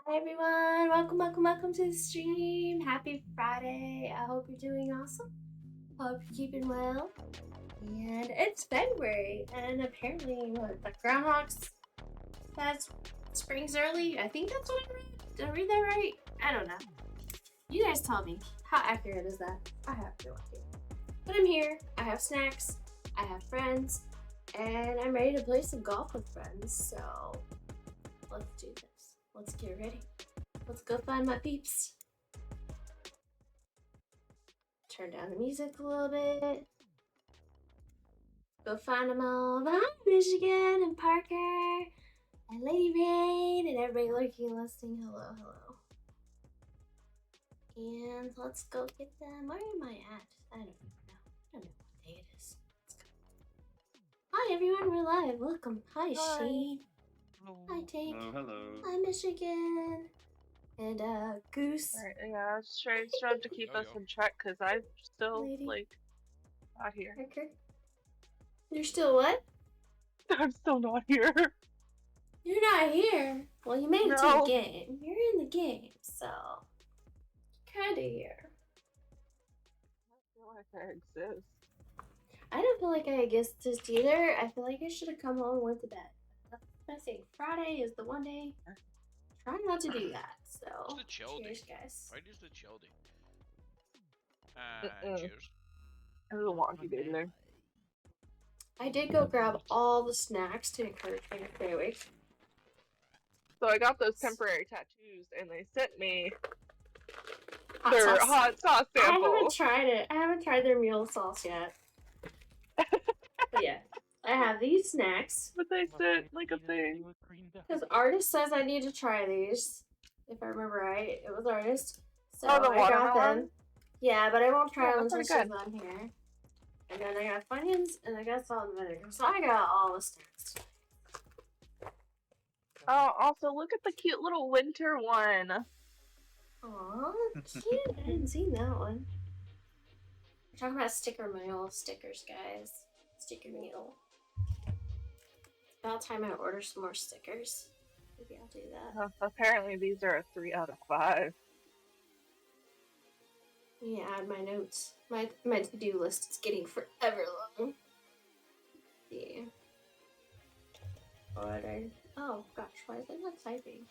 Hi everyone, welcome to the stream. Happy Friday. I hope you're doing awesome. Hope you're keeping well. And it's February, and apparently, the groundhogs that spring's early. I think that's what I read. Did I read that right? I don't know. You guys tell me. How accurate is that? I have no idea. But I'm here. I have snacks. I have friends. And I'm ready to play some golf with friends. So let's do this. Let's get ready. Let's go find my peeps. Turn down the music a little bit. Go find them all. Hi, Michigan and Parker and Lady Rain and everybody lurking and listening. Hello. And let's go get them. Where am I at? I don't know. I don't know what day it is. Let's go. Hi, everyone. We're live. Welcome. Hi, Shane. Hi, Tank. Hello. Hi, Michigan. And Goose. Right, yeah, I was trying to keep us in check because I'm still not here. Parker. You're still what? I'm still not here. You're not here. Well, you made it to the game. You're in the game, so kinda here. I feel like I exist. I don't feel like I exist either. I feel like I should have come home and went to bed. That's what I say. Friday is the one day. Try not to do that. So cheers, guys. Right, is the childy. Cheers. It was a wonky day today. I did go grab all the snacks to encourage me to stay awake. So I got those temporary tattoos, and they sent me their hot sauce sample. I haven't tried it. I haven't tried their mule sauce yet. But yeah, I have these snacks. But they sent like a thing. Because Artist says I need to try these. If I remember right, it was Artist. So the I got them. watermelon? Yeah, but I won't try them until pretty she's good. on here. And then I got Funyuns and I got salt and vinegar. So I got all the snacks. Oh, also look at the cute little winter one. Aw, cute. I hadn't seen that one. We're talking about sticker mule stickers, guys. Sticker mule. About time I order some more stickers. Maybe I'll do that. Apparently these are a 3 out of 5. Yeah, add my notes. My to-do list is getting forever long. Yeah. Ordered. Oh gosh, why is it not typing?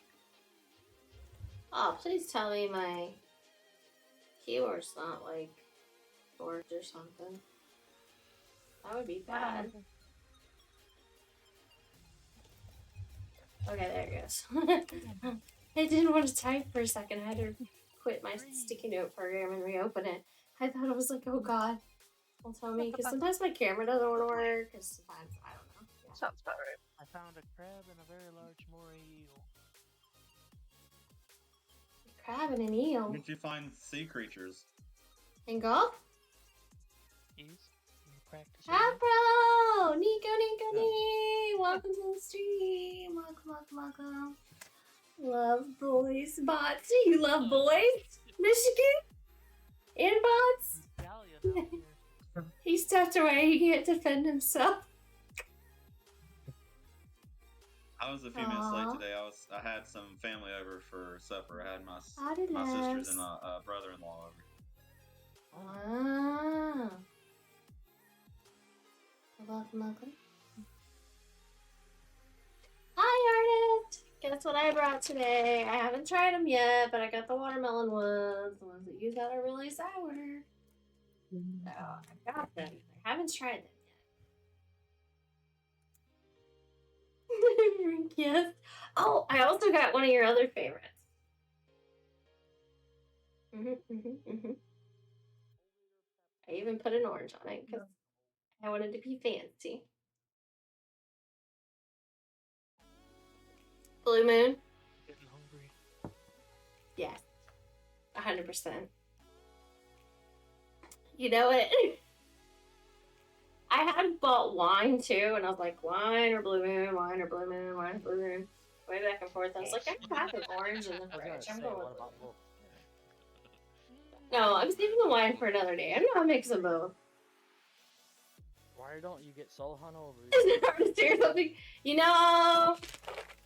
Oh, please tell me my keyword's not like words or something. That would be bad. Okay, there it goes. I didn't want to type for a second. I had to quit my sticky note program and reopen it. I thought it was like, oh god, don't tell me, because sometimes my camera doesn't want to work, because sometimes, I don't know. Yeah. Sounds about right. I found a crab and a very large moray eel. A crab and an eel. Where did you find sea creatures? In golf? Yes. Practice. Afro! Nico! Welcome to the stream. Welcome. Love boys. Bots. Do you love boys? Michigan? And bots? Italian out here. He stepped away. He can't defend himself. I was a few minutes late today. I had some family over for supper. I had my sisters and a brother-in-law over. Ah. Welcome. Hi, Artist! Guess what I brought today? I haven't tried them yet, but I got the watermelon ones. The ones that you thought are really sour. So I got them. I haven't tried them yet. Yes. Oh, I also got one of your other favorites. I even put an orange on it because I wanted to be fancy. Blue Moon? Getting hungry. Yes. 100%. You know what? I had bought wine too, and I was like, wine or Blue Moon, wine or Blue Moon, wine or Blue Moon. Way back and forth. I was like, I have an orange in the fridge. I'm going with Blue Moon. No, I'm saving the wine for another day. I'm not mixing both. Why don't you get Sulhan over Is it hard to say something? You know,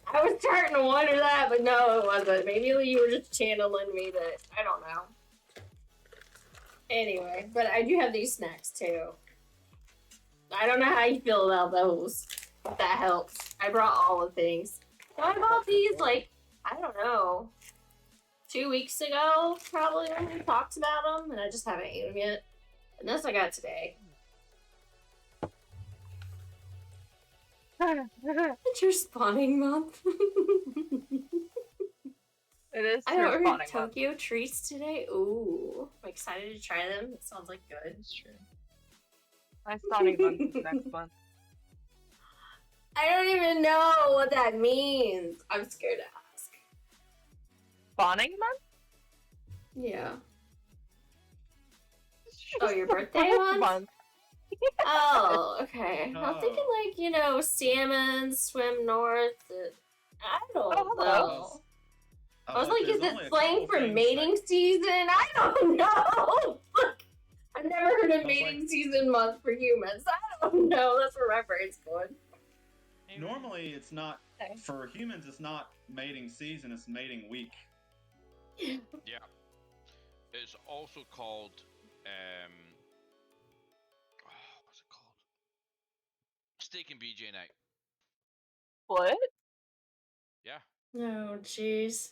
I I was starting to wonder that, but no, it wasn't. Maybe you were just channeling me that. I don't know. Anyway, but I do have these snacks too. I don't know how you feel about those. If that helps. I brought all the things. So I bought these like, I don't know, 2 weeks ago, probably when we talked about them, and I just haven't ate them yet. And this I got today. It's your spawning month. It is. I ordered Tokyo treats today. Ooh, I'm excited to try them. It sounds like good. It's true. My spawning month is next month. I don't even know what that means. I'm scared to ask. Spawning month? Yeah. Oh, your birthday month? Oh, okay. I'm thinking like, you know, salmon, swim north. I don't know. I was like, is it slang for mating season? I don't know. I've never heard of mating season month for humans. I don't know. That's where my brain's going. Normally, it's not, for humans, it's not mating season, it's mating week. Yeah. It's also called, what's it called? Steak and BJ night. What? Yeah. Oh, jeez.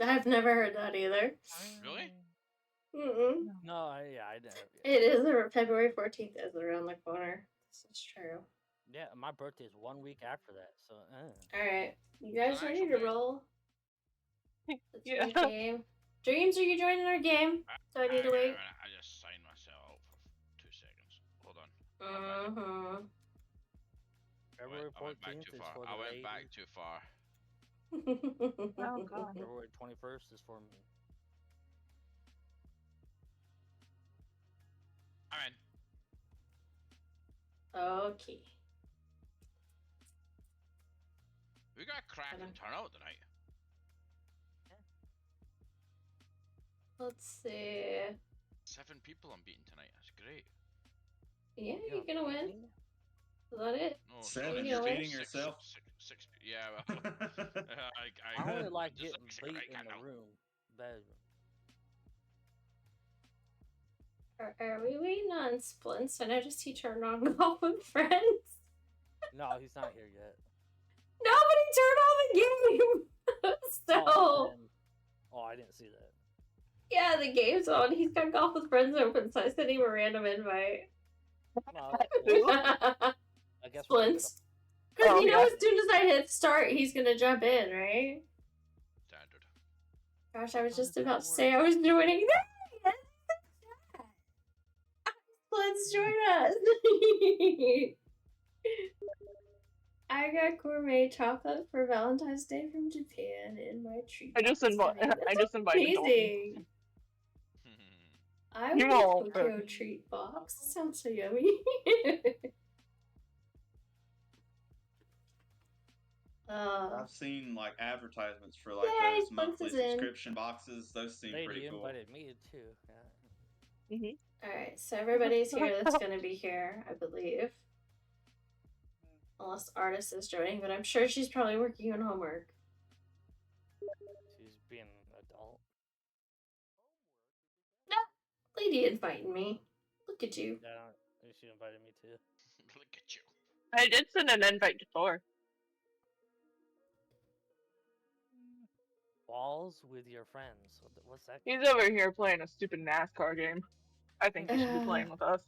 I've never heard that either. Really? Mm-mm. No, yeah, I didn't. It is February 14th is around the corner. This is true. Yeah, my birthday is 1 week after that, so. Alright, you guys Nice, ready to okay. roll? Let's Yeah. do a game. Dreams, are you joining our game? Do I need to wait? I just signed myself out for 2 seconds. Hold on. Mm-hmm. February I went back 14th too is far. for the I went ladies. back too far. Oh god. February 21st is for me. I'm in. Okay. We got a cracking turnout tonight. Let's see. 7 people I'm beating tonight. That's great. Yeah, you're gonna win. Is that it? No, 7, you're beating six, yourself? Six, yeah, well, I only like just getting cigarette late in count the now. room. That Are we waiting on Splints? I noticed he turned on golf with friends. no, he's not here yet. Nobody turned on the game! So, I didn't see that. yeah, the game's on. He's got golf with friends open, so I sent him a random invite. No, I guess Splints. Because you know, yeah. as soon as I hit start, he's gonna jump in, right? Standard. Gosh, I was How just does that about to work? say I was joining. Let's join us. I got gourmet chocolate for Valentine's Day from Japan in my treat. I just invited Dalton. Amazing. I You want won't, a Tokyo but- treat box. It sounds so yummy. I've seen like advertisements for like Yay, those monthly Splints is in. subscription boxes. Those seem pretty Lady cool. invited me too. Yeah. Alright, so everybody's here that's gonna be here, I believe. Unless Artist is joining, but I'm sure she's probably working on homework. She's being an adult. Lady inviting me. Look at you. Yeah, she invited me too. Look at you. I did send an invite to Thor. Balls with your friends. What's that? He's over here playing a stupid NASCAR game. I think he should be playing with us.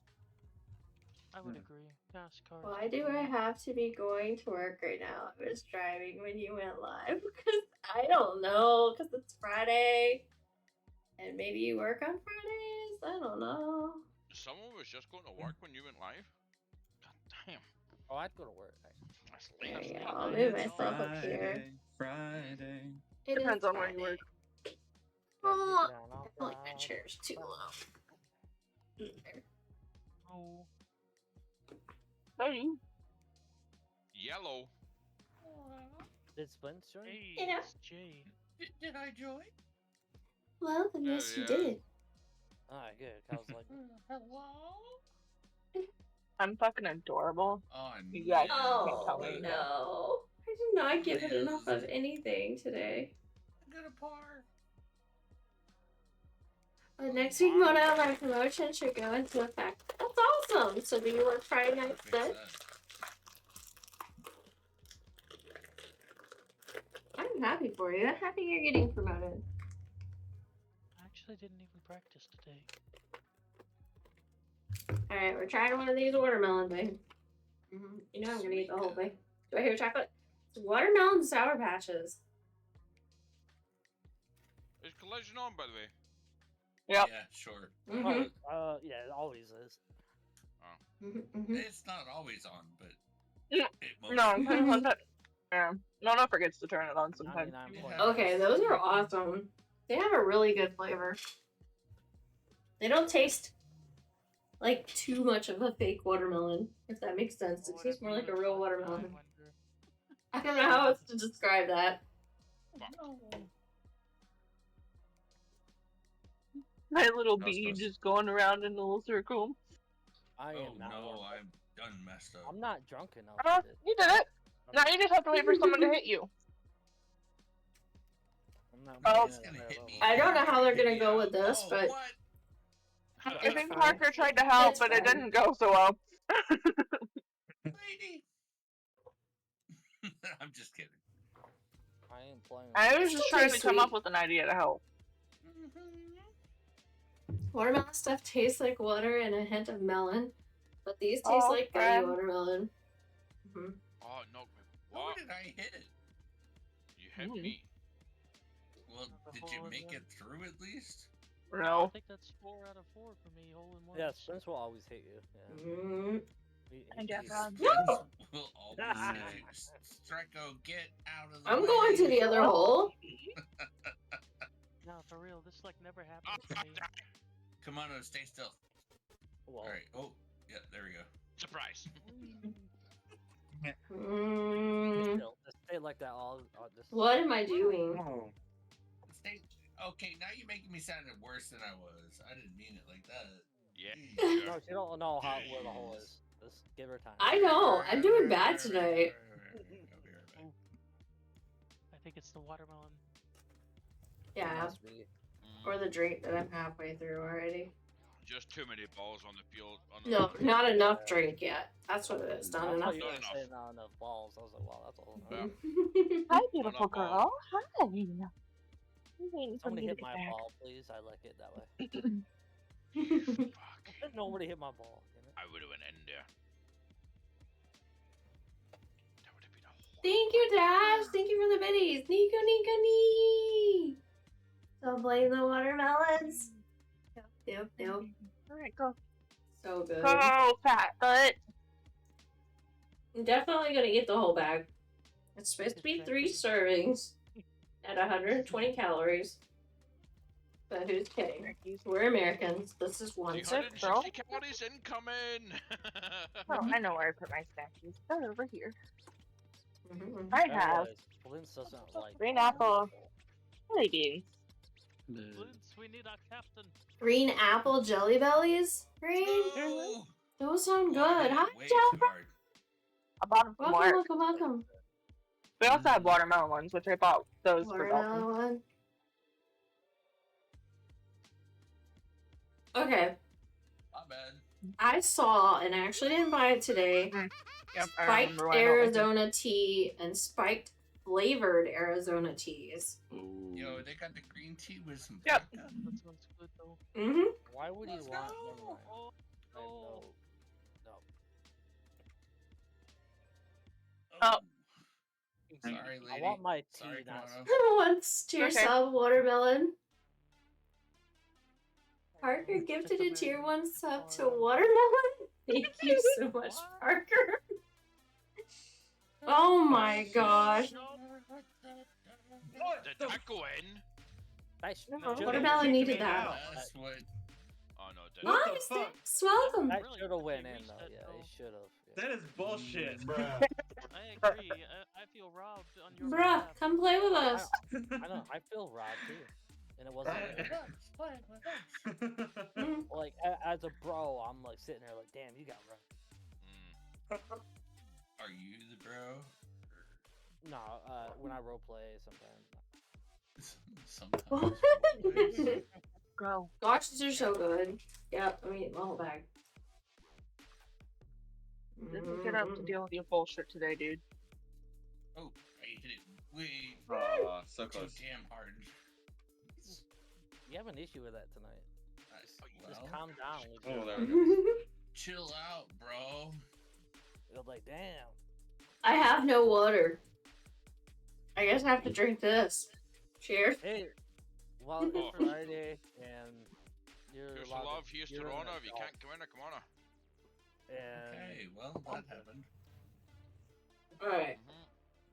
I would agree. NASCAR. Why do I have to be going to work right now? I was driving when you went live. Because I don't know. Because it's Friday. And maybe you work on Fridays? I don't know. Someone was just going to work when you went live? God damn. Oh, I'd go to work. That's There late. you That's go. late. I'll move myself up here. Friday. It Depends is on where you Friday. work. Oh, I feel like my chair's too low. There. Oh. Hey. Yellow. Did Splints join? Hey, You know. it's Jade. Did I join? Well, then yes, you yeah. did. Alright, good. I was like, I'm fucking adorable. Oh, You guys Oh, can't tell me. no. I did not given enough of anything today. I'm gonna par. But next week, Mona, my promotion should go into effect. That's awesome! So do you work Friday nights then? I'm happy for you. I'm happy you're getting promoted. I actually didn't even practice today. Alright, we're trying one of these watermelon things. You know I'm gonna eat the whole thing. Do I hear chocolate? It's watermelon Sour Patches. Is collision on, by the way? Yep. Yeah, sure. Yeah, it always is. It's not always on, but No, yeah. Nona forgets to turn it on sometimes. Okay, those are awesome. They have a really good flavor. They don't taste like too much of a fake watermelon, if that makes sense. It tastes more like a real watermelon. I don't know how else to describe that. My little bee just going around in a little circle. I am not. I'm done messed up. I'm not drunk enough. You did it. Now you just have to wait for someone to hit you. I don't know how they're gonna go with this, but I think Parker tried to help, but it didn't go so well. Lady. I'm just kidding. I am playing. I was just trying to come up with an idea to help. Watermelon stuff tastes like water and a hint of melon, but these taste like gummy watermelon. Oh, no. How did I hit it? You hit me. Well, did you make it through at least? No. I think that's 4 out of 4 for me, hole in one. Yeah, Spence will always hit you. Yeah. Will always hit you. Streko, get out of the I'm way. going to the other hole. No, for real, this like never happened to me. Come on, stay still. Well, all right. Oh, yeah, there we go. Surprise. Just stay like that all. What am I doing? Okay, now you're making me sound worse than I was. I didn't mean it like that. Yeah. No, she don't know where the hole is. Just give her time. I know. I'm doing bad tonight. I think it's the watermelon. Yeah. Or the drink that I'm halfway through already. Just too many balls on the field. No, not enough drink yet. That's what it is. Not enough. You didn't say not enough balls. I was like, wow, that's all. Hi, beautiful girl. Hi. Somebody hit my ball, please. I like it that way. Fuck. Nobody hit my ball. I would have went in there. That would have been a horrible. Thank you, Dash. Thank you for the biddies. Nico, Nico, Nee. Don't blame the watermelons. Nope. Alright, go. So good. Go, fat butt. I'm definitely gonna eat the whole bag. It's supposed to be 3 servings at 120 calories. But who's kidding? We're Americans. This is one. 360 calories incoming. Oh, I know where I put my statues. They're over here. I have green apple, jelly beans. Blitz, we need our captain. Green apple jelly bellies? Green? No! Those sound good. Hi, Way Jeff. too hard. I bought them from work. Welcome. We also have watermelon ones, which I bought those for Dalton. Watermelon. Okay. Not bad. I saw, and I actually didn't buy it today, Yep, spiked Arizona tea and spiked flavored Arizona teas. Yo, they got the green tea with some. Yep. That sounds good though. Why would you want? No. Oh. Sorry, lady. I want my tea. Sorry, Once to yourself, watermelon. Parker gifted a tier 1 sub to watermelon. Thank you so much, Parker. Oh my gosh. Did that go in? Watermelon needed that. That's what. Oh no, it didn't. What the fuck? Welcome. That should have went in though. Yeah, it should have. That is bullshit. I agree. I feel robbed on your Bruh, behalf. come play with us. I know. I feel robbed too. And it wasn't like as a bro, I'm like sitting there like, damn, you got robbed. Are you the bro? No, when I roleplay sometimes. Sometimes. Go. Gosh, these are so good. Yep, I mean, the whole bag. Didn't get up to deal with your bullshit today, dude. Oh, I hit it way so too close. damn hard. You have an issue with that tonight. Just Well, calm down. Oh, there we go. chill out, bro. You're like, damn. I have no water. I guess I have to drink this. Cheers. Hey, well, it's Friday, and you're Here's allowed love, to, here's you're to an honor. If you adult, can't come in, come on. And Okay, well, that happened. Alright.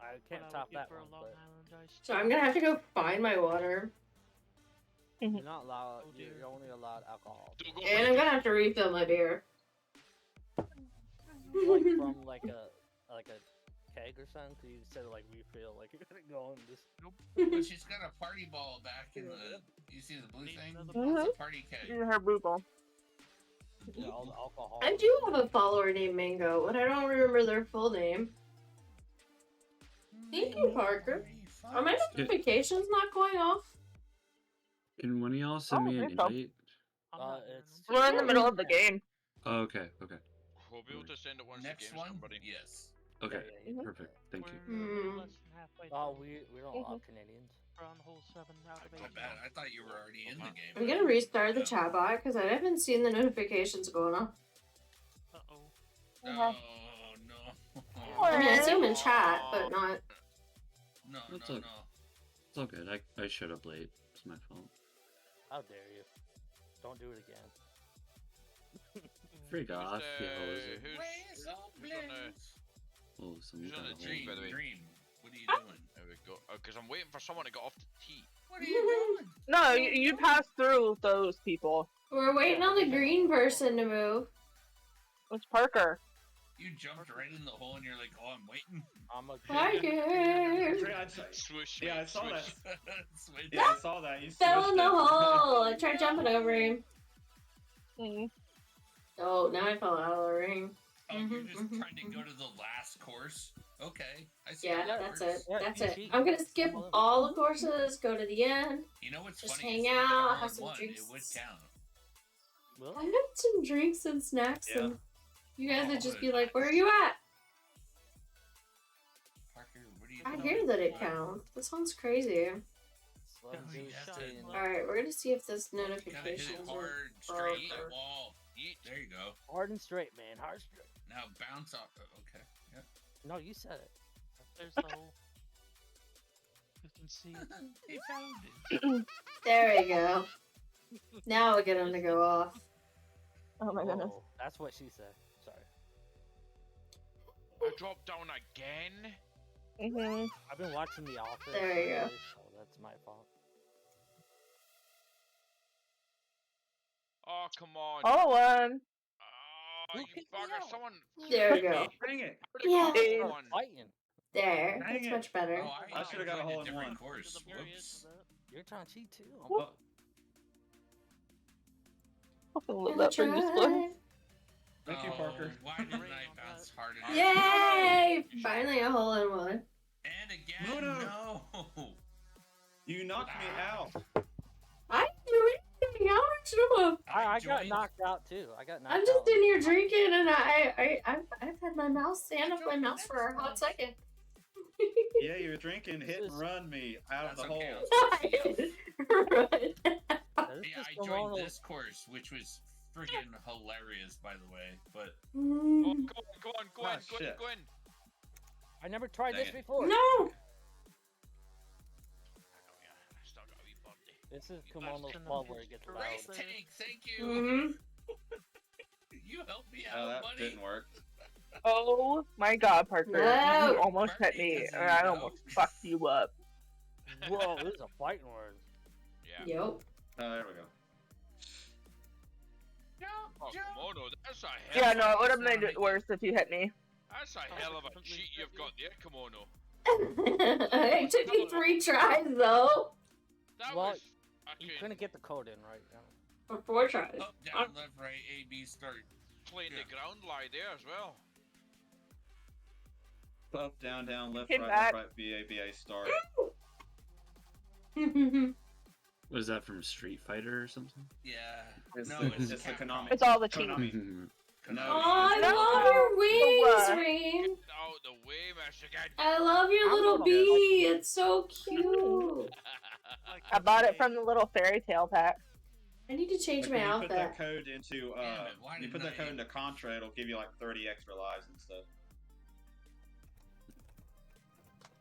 I can't top that one, but So I'm gonna have to go find my water. you're not allowed, you're only allowed alcohol. Don't go And I'm gonna have to refill my beer. Like from like a keg or something, because you said like refill, like you're gonna go and just... But she's got a party ball back in the. You see the blue thing? It's a party keg. Her boogle. Yeah, all the alcohol. I do have a follower named Mango, but I don't remember their full name. Thank you, Parker. Are my notifications not going off? Can one of y'all send me an invite? It's... We're in the middle of the game. Oh, okay, okay. We'll be able to send it once Next the game's one? done, buddy. Yes. Okay, Mhm. perfect. Thank you. Oh, we don't allow Canadians. We're on hole 7 out of 8. My bad. I thought you were already in the game. I'm gonna restart the chat bot because I haven't seen the notifications going off. Uh-oh. Oh, no. I mean, I see them in chat, but not. No, That's no, okay. no. It's all good. I showed up late. It's my fault. How dare you? Don't do it again. Freak off, you hoser. Who's on the Oh, someone who's on got the a tree, hold. by the way? Dream. What are you doing? There we go. Because I'm waiting for someone to get off the tee. What are you doing? No, you pass through those people. We're waiting on the green person to move. It's Parker. You jumped right in the hole and you're like, oh, I'm waiting. I'm a Parker! Swoosh, Yeah, I mate, saw that. swoosh. Switch. Yeah, I saw that. You Fell in swished the it. hole! I tried jumping over him. Mhm. Oh, now I fell out of the ring. Oh, you're just trying to go to the last course? Okay. I see Yeah, how that that's works. it. Yeah, That's you it. cheat. I'm gonna skip all the courses, go to the end. You know what's Just funny? hang If you got a out, hole have in some one, drinks. It would count. Well, I had some drinks and snacks, Yeah. and you guys would just Oh, be like, where are you at? Parker, what are you I doing? hear that it counts. This sounds crazy. Slim you Juice have to- and Alright, we're gonna see if this You gotta hit notifications it are hard, straight eat broke. the wall. There you go. hard and straight, man. Hard and straight. Now bounce off. Okay. Yep. No, you said it. There's the hole. You can see. He found it. There we go. Now I'll get them to go off. Oh my goodness. Oh, that's what she said. Sorry. I dropped down again. Mhm. I've been watching The Office. There you go. lately, So that's my fault. Oh, come on. Oh, Oh, Who you kicked me bugger. out? Someone. There we hit go. me. Dang it. Where'd it Yeah. go? Yeah. Come on. Fighting. There. Dang That's it. much better. Oh, I should've got a hole in different one. course. To the very edge Whoops. of that. You're trying to cheat too. Oh, I love Good that for display. try. thank you, Oh, Parker. Why didn't I bounce hard enough? Yay! Finally a hole in one. And again, Mono. no. You knocked me out. I didn't do anything. How much of a... I got joined- knocked out too. I got knocked I'm out. just in here drinking, and I've had my mouth stand up my mouth for a hot second. Yeah, you were drinking, hit and run me out of That's the okay. hole. Right. This Yeah, is I the joined one- this course, which was freaking hilarious, by the way. But Oh, Mm. go on, go Ah, in, go in, shit. go in. I never tried Dang this it. before. No! I know, yeah. I still got a wee birthday. This is That's Kimono's enough. fault where it gets loud. race tank, thank you. Mm-hmm. You helped me Oh, out, that buddy. didn't work. Oh my god, Parker. No. You almost hit me, and I almost fucked you up. Whoa, this is a fighting word. Yeah. Yep. Oh, there we go. Jump, Oh, jump. Komodo, that's a hell Yeah, of no, a- it would have made it worse if you hit me. That's a hell of a cheat you've got there, Kimono. It took me 3 tries, though. That Well, was You fucking couldn't get the code in right now. For 4 tries. Up, down, left, right, A, B, start. playing Yeah. the ground lie there as well. Up, down, left, Hit right, back. left, right, BA, BA, start. What is that from Street Fighter or something? Yeah. It's No, the, it's it's the Capcom. Konami. It's all the cheese. Konami. Oh, Konami. I No. love your wings, What? Reem. Get out the way, Michigan. I love your I'm little gonna bee. It's so cute. Like I bought it a- from the little fairy tale pack. I need to change Like my when you put that outfit. code into Damn it, why you didn't put that I- code into Contra, it'll give you like 30 extra lives and stuff.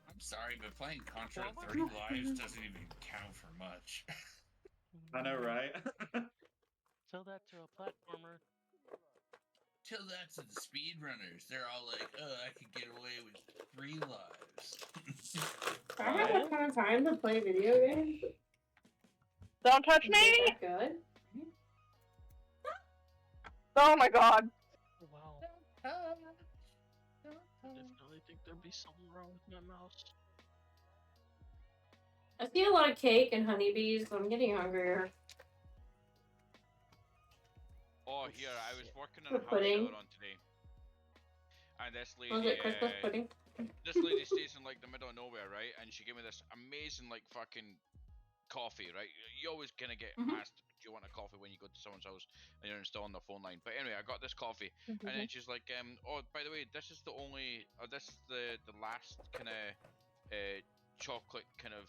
I'm sorry, but playing Contra at 30 lives doesn't even count for much. I know, right? Tell that to a platformer. Till that's the speedrunners. They're all like, I could get away with 3 lives. I have that kind of time to play video games. Don't touch Is me! it that good? Oh my god. Wow. Definitely think there'd be something wrong with my mouse. I see a lot of cake and honeybees, so I'm getting hungrier. Oh, here, I was working on The a house pudding. earlier on today. And this lady, Was it Christmas pudding? this lady stays in like the middle of nowhere, right? And she gave me this amazing like fucking coffee, right? You always kind of get asked, do you want a coffee when you go to someone's house and you're installing their phone line? But anyway, I got this coffee, and then she's like, oh, by the way, this is the only, this is the last kind of chocolate kind of,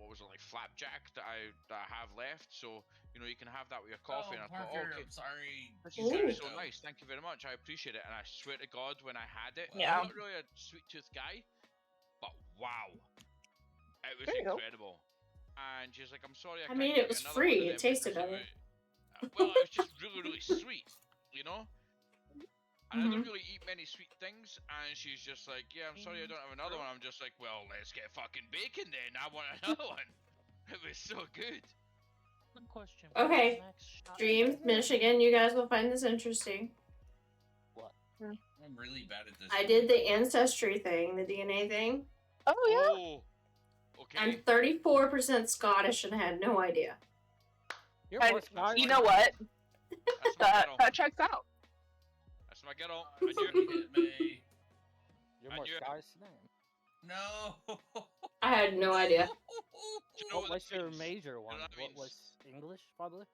what was it, like flapjack that I have left. So you know you can have that with your coffee. And I thought, Parker, okay, I'm sorry. this is so nice. Thank you very much. I appreciate it. And I swear to God, when I had it, Yeah. I'm not really a sweet tooth guy, but wow, it was There you go. incredible. And she's like, I'm sorry, I can't mean, get it was you another free. one It of them tasted because better. well, it was just really, really sweet, you know? And I don't really eat many sweet things, and she's just like, yeah, I'm sorry I don't have another one. I'm just like, well, let's get fucking bacon then. I want another one. It was so good. Good question. Okay. Max shot- Dreams, Michigan, you guys will find this interesting. I'm really bad at this. I did the ancestry thing, the DNA thing. Oh yeah. Oh, okay. I'm 34% Scottish and I had no idea. You're And more Scottish you know what? That's my That ghetto. checks out. That's my ghetto. You And you? hit me. You're And more you- Scottish than I am. No. I had no idea. Do you know What what was that your means? major one? that What means? was English, probably?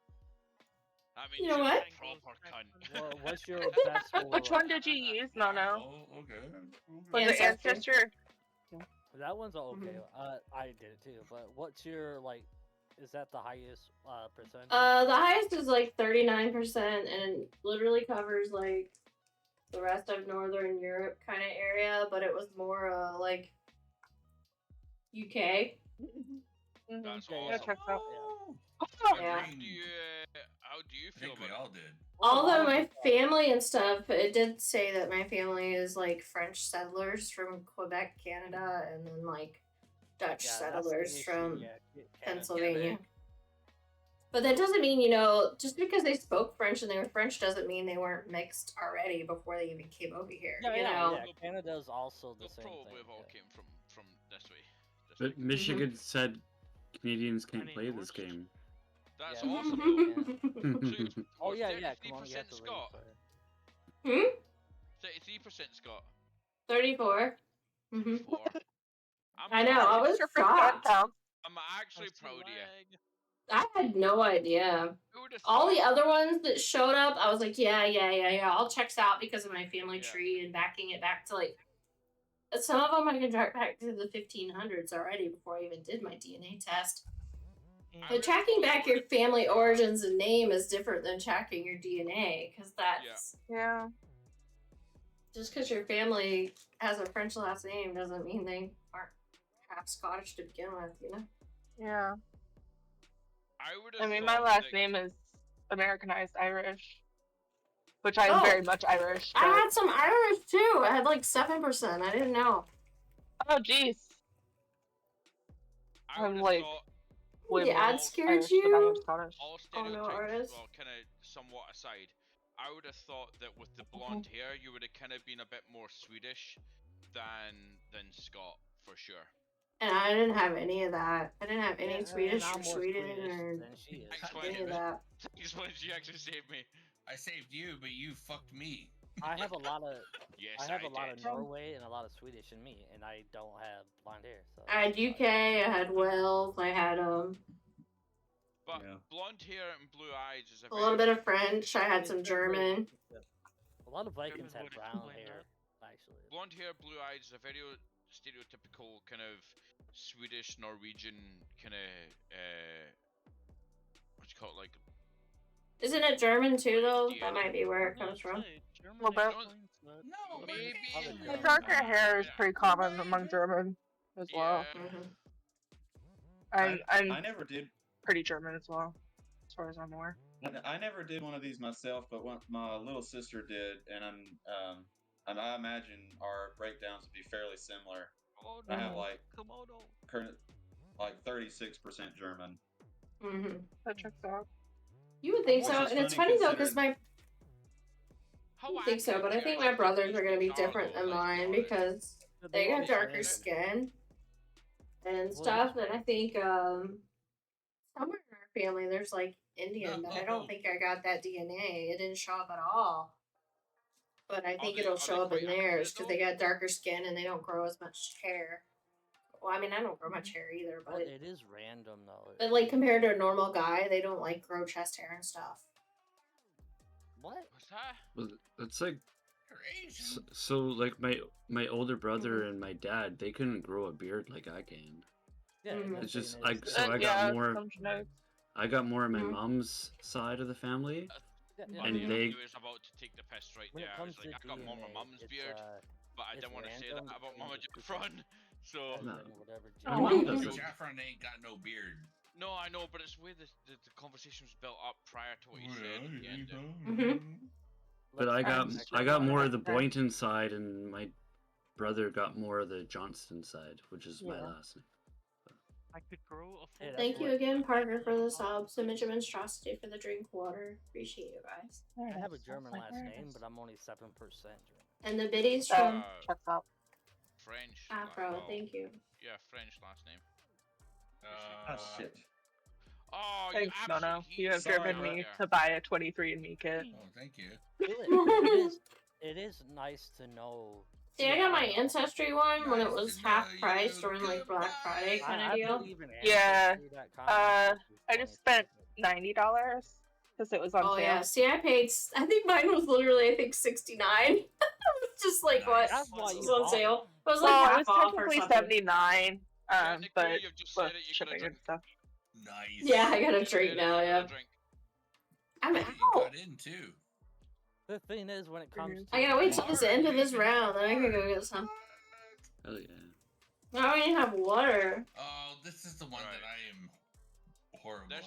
That means You know you're what? a proper cunt. What's your best? Which one did you use? No. Oh, okay. Was it Ancestry. Ancestor? That one's okay. I did it too. But what's your like? Is that the highest percentage? The highest is like 39% and literally covers like the rest of Northern Europe kind of area, but it was more like UK. That's Yeah, awesome. checks out. Yeah. How do you I feel think we about all it? did. Although my family and stuff, it did say that my family is like French settlers from Quebec, Canada, and then like Dutch Yeah, that's the settlers issue, from yeah, Canada. Pennsylvania. But that doesn't mean, you know, just because they spoke French and they were French doesn't mean they weren't mixed already before they even came over here. Yeah, you yeah, know? yeah. Canada's also the They'll same probably thing. have all yeah. came from this way. This But way. Michigan said Canadians can't Any play this worse? game. That's Yeah. awesome. Though. So you're, Oh what, yeah, yeah. Come on, you have 33% to leave. Scott. But... 33% Scott. 34. Mm-hmm. 4. I know, I was shocked. I'm actually proud of you. I had no idea. Who would've All the thought? other ones that showed up, I was like, yeah, all checks out because of my family Yeah. tree and backing it back to like. Some of them I can track back to the 1500s already before I even did my DNA test. I But really tracking thought back you your family origins and name is different than tracking your DNA because that's Yeah. just because your family has a French last name doesn't mean they aren't half Scottish to begin with, you know? Yeah. would've I mean, my thought last that- name is Americanized Irish, which I am Oh. very much Irish. I so- had some Irish too. I had like 7%. I didn't know. Oh, jeez. I I'm would've like- thought Way The more ad scared Irish than I am you? Scottish. all Oh, no, stereotypes, artist. well, kind of somewhat aside, I would have thought that with the blonde hair, you would have kind of been a bit more Swedish than Scott for sure. And I didn't have any of that. I didn't have any Yeah, Swedish and or I'm more Sweden Swedish or than she is. Explain any of it. that. Explain, she actually saved me. I saved you, but you fucked me. I have a lot of Yes, I have a lot of did. Norway and a lot of Swedish in me, and I don't have blonde hair. So I had UK, I had Wales, I had But Yeah. blonde hair and blue eyes is a little bit of French, I had some German. A lot of Vikings German have would brown explain hair, actually. blonde hair, blue eyes is a very stereotypical kind of Swedish, Norwegian kind of what you call it, like. Isn't it German too, though? That might be where it comes from. Well, but- No, maybe. Darker hair is pretty common among German as well. I I'm never did. pretty German as well, as far as I'm aware. I never did one of these myself, but what my little sister did, and I imagine our breakdowns would be fairly similar. Oh, I have like Komodo. current like 36% German. That checks out. You would think Which so, is and it's funny funny though, because considering- I don't think so, but I think my brothers are gonna be different than mine because they got darker skin and stuff, and I think somewhere in our family there's like Indian, but I don't think I got that DNA. It didn't show up at all. But I think it'll show up in theirs because they got darker skin and they don't grow as much hair. Well, I mean, I don't grow much hair either, but it is random though. But like compared to a normal guy, they don't like grow chest hair and stuff. What? What's that? Well, it's like so like my older brother and my dad, they couldn't grow a beard like I can. Yeah, It's just I got more. I got more on my Mhm. mom's side of the family, Yeah, and I they. was about to take the piss right When it there. I was comes like, to I got more on my DNA, mum's it's, beard, but I it's didn't want to say that random about between Mama the two Jaffron. So. No. Whatever. My mom Joe doesn't. Jaffron ain't got no beard. No, I know, but it's the way the conversation was built up prior to what he said at the end. But I got more of the Boynton side, and my brother got more of the Johnston side, which is my last name. I could grow a full. Thank you again, Parker, for the subs. Image of monstrosity for the drink water. Appreciate you guys. I have a German last name, but I'm only 7% German. And the biddies from Checks out. French. Afro. Thank you. Yeah, French last name. Shit. Oh, Thanks, Mono. You have driven me to buy a 23andMe kit. Oh, thank you. It is nice to know. See, I got my Ancestry one when it was half price during like Black Friday kind of deal. Yeah. I just spent $90 because it was on Oh sale. yeah. See, I paid. I think mine was literally $69. Just like what? That's why It was you on bought sale. it. It was like Well, it half was off or technically something. $79, but you've just with said it, you shipping and stuff. Nice. Yeah, I got a drink now. Yeah. I'm You out. got in too. The thing is, when it comes to I gotta wait till this end of this round, then I can go get some. Hell yeah. I don't even have water. Oh, this is the one that I am horrible at.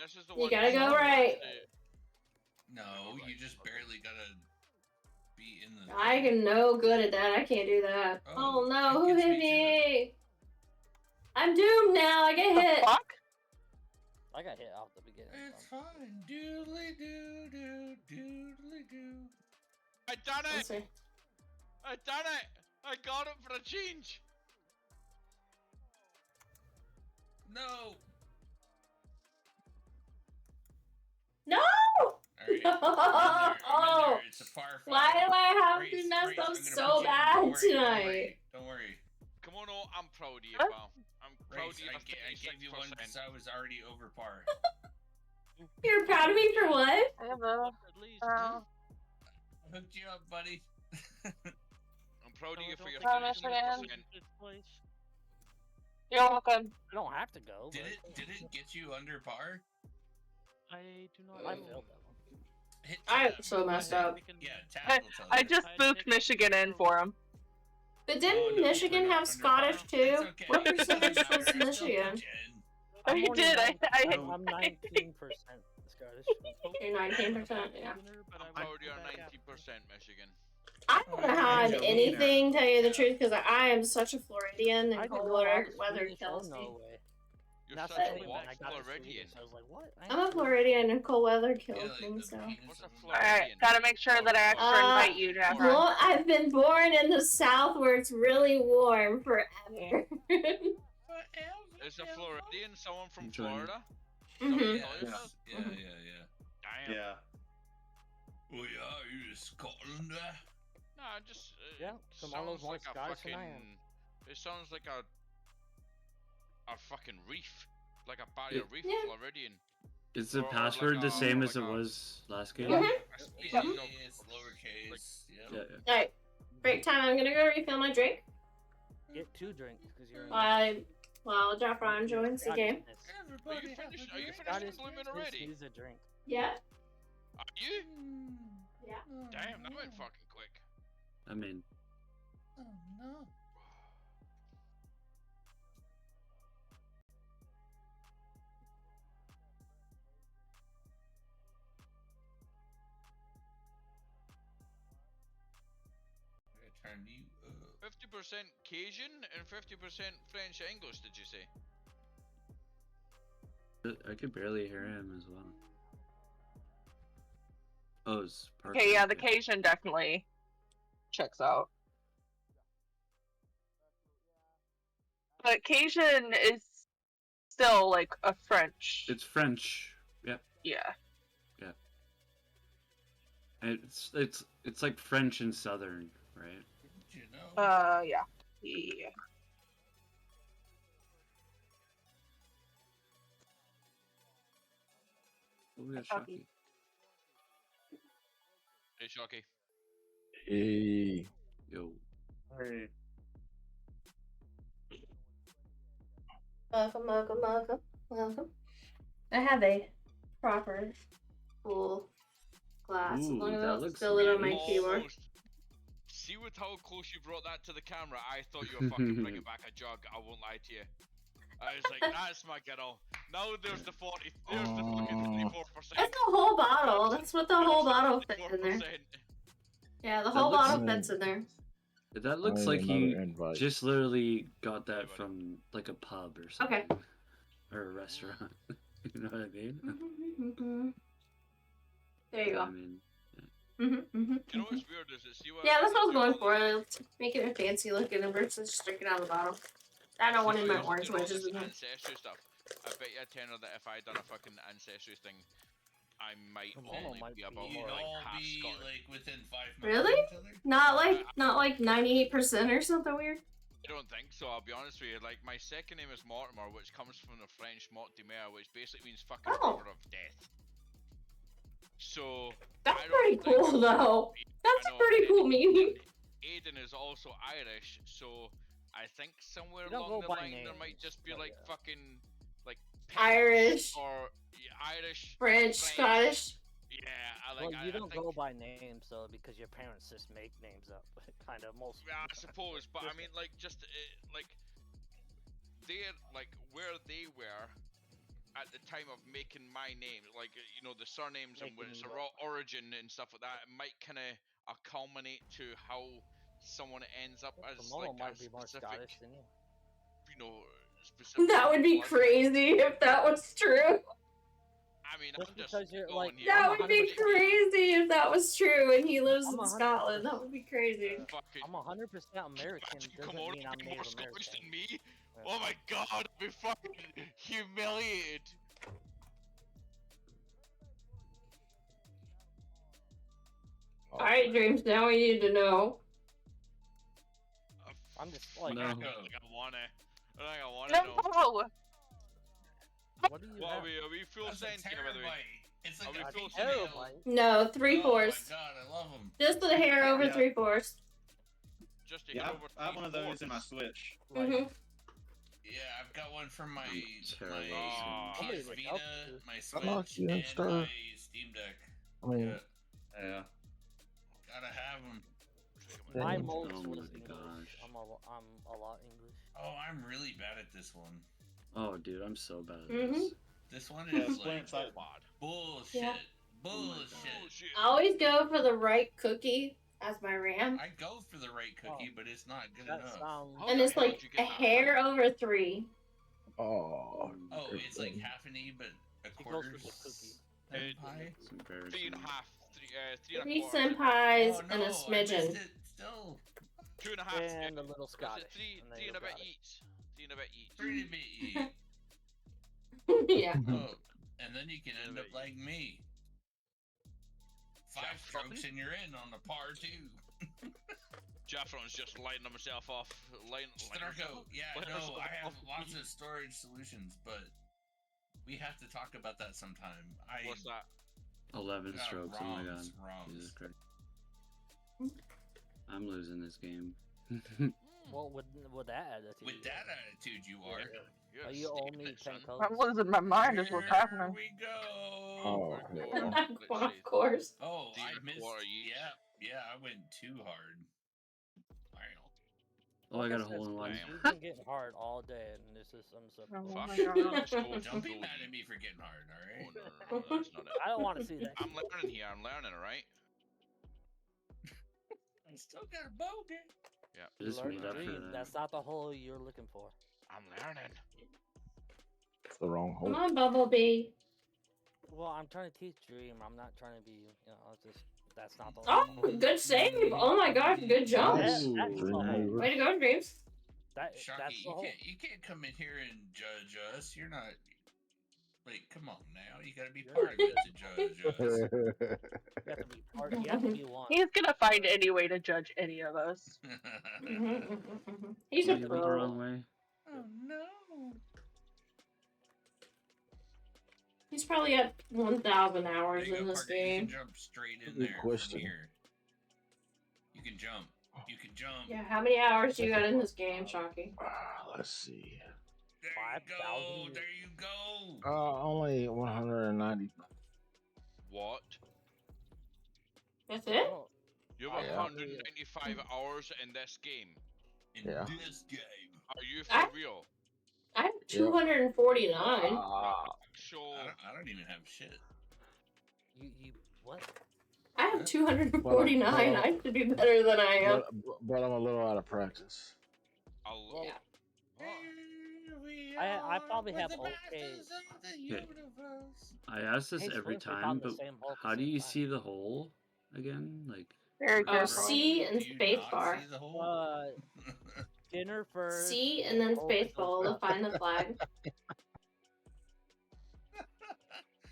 This is the You one. gotta go right. No, you just barely gotta be in the. I am no good at that. I can't do that. Oh, no, who hit me? I'm doomed now. I get hit. Fuck? I got hit off the beginning. It's fine. Doodly doo doo doodly doo. I done it! Let's see. I done it! I got it for a change! No! No! Alright. Oh! It's a par Why do I have Grace, to mess Grace, up I'm gonna so put you in. bad Don't worry, tonight? Don't worry. Come on, oh, I'm proud of you, Huh? pal. I'm proud Grace, of you. I gave you one because I was already over par. You're proud of me for what? I have a, At least. I hooked you up, buddy. I'm proud of you for your Oh, that's 36%. right. You're welcome. I don't have to go. Did it get you under par? I do not. I know. failed that one. Hit I'm tab. so messed up. Yeah, tab I, will tell I you. just spooked Michigan in for him. But didn't no, Michigan we're not have under Scottish par. too? It's okay. What It doesn't percentage matter. was I still Michigan? put you in. I I'm only did. I'm 19% Scottish. You're 19%, yeah. I'm proud of your 19%, Michigan. I haven't had anything, tell you the truth, because I am such a Floridian I and didn't cold know water I was weather Swedish or kills me. Norway. You're That's such the a thing, what? when I got to Floridian. Swedish, I was like, what? I I'm a ain't Swedish. Floridian and cold weather Yeah, kills like me, the so. penis What's a of- Alright, gotta make sure that I extra invite you, Jaffron. Well, I've been born in the south where it's really warm forever. Is a Floridian someone from I'm trying. Florida? Mhm. Yes. Yeah. Damn. Yeah. Oh yeah, you Scotland there? Nah, just Yeah, sounds like a guys fucking. than I am. It sounds like a fucking reef, like a barrier reef, Yeah. Floridian. Is the Or password like the same like as it was last game? Mhm. A species of It's lowercase. Yeah. Alright, break time. I'm gonna go refill my drink. Get 2 drinks because you're. While Jafron joins the game. Are you finished? Are you finished blooming already? Needs a drink. Yeah. Are you? Yeah. Damn, that went fucking quick. I mean, Oh no. I turned you up. 50% Cajun and 50% French English. Did you say? I could barely hear him as well. Oh, it's Parker. Okay, yeah, the Cajun definitely checks out. But Cajun is still like a French. It's French. Yep. Yeah. Yeah. It's like French and Southern, right? Did you know? Yeah. Yeah. Oh, we got Shocky. Shocky. Hey, Shocky. Hey. Yo. Hey. Welcome. I have a proper full glass. As Ooh, long as that I don't looks spill it on my nice. keyboard. Almost. See with how close you brought that to the camera, I thought you were fucking bringing back a jug. I won't lie to you. I was like, that's my girl. Now there's the 40. There's the fucking 34%. That's the whole bottle. That's what the whole bottle fits in there. 34%. Yeah, the That whole looks- bottle fits in there. That looks I like need he another invite. just literally got that from like a pub or something. Okay. Or a restaurant. You know what I mean? There you I go. mean, You know what's weird is it? See what? Yeah, that's what I was going for. Making it fancy looking versus just drinking out of the bottle. I don't want in my orange wedges in here. Ancestry stuff. I bet you a tenner that if I done a fucking ancestry thing, I might only be about You'd like all half be Scottish. like within 5 minutes Really? of each other? Not like 98% or something weird. I don't think so. I'll be honest with you. Like my second name is Mortimer, which comes from the French mort de mer, which basically means fucking Oh. river of death. So That's I don't pretty think- cool though. That's I a know, pretty cool and meaning. Aiden is also Irish, so I think somewhere You don't along go the by line there might names, just be but like yeah. fucking like Irish. or Irish, French, Scottish. Yeah, I like. Well, you I don't think, go by names though, because your parents just make names up, kind of most. Yeah, I suppose, but I mean, like, just like they're like where they were at the time of making my name, like you know the surnames and when it's a raw origin and stuff like that, it might kind of culminate to how someone ends up as like might a be more specific, Scottish than you. you know, specific. That would be blood. crazy if that was true. I mean, Just I'm just because you're, going like, here. That I'm would be 100% crazy if that was true and he lives I'm in 100% Scotland. That would be crazy. Fucking I'm 100% American. Imagine Doesn't Komodo mean I'm be more Native Scottish American. than me. Yeah. Oh my god, I'd be fucking humiliated. Alright, Dreams, now we need to know. I'm just like, No. I don't think I wanna know. No! what do you What have? are we full That's a sentient by the way? terabyte. It's like Are we a full fingernail. Terabyte? No, Oh 3/4. my god, I love them. Just the hair over Yeah. 3/4. Just to Yeah, get over I have one of 3/4. those in my Switch. Mm-hmm. Yeah, I've got one from my Terrible. PS Somebody Vita, look up my to- Switch, not you, and sir. my Steam Deck. I mean, Yeah, Yeah. gotta have them. Yeah. My Oh most my was English. gosh. I'm a lot English. Oh, I'm really bad at this one. Oh, dude, I'm so bad at Mhm. this. This one Yeah, is like Splint's like- bullshit. Yeah. Bullshit. Bullshit. I always go for the right cookie as my RAM. I go for the right cookie, but it's not good That enough. sounds. How And the it's hell like did you get a that hair right? over 3. oh. Oh, it's like half an E, but a It goes quarter with the cookie. pie. It's embarrassing. 3.5. 3 3 and a quarter. senpais Oh, and no, a I missed smidgen. it still. 2.5. And a little Was it Scottish. three and then and you a bit got it. each. 3 and a bit each. 3 to be Yeah. Oh, and then you can end up like me. 5 strokes and you're in on the par 2. Jaffron's just lighting himself off. Starco, yeah, no, I have lots of storage solutions, but we have to talk about that sometime. What's that? 11 strokes. Oh my god. Wrongs. Jesus Christ. I'm losing this game. Well, with that attitude. With that attitude, you are. Are you only 10 codes? I'm losing my mind. Is what's happening. Here we go. Oh, Of course. Oh, I missed. Yeah, I went too hard. Wow. Oh, I got a hole in one. We've been getting hard all day, and this is some stuff. Oh Fuck. my god. Don't be mad at me for getting hard, alright? Oh, no, that's not it. I don't want to see that. I'm learning here. I'm learning, alright? I still got a bogey. Yeah. Just made up for Dream, that. that's not the hole you're looking for. I'm learning. It's the wrong Come hole. on, Bumblebee. Well, I'm trying to teach Dream. I'm not trying to be, you know, it's just that's not the Oh, hole. good save. Oh my gosh, good jump. That's Ooh, the Dream, hole. how you Way to go, Dreams. That's Sharky, the hole. you can't come in here and judge us. You're not. Like, come on now. You gotta be part of it to judge us. You have to be part. You have to be one. He's gonna find any way to judge any of us. He's Oh, a you went the pro. wrong way. Oh no. He's probably at 1,000 There hours you in go, this Parker. You game. can jump straight in Good there question. from here. You can jump. You can jump. Yeah, how many hours do you got in this game, Shocky? Let's see. There you go. 5,000. There you go. Only 190. What? That's it? Oh, You have Yeah. 195 hours in this game. In Yeah. this game. Are you for I- real? I have 249. Actual. I don't even have shit. you what? I have 249. I should be better than I am. But I'm a little out of practice. I'll. Yeah. I probably have okay. Okay. I ask this Hey, every Swift, we time, found the but same hole at the how do same you time. see the hole again? Like, Very Oh, careful. C and Do you space not bar. see the hole? Dinner first. C and then hole that space goes ball to back. find the flag.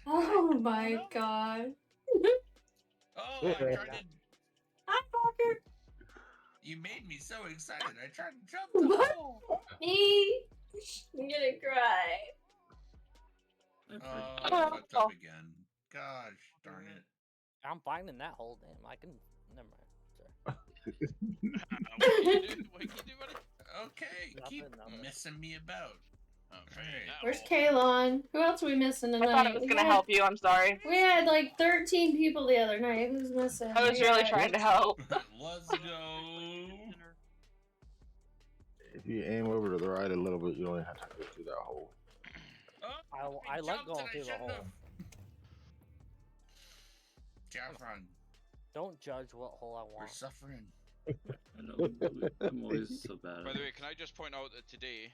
Oh my god. Oh, I tried to. Hi, Parker. You made me so excited. I tried to jump the What? hole. Me. I'm gonna cry. Oh, I fucked up again. Gosh darn it. I'm finding that hole. Damn, I can. Never mind. What can you do? What can you do, buddy? Okay, keep Nothing. messing me about. Okay. Where's Kaylon? Who else are we missing I tonight? thought it was gonna help you. I'm sorry. We had like 13 people the other night. Who's missing? I was really trying to help. Let's go. If you aim over to the right a little bit, you only have to go through that hole. Oh, I like jumped going and I through the shouldn't hole. have. Jaffron, Don't judge what hole I we're want. suffering. I know, I'm always so bad By at the way, it. can I just point out that today,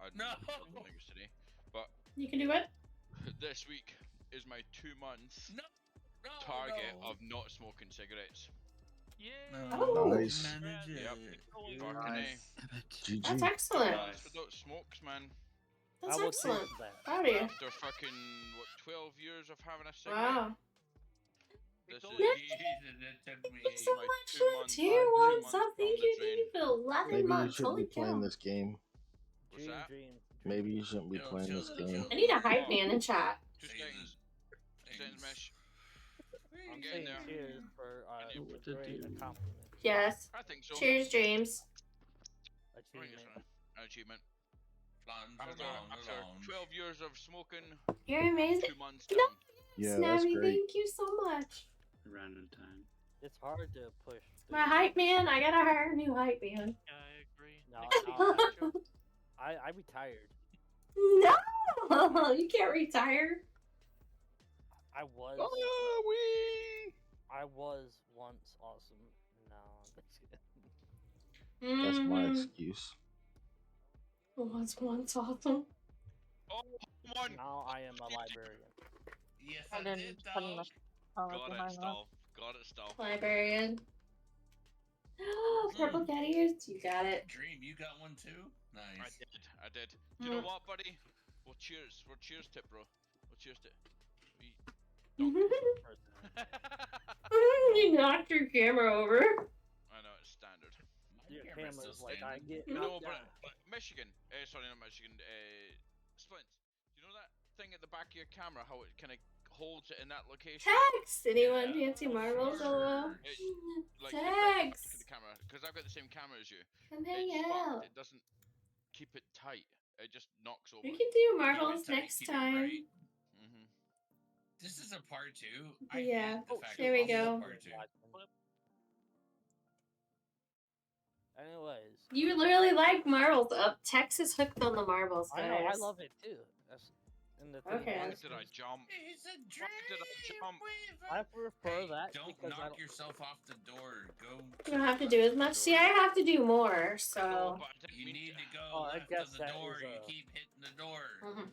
I No. don't think it's today, but You can do it? this week is my 2 month No. No. target no. of not smoking cigarettes. Oh. Nice. Manage it. Yep. Fucking A. GG. That's excellent. That's without smokes, man. That's I will excellent. choose that. Proud of you. After fucking, what, 12 years of having a cigarette? Wow. This is It took me. Thanks so my much 2 for months- tier 2 one. months So from thank the you, drain. thank you for 11 Maybe you months. shouldn't Holy be playing cow. this game. What's Dream, that? dream. Maybe you shouldn't be Chill, playing chill, this game. chill. I need a hype man in chat. Two seconds. Two seconds, Mesh. I'm getting saying there. cheers for I know a what to great do. accomplishment. Yes. I think so. Cheers, James. I think it's Achievement. an achievement. Plunge After, along, after along. 12 years of smoking, You're amazing. 2 months No. down. Yeah, that's Snabby, great. thank you so much. Random time. It's hard to push. My hype man, I gotta hire a new hype man. I agree. No, I retired. No, you can't retire. I was. Oh, wee! I was once awesome. No, I'm just kidding. That's my excuse. What's once awesome? Oh, come on! Now I am a librarian. Yes, I I didn't did, put dog. enough color Got it, behind that. Stahl. Got it, Stahl. Librarian. Purple cat ears, you got it. Dream, you got one too? Nice. I did. Do you know what, buddy? Well, cheers. We're cheers tip, bro. We'll cheers tip. We... You knocked your camera over. I know, it's standard. Your camera's like, I get No, knocked down. but Michigan, sorry, not Michigan, Splint, you know that thing at the back of your camera, how it kind of holds it in that location? Text! Anyone fancy marbles? Hello? Like, Text! the camera, because I've got the same camera as you. Come hang It's out. fucked. It doesn't keep it tight. It just knocks over. We can do marbles next time. This is a part 2. Yeah. Hate the fact There we that this is a go. part 2. Anyways. You literally like marbles. Tex is hooked on the marbles, guys. I know, I love it too. That's, and the thing Okay. Why did I jump? It's a dream. Why did I jump? I prefer that. Don't because knock yourself off the door. Go. You don't have to do as much. See, I have to do more, so. You need to go left of the door. You keep hitting the door.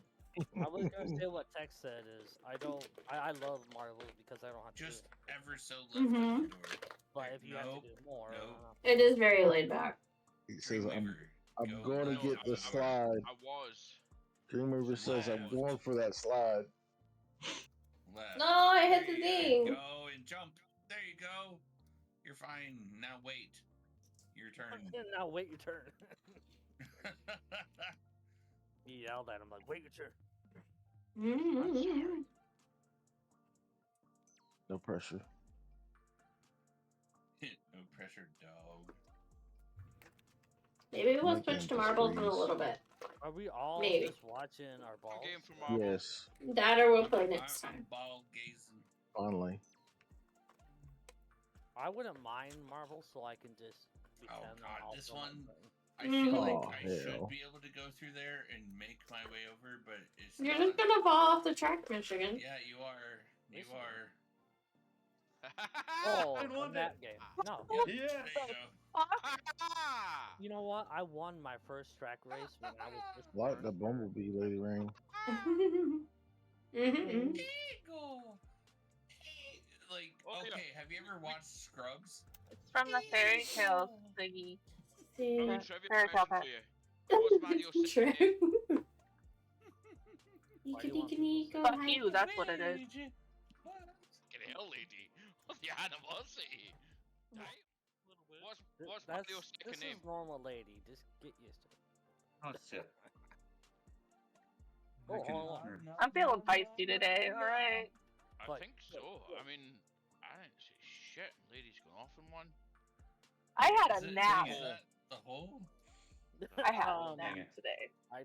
I was gonna say what Tex said is I love marbles because I don't have to just do it. ever so left of the door. But if you have to do more, it is very laid back. He says, I'm going to get the slide. I was. Dreamweaver says, I'm going for that slide. Left. No, I hit the thing. Go and jump. There you go. You're fine. Now wait. Your turn. Now wait your turn. He yelled at him like, wait your turn. No pressure. No pressure, dog. Maybe we'll switch to marbles in a little bit. Are we all Maybe. just watching our balls? Yes. That or we'll play next time. Ball gazing. Finally. I wouldn't mind marbles, so I can just pretend Oh god, I'm this also one. playing. I feel like Oh, I should be able to go through there and make my way over, but it's You're not. just gonna fall off the track, Michigan. Yeah, you are. You are. Oh, on that game. No. Yeah. There you go. You know what? I won my first track race when I was just Like the bumblebee, Lady Rain. Eagle. Like, okay, have you ever watched Scrubs? It's from the fairy tales thingy. Trivia Fairy tale question pet. for you. What's Mario's second name? Fuck you, that's what it is. Fucking hell, lady. What's the animosity? Right? What's That's, Mario's second this name? is normal, lady. Just get used to it. Oh shit. Oh, hold on. I'm feeling feisty today, alright? I think so. I mean, I didn't see shit. Lady's going off in one. I had a nap. Is that the hole? I had a nap today. I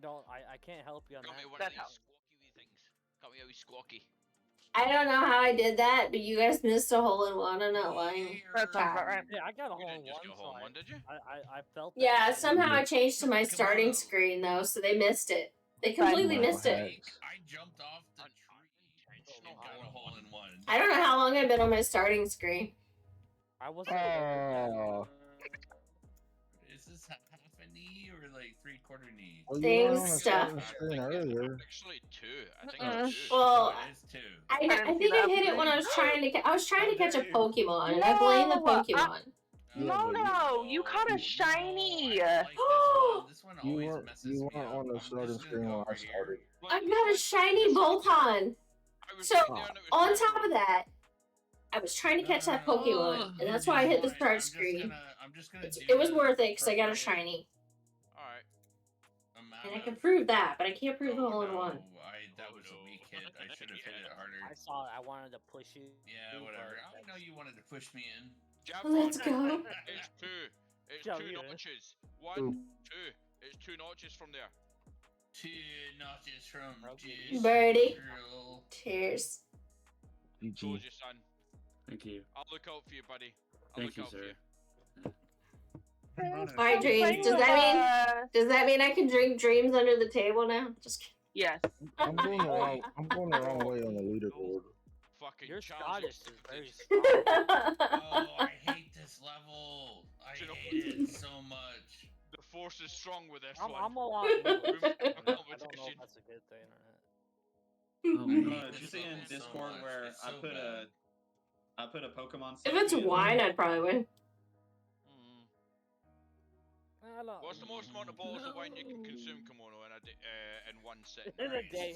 can't help you on Got that. me one of these squawky wee things. Got me a wee squawky. I don't know how I did that, but you guys missed a hole in one. I'm not lying. That sounds about right. Yeah, I got a hole in Just one. get a hole in one, did you? I felt that. Yeah, somehow I changed to my starting screen though, so they missed it. They completely missed it. I jumped off the tree and got a hole in one. I don't know how long I've been on my starting screen. I was. Is this half a knee or like 3/4 knee? Well, Things stuff. Actually, two. I think it's two. Well, It's two. I think I hit it when I was trying to catch a Pokemon, and I blame the Pokemon. No, you caught a shiny. This one You always weren't, messes you me weren't up. on the I'm starting just gonna screen go when I over here. started. I got a shiny Bolton. So on top of that, I was trying to catch that Pokemon, and that's why I hit the start screen. I'm just gonna do It was worth it because I got a shiny, Alright. and I can prove that, but I can't prove the hole in one. That was a weak hit. I should have hit it harder. I saw it. I wanted to push you. Yeah, whatever. I know you wanted to push me in. Let's go. It's two. It's Jump, two yeah. notches. One, two. It's two notches from there. 2 notches from Juice Birdie. Girl. Cheers. GG. Told you, son. Thank you. I'll look out for you, buddy. I'll Thank look you, out for sir. you. Alright, Dreams. Does that mean I can drink Dreams under the table now? Just kidding. Yes. I'm going the wrong way on the leaderboard. Fucking Your Charles Scottish is very Oh, I hate this level. I hate it so much. The force is strong with this I'm one. a lot. I don't know if Competition. that's a good thing or Did you see in Discord where I put a Pokemon? If it's wine, I'd probably win. not. What's the most amount of bottles of wine you can consume, Kimono, in one sitting? In a day,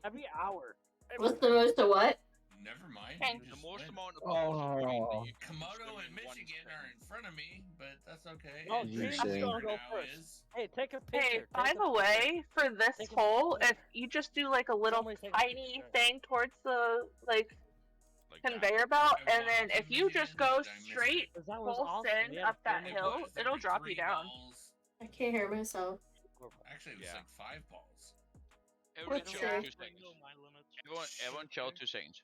every hour. What's the most of what? Never mind. Okay. You The just most win. amount of bottles of wine that you can Komodo consume and in one Michigan sitting. are in front of me, but that's okay. No, And You James say- gonna go now first. is Hey, take a Hey, picture. by take a the picture. way, for this Take a hole, picture. if you just do like a little Somebody take a tiny picture. thing towards the Like that. conveyor belt, I and then wanted if you just Michigan, go but I missed straight it. 'Cause that was full awesome. send We had up that family It hill, was. There it'll were drop you 3 down. balls. I can't hear myself. Actually, it was Yeah. like 5 balls. Everybody Let's chill see. 2 seconds. My limits. Everyone chill 2 seconds.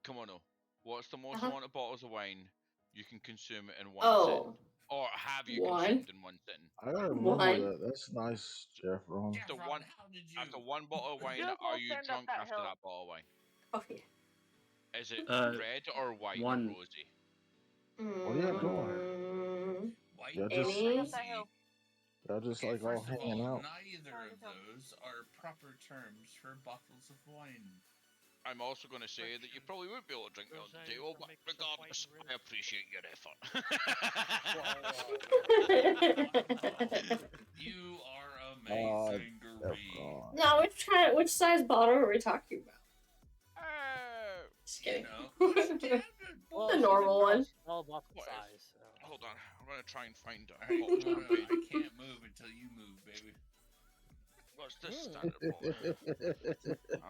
Come on, no. What's the most Uh-huh. amount of bottles of wine you can consume in one Oh, sitting? Or have you one. consumed in one sitting? I gotta One. remember that. That's nice, Jeff. Ron. Jeff, After Ron, one- how did you? After one bottle of wine, Do a are full you send up drunk that after hill. that bottle of wine? Oh yeah. Is it red or white one. or rosy? What are you doing? White Y'all or just- Any? Up that hill. Y'all just Okay, like all first of hanging all, out. neither Sorry, of no. those are proper terms for bottles of wine. I'm also going to say that you probably won't be able to drink me on the table, but regardless, I appreciate your effort. You are amazing, Gary. No, which size bottle are we talking about? Just You kidding. know, standard. Well, The normal one. All about the What if- size. Hold on, I'm going to try and find a Alright, bottle of no, champagne. I can't move until you move, baby. What's this standard bottle?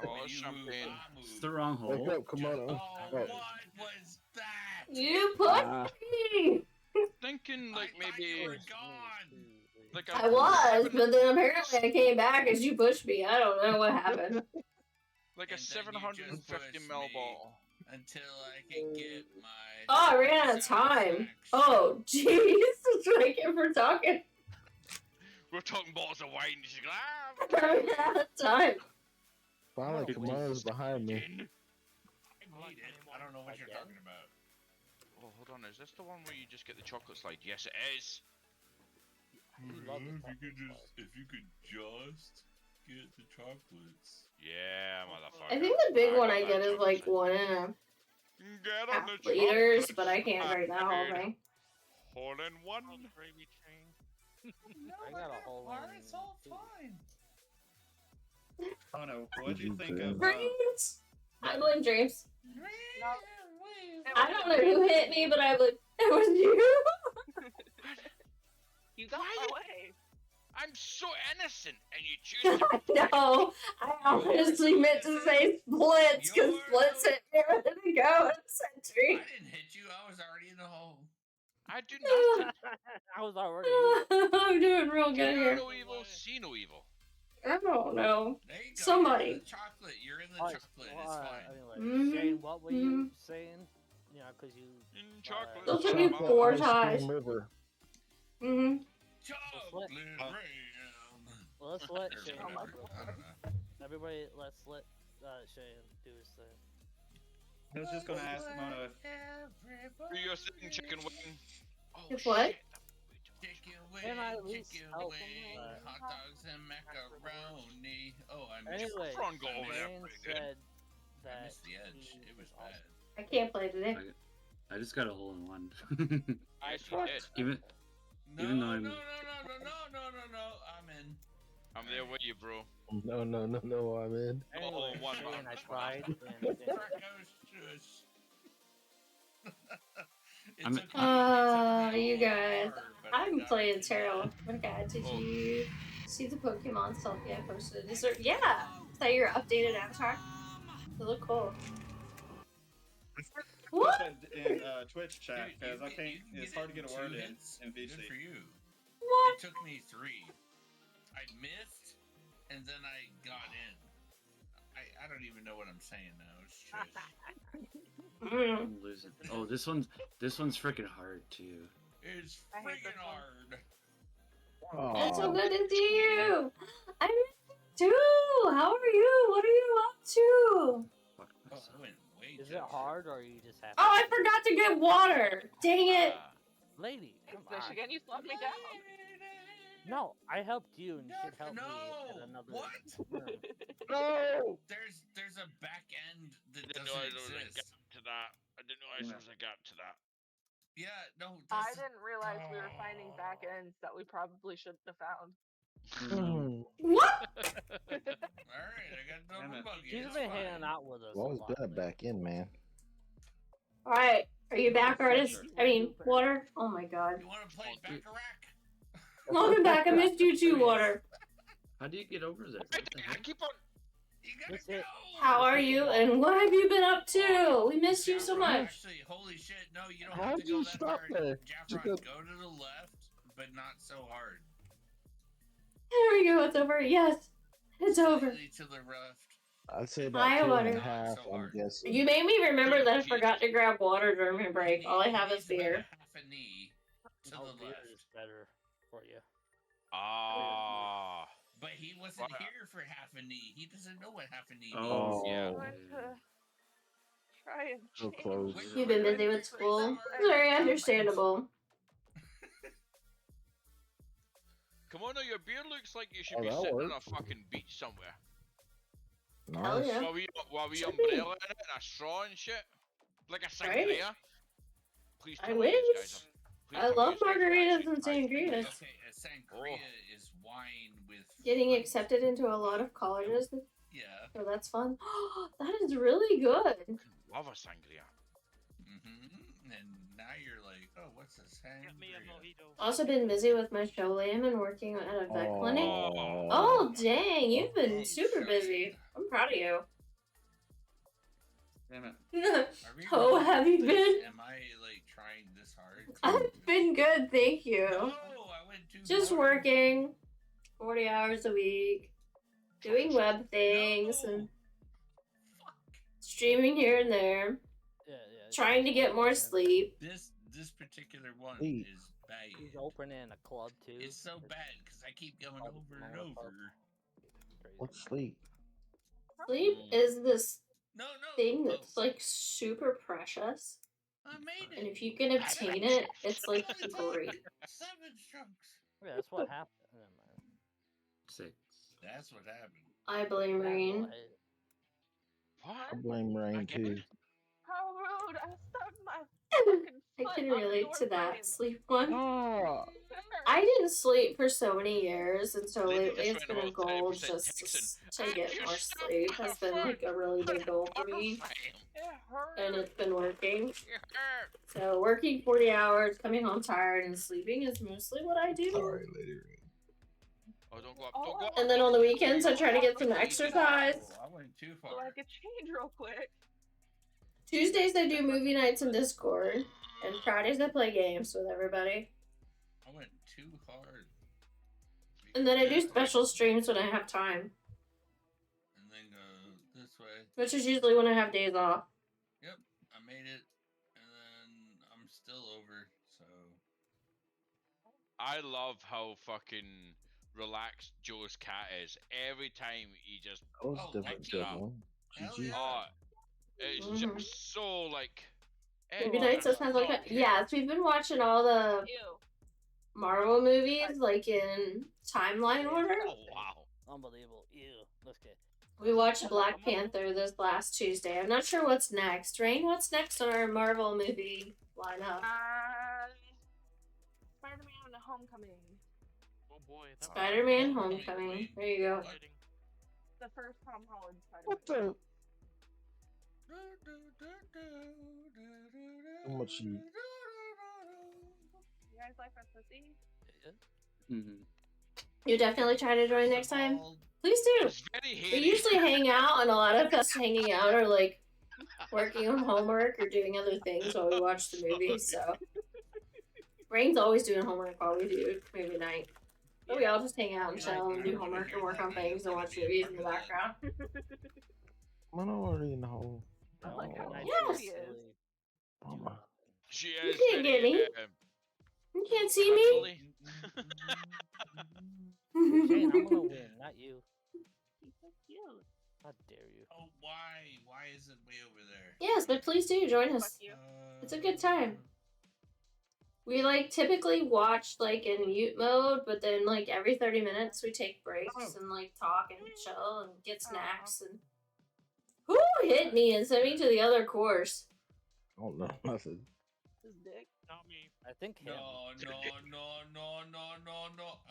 Oh, When it's you move, champagne. I move. It's the wrong Wake hole. up, Komodo. Oh, What? what was that? You pushed me. Thinking like I thought you maybe were gone. like I was, but then apparently I came back as you pushed me. I don't know what happened. like a And then you just 750 push ml me. bottle. Until I can get my. Oh, I ran out of time. satisfaction. Oh, jeez. Thank you for talking. We're talking bottles of wine. She's like, I ran out of time. Finally, Oh, Komodo's behind me. I need it. I don't know what you're talking about. Oh, hold on. Is this the one where you just get the chocolate slide? Yes, it is. If you could just get the chocolates. Yeah, motherfucker. I think the big one got I that get is chocolate like slide. 1.5 Get on the liters, chocolates, but I can't drink that whole upgrade. thing. Hole in one. Gravy train. No, I got a whole one. It's all fine. Oh no, what do you think Okay. of? Dreams. I blame Dreams. No. I don't know who hit me, but I blame. It was you. You got my way. I'm so innocent, and you choose to. No, I honestly meant to say splits because splits hit me a minute ago in I Century. didn't hit you. I was already in the hole. I do nothing. I was already here. I'm doing real good Hear here. no evil, see no evil. I don't know. There you go. Somebody. You're in the chocolate. You're in the Alright, chocolate. well, It's fine. Anyway, Mhm, Shane, what were you saying? You know, because you. In chocolate. Those took me Chocolate 4 ice ties. cream river. Mm-hmm. Chocolate rain. Well, let's let Or Shane. whatever. I don't know. Everybody, let's let Shane do his thing. I was just gonna ask Mono if Do your thing, chicken wing. Oh, If what? shit. Chicken Can I at wing, least chicken help wing, him? hot dogs and macaroni. Oh, I missed, Anyway, Front go over there Shane pretty good. said I that missed the edge. he It was awesome. bad. I can't play today. I just got a hole in one. I actually did. even No, Even though no, I'm- no, no, no, no, no, no, no. I'm in. I'm there with you, bro. No, I'm in. Anyway, one Shane, button. I tried. And, Freckles shush. It I'm- took me a You little guys. hard, but I I'm got playing it. Terrell. Okay, did Oh. you see the Pokemon stuff I posted? Is there? Yeah. Is that your updated avatar? They look cool. What? said in Twitch chat Dude, because you I can- can't. you can It's get hard to it get a in word 2 in hits. in Good VC. for you. What? It took me 3. I missed, and then I got in. I don't even know what I'm saying now. It's just, Mm. I'm losing. Oh, this one's freaking hard too. it's I hate this friggin' one. hard. It's so Aw. good to see you. I miss you too. How are you? What are you up to? Fuck Oh, myself. I went way is too it hard or are you just happy? Oh, I forgot to get water. Dang it. Lady, come on. Michigan, you slow me down. No, I helped you and you should help me No! at another What? turn. No! There's a back end that Didn't doesn't realize I was exist. got to that. I didn't realize I got to that. Yeah, no. I That's didn't realize we were finding back ends that we probably shouldn't have found. What? Alright, I got double Damn it. buggy. She's it's been fine. hanging out with us Well, a it's lot. been a lately. back in, man. All right, are you back, artist? I mean, Water. Oh my God. You want to play Baccarat? Welcome back. I missed you too, Water. How do you get over there? I keep on. You gotta go. How are you? And what have you been up to? We missed you so much. Actually, holy shit! No, you don't How have to did go you that stop hard. there? Jaffron, go to the left, but not so hard. There we go. It's over. Yes, it's over. Slightly to the left. I'd say about Hi, 2.5. Water. I'm guessing. You made me remember that I forgot to grab water during my break. All I have is beer. Half a knee to Oh, the beer left. is better for you. Ah. But he wasn't here for half a knee. He doesn't know what half a knee means. Oh, Yeah. Try and so change. close. You've been busy with school. Very understandable. Come on now, your beard looks like you should Oh, be that sitting on works. a fucking beach somewhere. Hell Nice. yeah. While we Should umbrella in it and a straw and shit. Like a Right? sangria. Please I tell me wish. you guys please I tell me love you guys are margaritas actually and sangrias. Okay, a sangria is wine with. Getting accepted into a lot of colleges. Yeah. So that's fun. That is really good. love a sangria. And now you're like, oh, what's a sangria? Get me a mojito. Also been busy with my show lamb and working at a vet clinic. Oh. Oh dang, you've been super busy. I'm proud of you. Damn it. Are we Oh, really have you this? been? Am I like trying this hard? I've been good, thank you. No, I went too Just hard. working 40 hours a week, doing web things and streaming here and there, Yeah. trying to get more sleep. This particular one Sleep. is bad. He's opening a club too. It's so bad because I keep going over and over. What's sleep? Sleep is this No. thing that's like super precious. I made it. And if you can obtain it, it's like great. 7 strokes. Yeah, that's what happened. Never mind. 6. That's what happened. I blame Rain. I blame Rain too. How rude! I stubbed my I can relate to that sleep one. Ah, I didn't sleep for so many years, and so Sleeping lately is it's been right a about goal 30% just Texan. to get more sleep. Has been like a really big goal for me, It hurt. and it's been working. It hurt. So working 40 hours, coming home tired, and sleeping is mostly what I do. sorry, Lady Rain. Oh, don't go up, don't go up. And then on the weekends, I try to get some exercise. Oh, I went too far. Like a change real quick. Tuesdays I do movie nights in Discord, and Fridays I play games with everybody. I went too hard. And then I do special streams when I have time, And then go this way. which is usually when I have days off. Yep, I made it. And then I'm still over, so. I love how fucking relaxed Joe's cat is. Every time he just That was Oh, different, lights it up. one. Hell GG. yeah. Oh, it's just so like. Movie nights sometimes like that. Yes, we've been watching all the Ew. Marvel movies like in timeline order. Oh wow. Unbelievable. Ew. Let's get. We watched Black Panther this last Tuesday. I'm not sure what's next. Rain, what's next on our Marvel movie lineup? Spider-Man Homecoming. Oh boy. That Spider-Man Homecoming. There you go. exciting. The first Tom Holland Spider-Man. What the? How much you? You guys like that pussy? Mm-hmm. You definitely try to join next time. Please do. It's very We hairy. usually hang out, and a lot of us hanging out are like working on homework or doing other things while we watch the movie. So Rain's always doing homework while we do movie night. So we all just hang out and chill and do homework and work on things and watch movies in the background. I'm already in the hole. I like how Yes. cute he is. Mama. She You is can't very, get me. You can't see me. cuddly. Shane, I'm gonna win, not you. He's so cute. How dare you? Oh, why? Why is it way over there? Yes, but please do join Fuck us. you. It's a good time. We like typically watch like in mute mode, but then like every 30 minutes we take breaks and like talk and chill and get snacks and who hit me and sent me to the other course? I don't know nothing. His dick. Not me. I think him. No. No. No. No.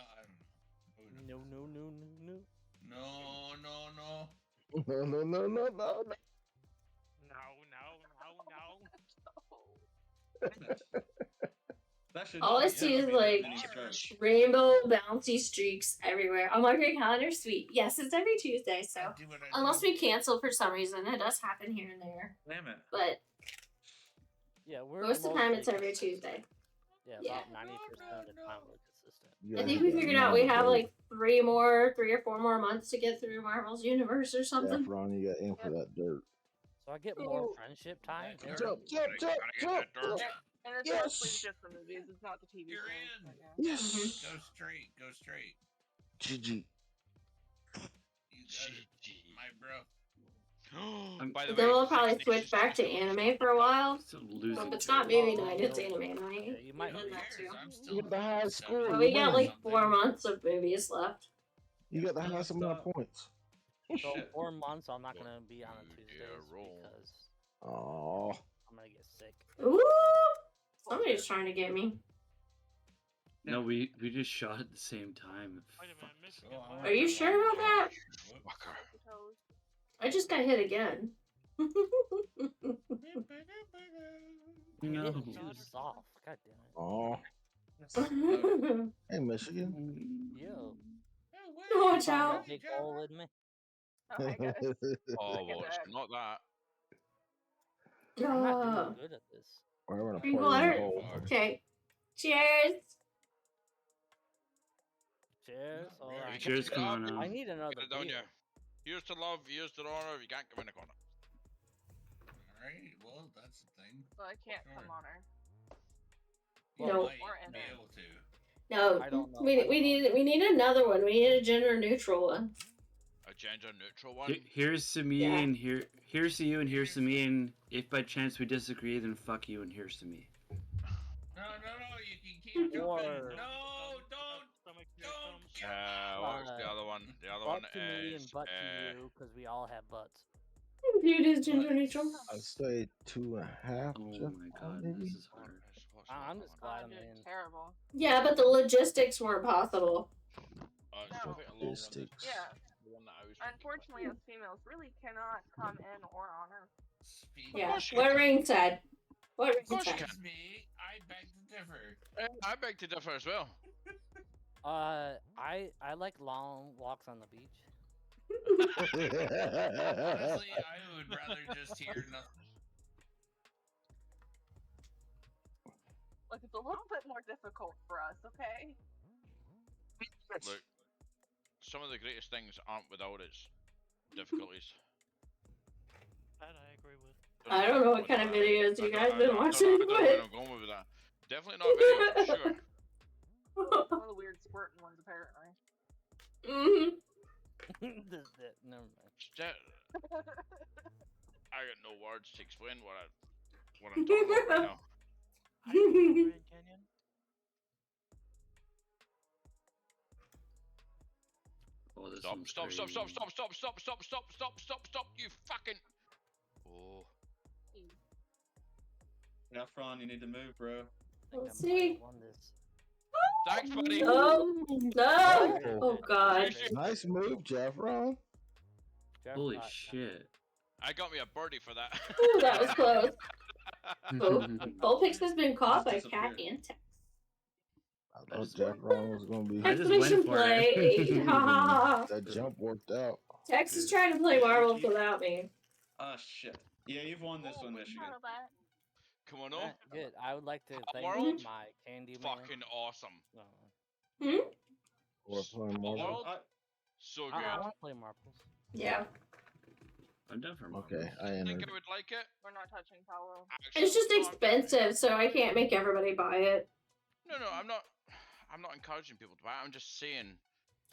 That should All I not see ever is be that like many strokes. rainbow bouncy streaks everywhere. On my great calendar, sweet. Yes, it's every Tuesday, so unless we cancel for some reason, it does happen here and there. Damn it. But yeah, we're most of the time it's mostly every consistent. Tuesday. Yeah, about 90% of the time we're consistent. I think we figured out we have like 3 or 4 more months to get through Marvel's Universe or something. Ron, you got in for that dirt. So I get more friendship time. Jump. And it's mostly just the movies. It's not the TV You're shows. in. Yes. Go straight. Go straight. GG. You got it, my bro. By the Then way, we'll probably Six switch Nations back to anime for a while. So So if it's not movie night, it's anime night. Yeah, you might. And that too. You got the highest score. But we got like 4 months of movies left. You got the highest amount of points. So 4 months, I'm not gonna be on a Tuesdays because Oh. I'm gonna get sick. Ooh! Somebody's trying to get me. No, we just shot at the same time. Wait a minute, Michigan. Are you sure about that? I just got hit again. No. You're too soft. God damn it. Oh. Hey, Michigan. Yo. Watch out. Big hole in me. Oh, well, it's not that. I'm not doing good at this. We're gonna Drink pour you in the water. hole. Okay. Cheers. Cheers. All right. Cheers, come on now. I need another Get it down beer. here. Here's to love, here's to honor, you can't give in a corner. Alright, well, that's the thing. So I can't come on her. No. Might Or in be her. able to. No. I don't know. We need another one. We need a gender neutral one. A gender neutral one. Here's to me Yeah. and here's to you and here's to me, and if by chance we disagree, then fuck you and here's to me. No, you can keep jumping. Or- No, don't. What's the other one? The other one Butt to me is and butt to you because we all have butts. Dude is gender neutral. I'd say 2.5. Oh Jeff, my god, maybe? this is hard. I'm just glad I'm Dude, in. terrible. Yeah, but the logistics weren't possible. It's No. quite a long one. Logistics. Yeah. The one that I was thinking Unfortunately, us females really cannot come in or honor. Yeah. What Rain said. What Rain course you said. can. Excuse me, I beg to differ. I beg to differ as well. I like long walks on the beach. Honestly, I would rather just hear nothing. Like, it's a little bit more difficult for us, okay? Look, some of the greatest things aren't without its difficulties. That I agree with. I don't know what kind of videos you guys been watching, I don't know where but I'm going with that. Definitely not video, for sure. One of the weird squirting ones, apparently. Mhm. Never mind. I got no words to explain what I'm talking about right now. I agree, Grand Canyon. Oh, this Stop, one's stop, crazy. stop, stop, stop, stop, stop, stop, stop, stop, stop, stop, you fucking. Oh. Yeah, Fran, you need to move, bro. Let's see. Won this. Thanks, buddy. Oh no! Oh god. Nice move, Jeff Ron. Jeff Holy got- shit. I got me a birdie for that. Ooh, that was close. Bullpix has been caught by Cat and Tex. I thought Jeff Ron was gonna be. I just went Exclamation for play. it. Ha ha ha. That jump worked out. Tex is trying to play marbles without me. Ah, shit. Yeah, you've won this one, Michigan. Come on, Alright, oh. good. I would like to thank World? my candy man. Fucking awesome. Hmm? Or playing more. World? So good. I want to play marbles. Yeah. I'm done for marbles. Okay, I I think entered. I would like it. We're not touching Paolo. It's just Actually, no, expensive, so I can't make everybody buy it. No, I'm not encouraging people to buy it. I'm just saying.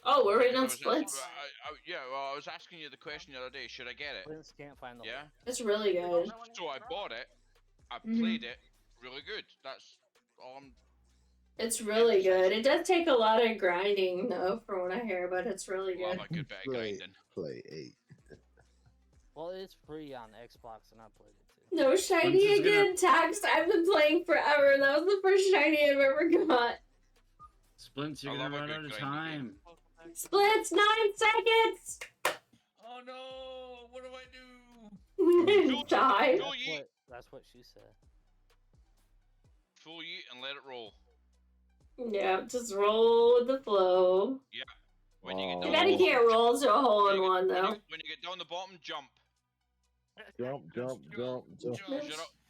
Oh, we're waiting on because I was splits. I was asking you the question the other day. Should I get it? Prince can't find the Yeah. It's really good. So I bought it. I Mhm. played it. Really good. That's all I'm. It's really good. It does take a lot of grinding, though, from what I hear, but it's really Love good. a good bit of Play, grinding. play 8. Well, it's free on Xbox, and I played it too. No shiny is gonna- again, Tax. I've been playing forever. That was the first shiny I've ever got. Splints, you're I gonna love a run good out of grinding time. Welcome back. Splits, 9 seconds! Oh no! What do I do? Die. Go ye. That's what she said. full yeet and let it roll. Yeah, just roll with the flow. Yeah. When you get Too down bad the you bottom, can't roll to a hole in one though. when you get down the bottom, jump. Jump, jump, jump, jump.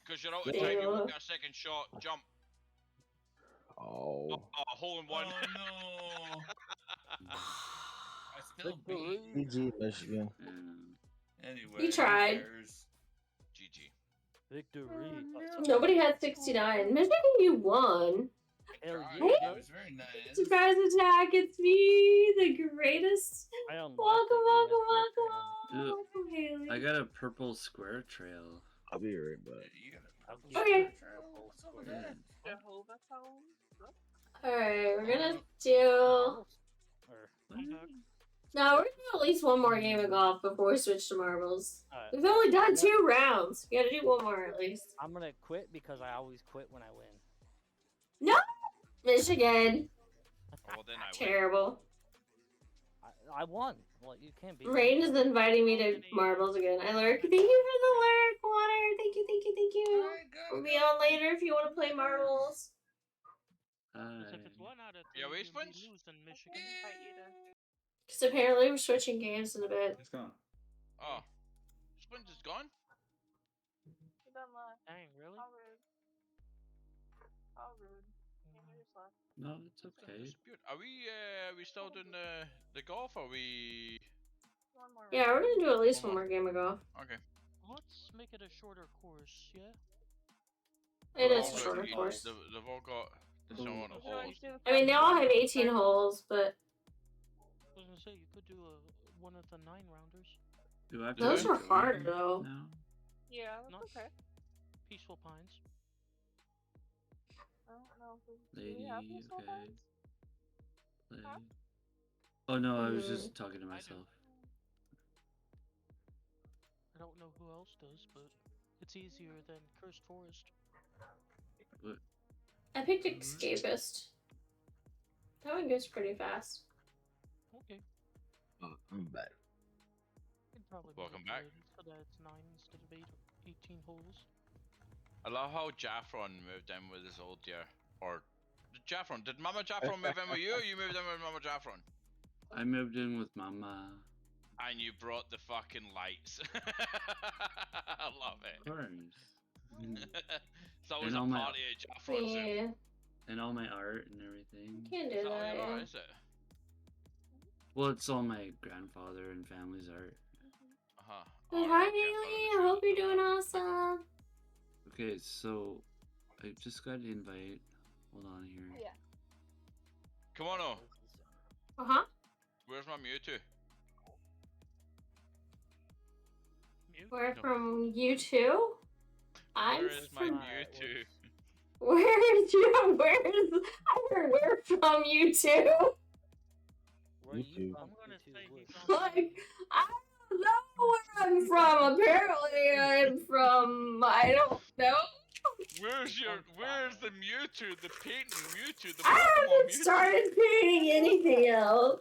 Because you're out of time, you won't get a second shot. Jump. Oh. Hole in one. Oh no. I still beat. GG, Michigan. Anyway, You tried. who cares? GG. Victory. Nobody had 69. Michigan, you won. Hell Tried. yeah. It was very nice. Surprise attack, it's me, the greatest. I unlocked Welcome, the welcome, USB welcome. Ugh. Welcome, Haley. I got a purple square trail. I'll be right back. You got a I'll purple Okay. trail? What's up with that? Jehovah Tones. Alright, we're gonna do... Or- No, we're gonna do at least one more game of golf before we switch to marbles. Alright. We've only done 2 rounds. We gotta do one more at least. I'm gonna quit because I always quit when I win. No! Michigan. Well, then I win. Terrible. I won. Well, you can't be. Rain is inviting me to marbles again. I lurk. Thank you for the lurk, Water. Thank you, thank you, thank you. We'll be on later if you want to play marbles. If it's 1 out of 3, Yeah, we you'll be spent- losing Michigan. Because apparently we're switching games in a bit. It's gone. Oh. Splint is gone? Dang, really? How rude. You just left. No, it's okay. Dispute. Are we still doing the golf? Or are we... One more. Yeah, we're gonna do at least one more game of golf. Okay. Let's make it a shorter course, yeah? It They've is all a got shorter eight- course. They've all got the same amount of holes. I mean, they all have 18 holes, but I was gonna say, you could do one of the 9-rounders. Do I have to those do are it hard though. now? Yeah, No. that's okay. Peaceful Pines. I don't know if Lady, we have peaceful okay. pines? Lady. Oh no, I was Mhm. just talking to myself. I don't know who else does, but it's easier than Cursed Forest. What? I picked Escapist. That one goes pretty fast. Okay. I'm back. It'd probably be Welcome back. good so that it's 9 instead of 18 holes. I love how Jaffron moved in with his old dear. Or... Jaffron, did Mama Jaffron move in with you, or you moved in with Mama Jaffron? I moved in with Mama. And you brought the fucking lights. I love Of it. course. It's always And a all my- party at Jaffron's. Yeah, And all my art and everything. can't Is do that that. what Yeah. is it? Well, it's all my grandfather and family's art. Uh-huh. But Alright, hi, Jaffron Haley. is I hope really you're cool. doing awesome. Okay, so I just got an invite. Hold on here. Yeah. Come on, oh. Uh-huh. Where's my Mewtwo? We're No. from you too? I'm Where is my from... Mewtwo? Where's you? Where's... I heard we're from you too. Where are You you too. from? I'm gonna YouTube say would? he's on Like, I don't know where I'm from. Apparently I'm from... I don't know. Where's the Mewtwo? The painting Mewtwo? The I Pokemon haven't Mewtwo? started painting anything else.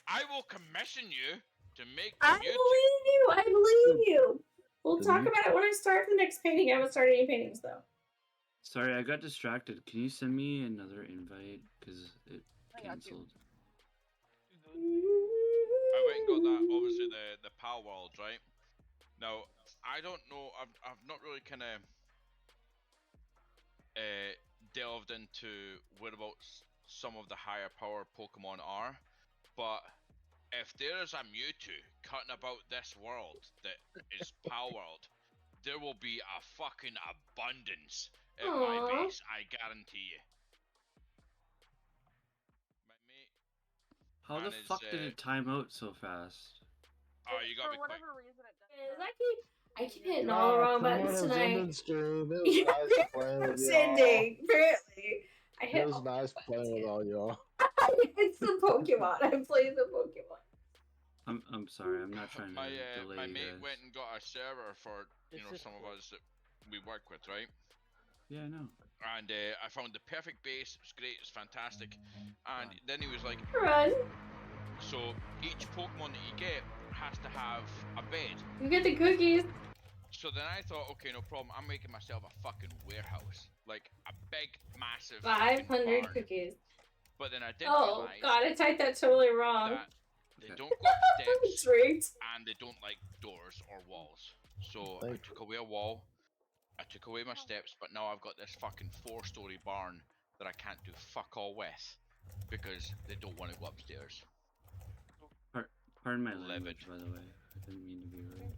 I will commission you to make the I Mewtwo. believe you. I believe you. We'll The talk Mew- about it when I start the next painting. I haven't started any paintings though. Sorry, I got distracted. Can you send me another invite? Because it I got you. canceled. I went and got that, obviously, the Pal World, right? Now, I don't know, I've not really kind of delved into whereabouts some of the higher power Pokemon are, but if there is a Mewtwo cutting about this world that is Pal World, there will be a fucking abundance at my Aw. base, I guarantee you. My mate, How the Mine is, fuck did it time out so fast? oh, you gotta be For quick. whatever reason it does. I keep hitting all the wrong buttons tonight. It was nice playing with It's y'all. ending. Apparently, I It hit. was all nice the playing with buttons. all y'all. It's the Pokemon. I'm playing the Pokemon. I'm sorry, I'm not trying to My delay you mate guys. went and got a server for It's just some of cool. us that we work with, right? Yeah, I know. And I found the perfect base. It was great. It was fantastic. And then he was like, Run. so each Pokemon that you get has to have a bed. You get the cookies. So then I thought, okay, no problem. I'm making myself a fucking warehouse, like a big, massive 500 barn. cookies. But then I did Oh realize god, I typed that totally wrong. that they don't go up It's steps rigged. and they don't like doors or walls. So I took away a wall, I took away my steps, but now I've got this fucking 4-story barn that I can't do fuck all with because they don't want to go upstairs. Pardon my language, by the way. I didn't mean to be rude.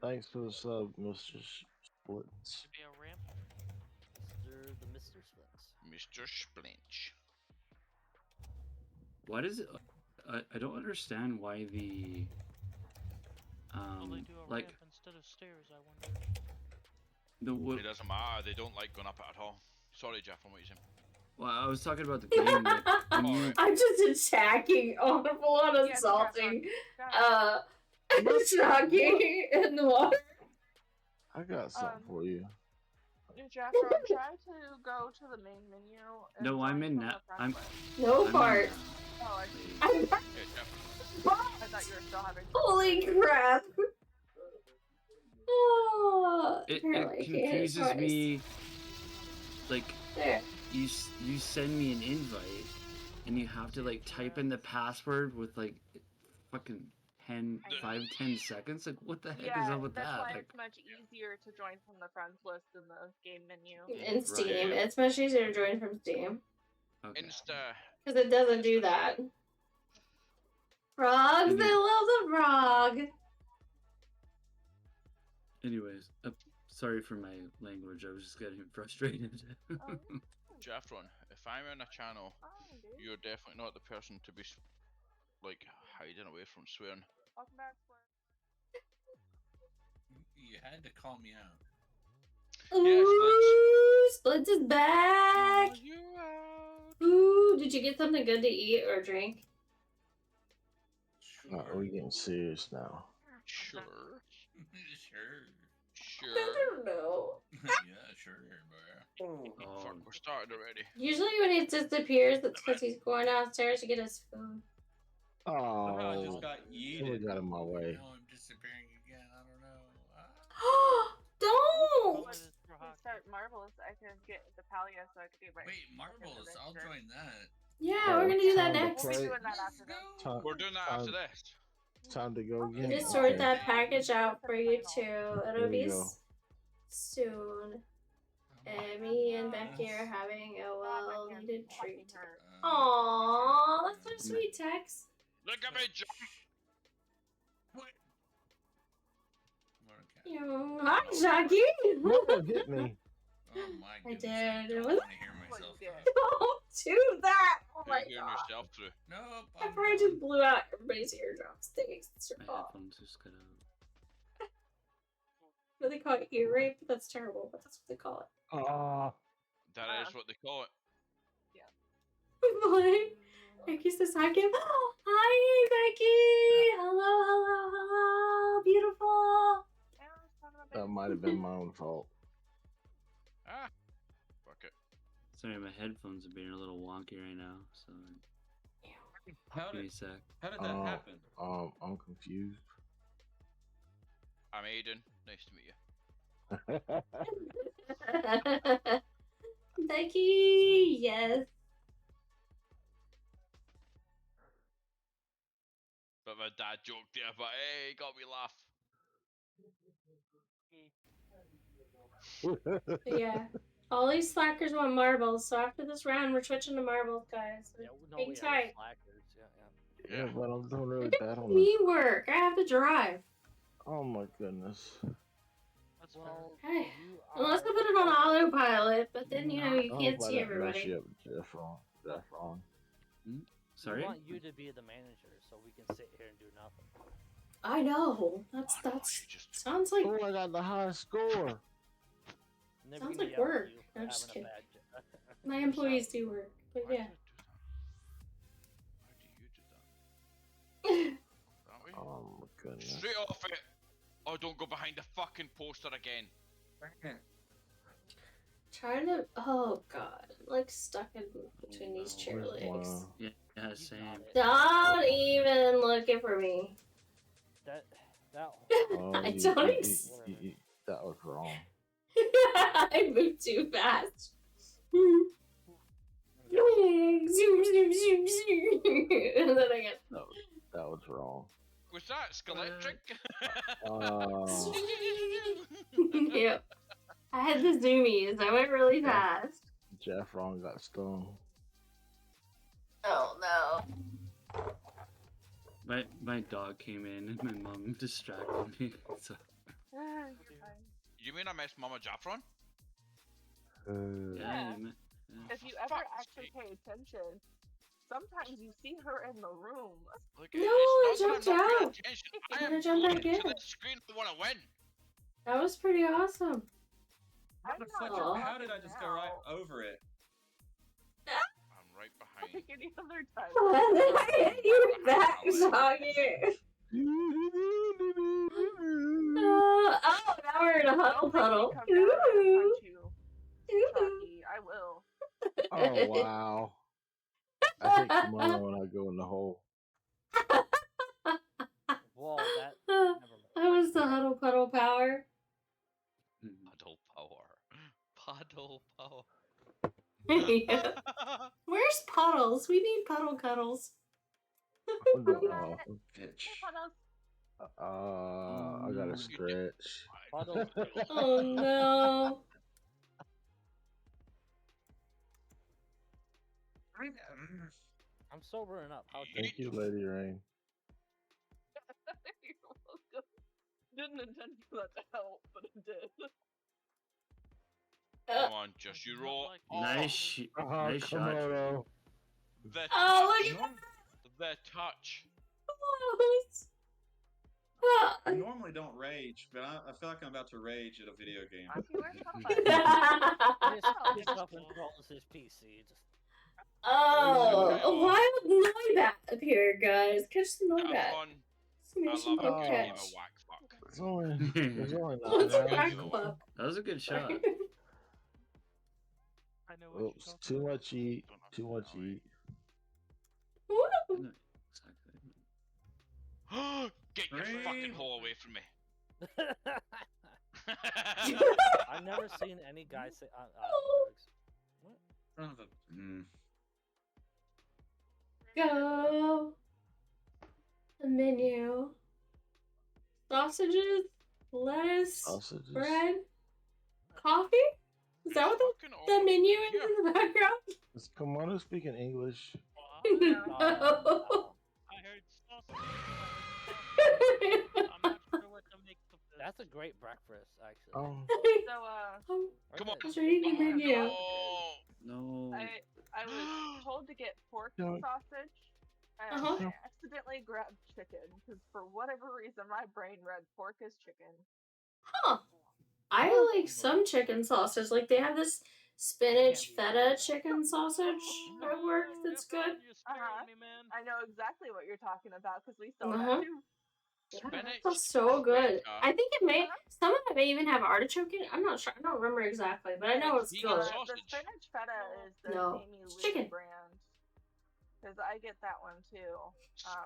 Thanks for the sub, Mr. Splits. Be a ramp. Mr. Splits. Mr. Splinch. Why does it? I don't understand why the. Well, they do a like ramp instead of stairs. I wonder. It doesn't matter. They don't like going up it at all. Sorry, Jeff. I'm what you saying. Well, I was talking about the game. Like, I'm just attacking, honorable and assaulting, shocking in the water. I got something for you. Jeff, try to go to the main menu. No, I'm in that. No part. Oh, I thought you were still having. Holy crap! Oh, it confuses me. Like, there. You send me an invite, and you have to like type in the password with like fucking 10 seconds. Like, what the heck is up with that's that? why Like, it's much easier to join from the friends list in the game menu. In Steam, it's much easier to join from Steam. Okay. Because it doesn't do that. Frogs, they love the frog. anyways, sorry for my language. I was just getting frustrated. Jeffron, if I'm in a channel, you're definitely not the person to be like hiding away from swearing. Welcome back, You had to call me out. Ooh, Splits is back. Ooh, did you get something good to eat or drink? We're getting serious now. Sure. I don't know. Yeah, sure, bro. Fuck, we're starting already. Usually when he disappears, it's because he's going downstairs to get his food. Oh, I just got yeeted. got in my way. No, I'm disappearing again. I don't know. Don't! Start Marvelous. I can get the Palia so I can do my. Wait, Marvelous. I'll join that. Yeah, we're gonna do that next. We'll be doing that after this. We're doing that after this. Time to go again. Just sort that package out for you too. It'll There be you go. soon. Me and Becky are having a well-needed treat. Aww, that's so sweet, Tex. Look at me, John. Hi, Jackie. Hit me. Oh my I goodness. did. I want to hear myself. Don't do that. Oh my You're hearing god. yourself through. Nope. I probably just blew out everybody's eardrums. Thanks. It's your my fault. headphones just cut out. What do they call it? Ear rape? That's terrible, but that's what they call it. That is what they call it. Becky says hi, Kim. Hi, Becky. Hello, beautiful. That might have been my own fault. Fuck it. Sorry, my headphones are being a little wonky right now. So give me a sec. How did that happen? I'm confused. I'm Aiden. Nice to meet you. Becky, yes. Bit of a dad joke there, but hey, got me laugh. Yeah. All these slackers want marbles, so after this round, we're switching to marbles, guys. So hang tight. Yeah, but I'm doing really bad on Me this. work. I have to drive. Oh my goodness. Hey. Unless I put it on autopilot, but then you know you can't see everybody. That's wrong. Sorry? We want you to be the manager so we can sit here and do nothing. I know. That's sounds like. Oh, I got the highest score. Sounds like work. I'm just kidding. My employees do work, but yeah. Oh my goodness. Straight off it. Oh, don't go behind the fucking poster again. Trying to. Oh god, I'm like stuck in between these chair legs. Yeah, same. Don't even look it for me. That That. I don't. That was wrong. I moved too fast. Zoom, zoom, zoom, zoom. And then I got. No, that was wrong. Was that Skeletric? Yep. I had the zoomies. I went really fast. Jeff Ron got stung. Oh no. My dog came in and my mom distracted me. So. You mean I missed Mama Jaffron? Yeah. Yeah. If you ever actually pay attention, sometimes you see her in the room. Look, No, I jumped out. I I'm am gonna jump back going in. to the screen I want to win. That was pretty awesome. How did I just go right over it? I'm right behind. Like any other time. You're back, Soggy. Oh, now we're in a huddle puddle. Come down and punch you. Chalky, I will. Oh wow! I hit Kimono when I go in the hole. Whoa, that. That was the huddle puddle power. Puddle power. Puddle power. Yeah. Where's Puddles? We need Puddle Cuddles. Bitch. I gotta stretch. Oh no. I'm sobering up. How Thank you, Lady Rain. You're welcome. Didn't intend for that to help, but it did. Come on, just you roll. Nice, nice shot. Komodo. The Oh, touch. look at The touch. I normally don't rage, but I feel like I'm about to rage at a video game. His up and controls his PC. Just... Oh, a wild Noibat up here, guys. Catch the Noibat. I love a good game of whack fuck. There's only What's nine whack rounds. fuck? That was a good shot. I know what Oops, too much eat. Too much eat. Get your fucking hole away from me. I've never seen any guy say drugs. What? Go. The menu. Sausages, lettuce, bread, coffee? Is that what the menu is in the background? Is Komodo speaking English? No. I heard sausage. I'm not sure what to make of this. That's a great breakfast, actually. So, come on. I was reading the menu. No. I was told to get pork sausage, and I accidentally grabbed chicken, because for whatever reason my brain read pork as chicken. Huh. I like some chicken sausage. Like, they have this spinach feta chicken sausage at work that's good. I know exactly what you're talking about, because we sell that too. That's so good. I think it may. Some of it may even have artichoke in it. I'm not sure. I don't remember exactly, but I know it's good. The spinach feta is the Amy Lou brand, because I get that one too.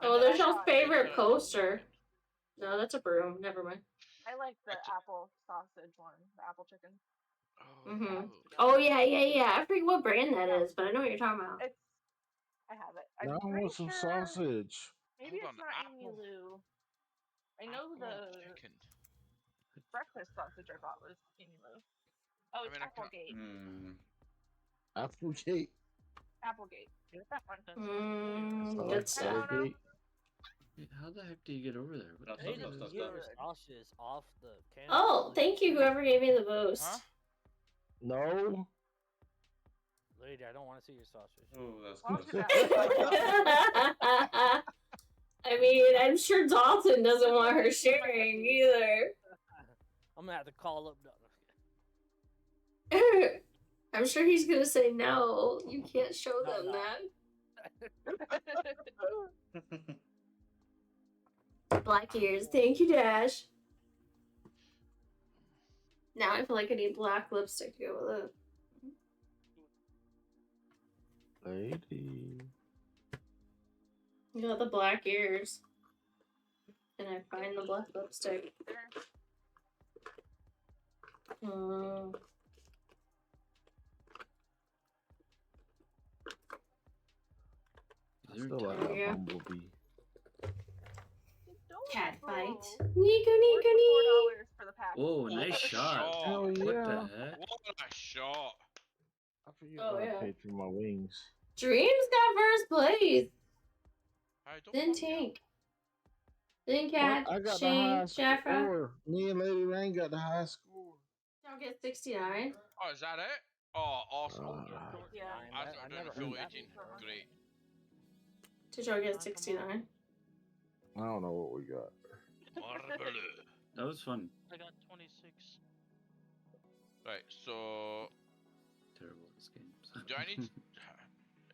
Oh, there's your favorite poster. No, that's a broom. Never mind. I like the apple sausage one, the apple chicken. Oh yeah. I forget what brand that is, but I know what you're talking about. I have it. Now I want some sausage. Maybe it's not Amy Lou. I know the breakfast sausage I bought was Amy Lou. Oh, it's Applegate. Applegate. Applegate. Get that one. Good stuff. How the heck do you get over there? What Hey, did you get your sausages off the can? Oh, thank you, whoever gave me the boost. Huh? No. Lady, I don't want to see your sausage. Oh, that's good. I mean, I'm sure Dalton doesn't want her sharing either. I'm gonna have to call up. I'm sure he's gonna say no. You can't show them that. Black ears. Thank you, Dash. Now I feel like I need black lipstick to go with it. Lady. You got the black ears. Can I find the black lipstick? I still like There that you go. bumblebee. Cat fight. Bro. Nico, Nico, $4 for the pack. Oh, nice shot. Hell What yeah. the heck? What a shot! I forget Oh, what yeah. I paid for my wings. Dreams got first place. I don't Then fuck you. Tank. Then What? Cat, I got the Shane, highest Jafra. score. Me and Lady Rain got the highest score. Y'all get 69. Oh, is that it? Oh, awesome. Yeah. I thought we were doing a full 18. Great. Did y'all get 69? I don't know what we got. That was fun. I got 26. Right, so Terrible at this game. do I need?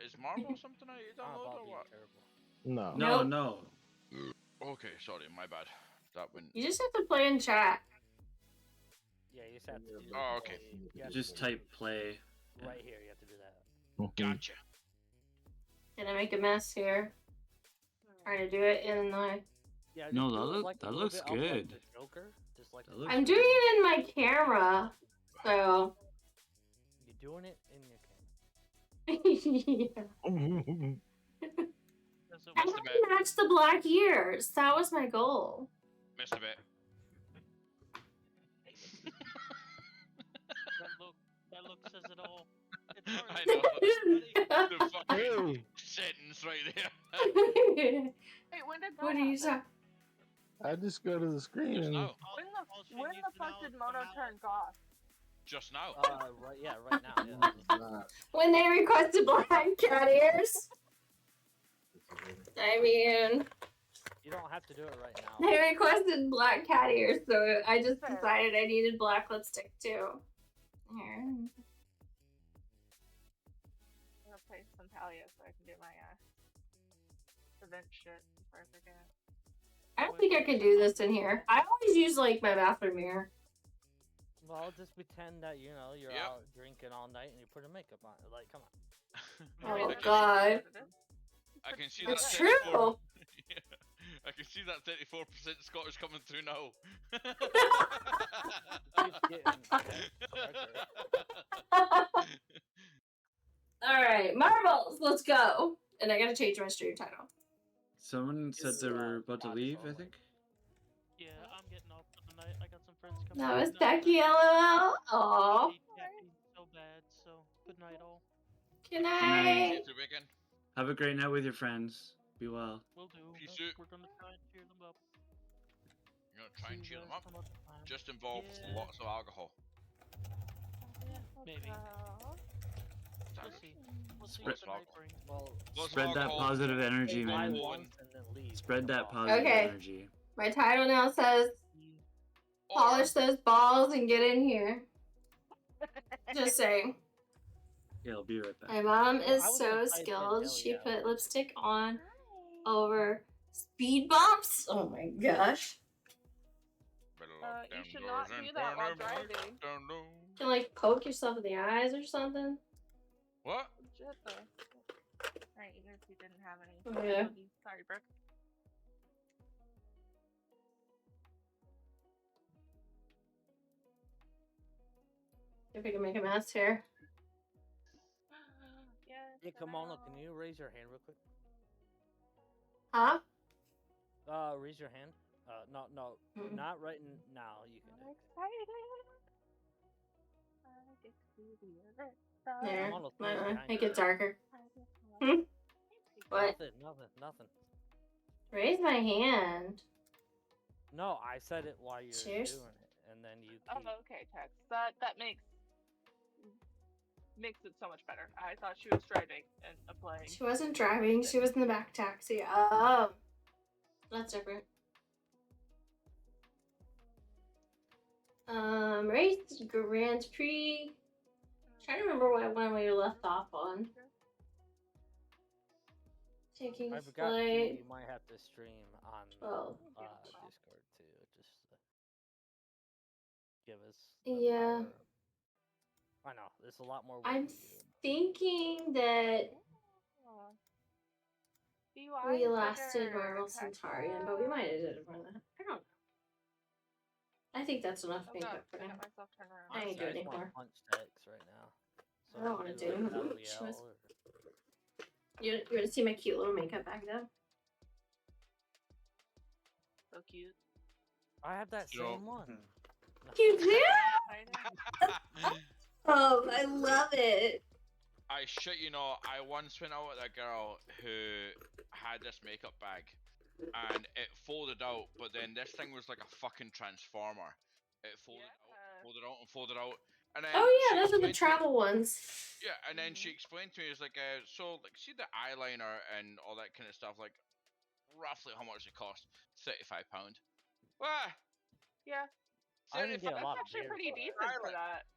Is Marvel something I I'm download about or being what? terrible. No. No, Nope. no. Okay, sorry, my bad. That went. You just have to play in chat. Yeah, you just have to do Oh, okay. you have Just to type play. right here. You have to do that. Gotcha. Can I make a mess here? Trying to do it in the... Yeah, No, just that do it look- like a that little looks bit up like good. the Joker, just like That looks I'm good. doing it in my camera. So... you're doing it in your camera. yeah. That's a I Missed have a to bit. match the black ears. That was my goal. Missed a bit. that look says it all. It's hard. I know. The fucking Hey, sentence right there. Wait, when did that What are you happen? saying? I just go to the screen Just and now. When the fuck did Mono turn goth? Just now. Right, yeah, right now. Yeah. it's not. When they requested black cat ears. I mean, You don't have to do it right now. they requested black cat ears, so I just Fair. decided I needed black lipstick too. Here. I'm gonna play some Talia so I can do my event shit before I forget. I don't think I can do this in here. I always use like my bathroom mirror. Well, just pretend that you're Yep. out drinking all night and you put a makeup on. Like, come on. Oh Okay. God, I can see that. it's 34 true. Yeah, I can see that 34% Scottish coming through now. Keeps getting All right, marbles. Let's go. And I gotta change my stream title. Someone said they were about to leave, I think. Yeah, I'm getting off for the night. I got some friends coming. That was No, Becky. LOL. I Aw. hate caffeine so bad. So good night, all. Good night. night. You too, Bacon. Have a great night with your friends. Be well. We'll do. Peace out. We're gonna try and cheer them up. You're gonna try and See you cheer them guys up. some other time. Just involves Yeah. lots of alcohol. Maybe. Is that We'll it? see. We'll see Spread- what the night brings. Well, Lots of Spread that alcohol, positive energy, buy man. once and then leave. Spread that Well, positive Okay. energy. My title now says Or polish those balls and get in here. Just saying. Yeah, I'll be right back. My mom Well, is I was so gonna type in skilled. hell She yeah, put but- lipstick on over speed bumps. Oh my gosh. You should not do that while driving. You can like poke yourself in the eyes or something. What? Legit though. Alright, even if you didn't have any. Oh, yeah. Sorry, Brooke. If we can make a mess here. Yes. Hey, Kamala, can you raise your hand real quick? Huh? Raise your hand. No, Mm-mm. not right now. You can. I'm excited. I get to see the other side. There. Come on, let's raise your hand. Make it darker. I get Hmm? What? Nothing. Raise my hand. No, I said it while you're Cheers. doing it, and then you. Oh, keep- okay, Tex. That makes it so much better. I thought she was driving and playing. She wasn't driving. She was in the back taxi. Oh. That's different. Race Grand Prix. Trying to remember what one we left off on. Taking I forgot flight. you might have to stream on Oh. Discord too. Just give us. Yeah. I know there's a lot more. I'm work to do. thinking that We lasted Marvel Centaurian, but we might have did it more than that. I don't know. I think that's enough makeup for now. I ain't doing anymore. Punch decks right now. I don't want to do it. You want to see my cute little makeup bag though? So cute. I have that same one. You do? I love it. I shit you not, I once went out with a girl who had this makeup bag and it folded out, but then this thing was like a fucking transformer. It folded out and folded out. And then oh yeah, those are the travel ones. Yeah, and then she explained to me, it's like, so like see the eyeliner and all that kind of stuff, like roughly how much it cost? £35. Ah! Yeah. I didn't get a lot That's actually pretty decent for that.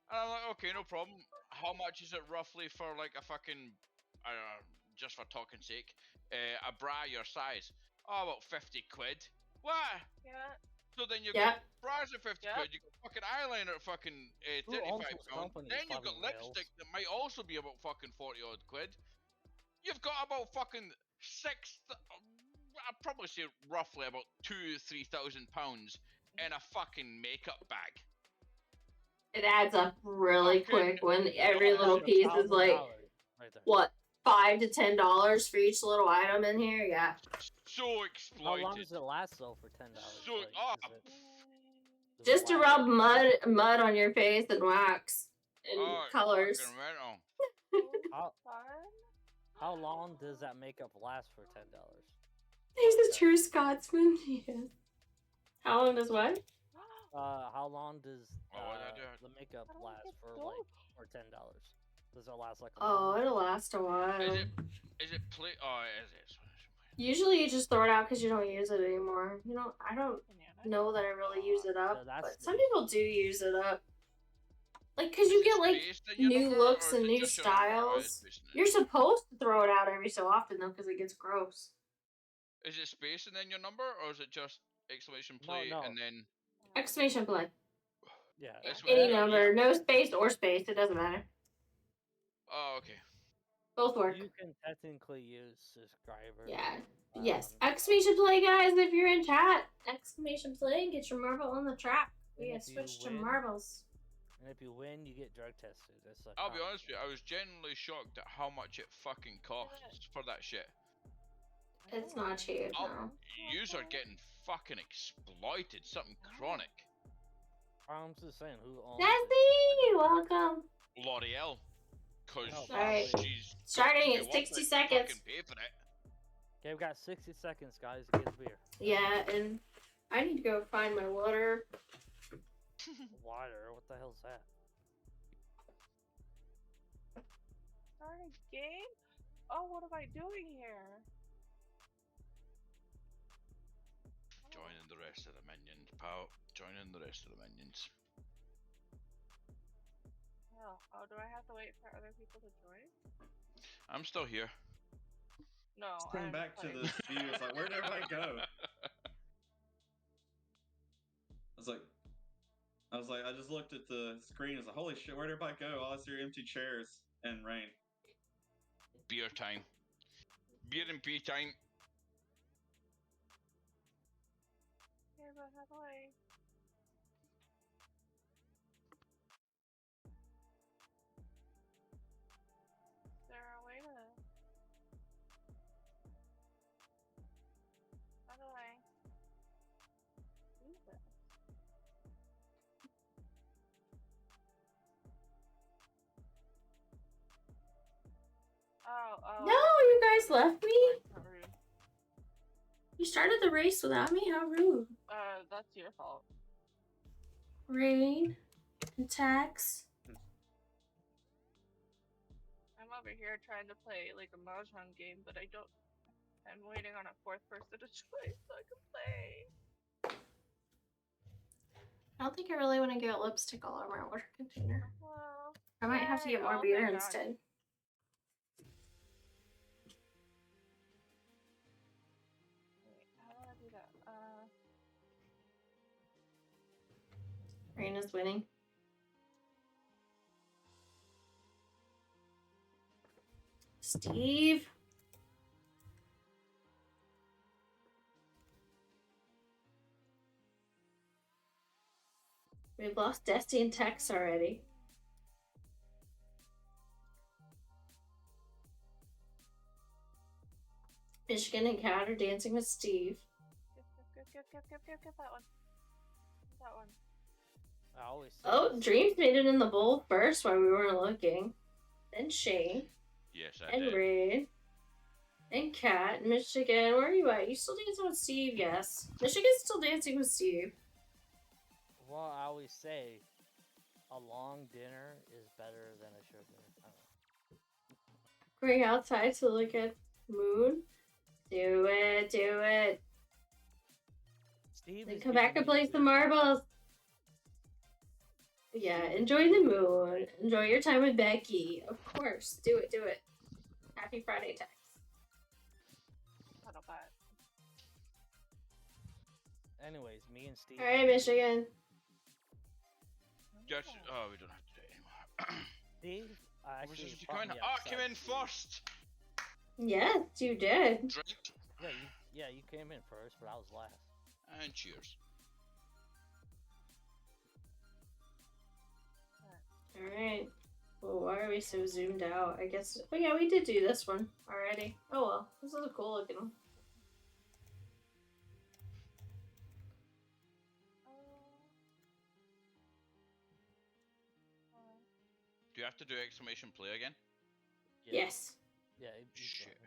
And I'm like, okay, no problem. How much is it roughly for like a fucking, I don't know, just for talking sake, a bra your size? Oh, about 50 quid. What? Yeah. So then you got bras at 50 quid, you got fucking eyeliner at fucking £35. Then you've got lipstick that might also be about fucking 40 odd quid. You've got about fucking I'd probably say roughly about £2,000-3,000 in a fucking makeup bag. It adds up really quick when every little piece is like, what, $5 to $10 for each little item in here? Yeah. So exploited. How long does it last though for $10? So, just to rub mud on your face and wax and colors. How long does that makeup last for $10? He's a true Scotsman. Yes. How long does what? How long does the makeup last for $10? Does it last like a month? It'll last a while. Is it is it? Usually you just throw it out because you don't use it anymore. You know, I don't know that I really use it up, but some people do use it up. Like, because you get like new looks and new styles. You're supposed to throw it out every so often though, because it gets gross. Is it space and then your number, or is it just exclamation play and then exclamation play? Yeah. Any number, no space or space, it doesn't matter. Oh, okay. Both work. You can technically use subscribers. Yeah. Yes. Exclamation play, guys, if you're in chat. Exclamation play and get your marble on the track. We have switched to marbles. And if you win, you get drug tested. That's like I'll be honest with you, I was genuinely shocked at how much it fucking costs for that shit. It's not cheap, no. Yous are getting fucking exploited. Something chronic. I'm just saying, who owns Desi, welcome. L'Oreal. Because she's starting in 60 seconds. Pay for it. Okay, we've got 60 seconds, guys, to get a beer. Yeah, and I need to go find my water. Water? What the hell's that? Sorry, game? Oh, what am I doing here? Joining the rest of the minions, pal. Joining the rest of the minions. Oh, do I have to wait for other people to join? I'm still here. No, I'm back to this view. It's like, where'd everybody go? I just looked at the screen. It's like, holy shit, where'd everybody go? All I see are empty chairs and rain. Beer time. Beer and pee time. Yeah, but how do I? Is there a way to? How do I do this? Oh. No, you guys left me? You started the race without me? How rude. That's your fault. Rain. Attacks. I'm over here trying to play like a Mahjong game, but I'm waiting on a fourth person to join so I can play. I don't think I really want to get lipstick all over my water container. Well, I might have to get more beer instead. Raina's winning. Steve. We've lost Dusty and Tex already. Michigan and Cat are dancing with Steve. Get that one. That one. I always say Oh, Dreams made it in the bowl first while we weren't looking. Then Shane. Yes, I and did. Red. And Cat. Michigan, where are you at? You still dancing with Steve? Yes. Michigan's still dancing with Steve. Well, I always say a long dinner is better than a short dinner. I don't know. Going outside to look at moon. Do it, do it. Steve Then come back and play some marbles. Yeah, enjoy the moon. Enjoy your time with Becky. Of course. Do it, do it. Happy Friday, Tex. Anyways, me and Steve. Alright, Michigan. Just, oh, we don't have to do it anymore. Steve, You came in first. Yes, you did. Drink. Yeah, you came in first, but I was last. And cheers. Alright. Well, why are we so zoomed out? I guess. Oh, yeah, we did do this one already. Oh, well. This is a cool looking one. Do you have to do exclamation play again? Yes. Yeah. Shit.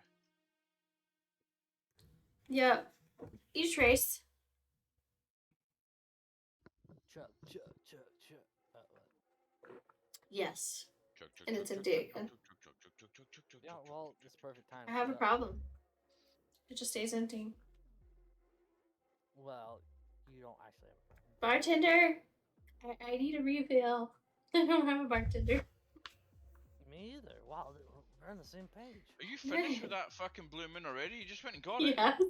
Yep. Each race. Chuck. Yes. And it's empty again. Yeah, well, it's perfect time. I have a problem. It just stays empty. Well, you don't actually have a problem. Bartender! I need a refill. I don't have a bartender. Me either. Wow, we're on the same page. Are you finished with that fucking blue moon already? You just went and got it? Yes.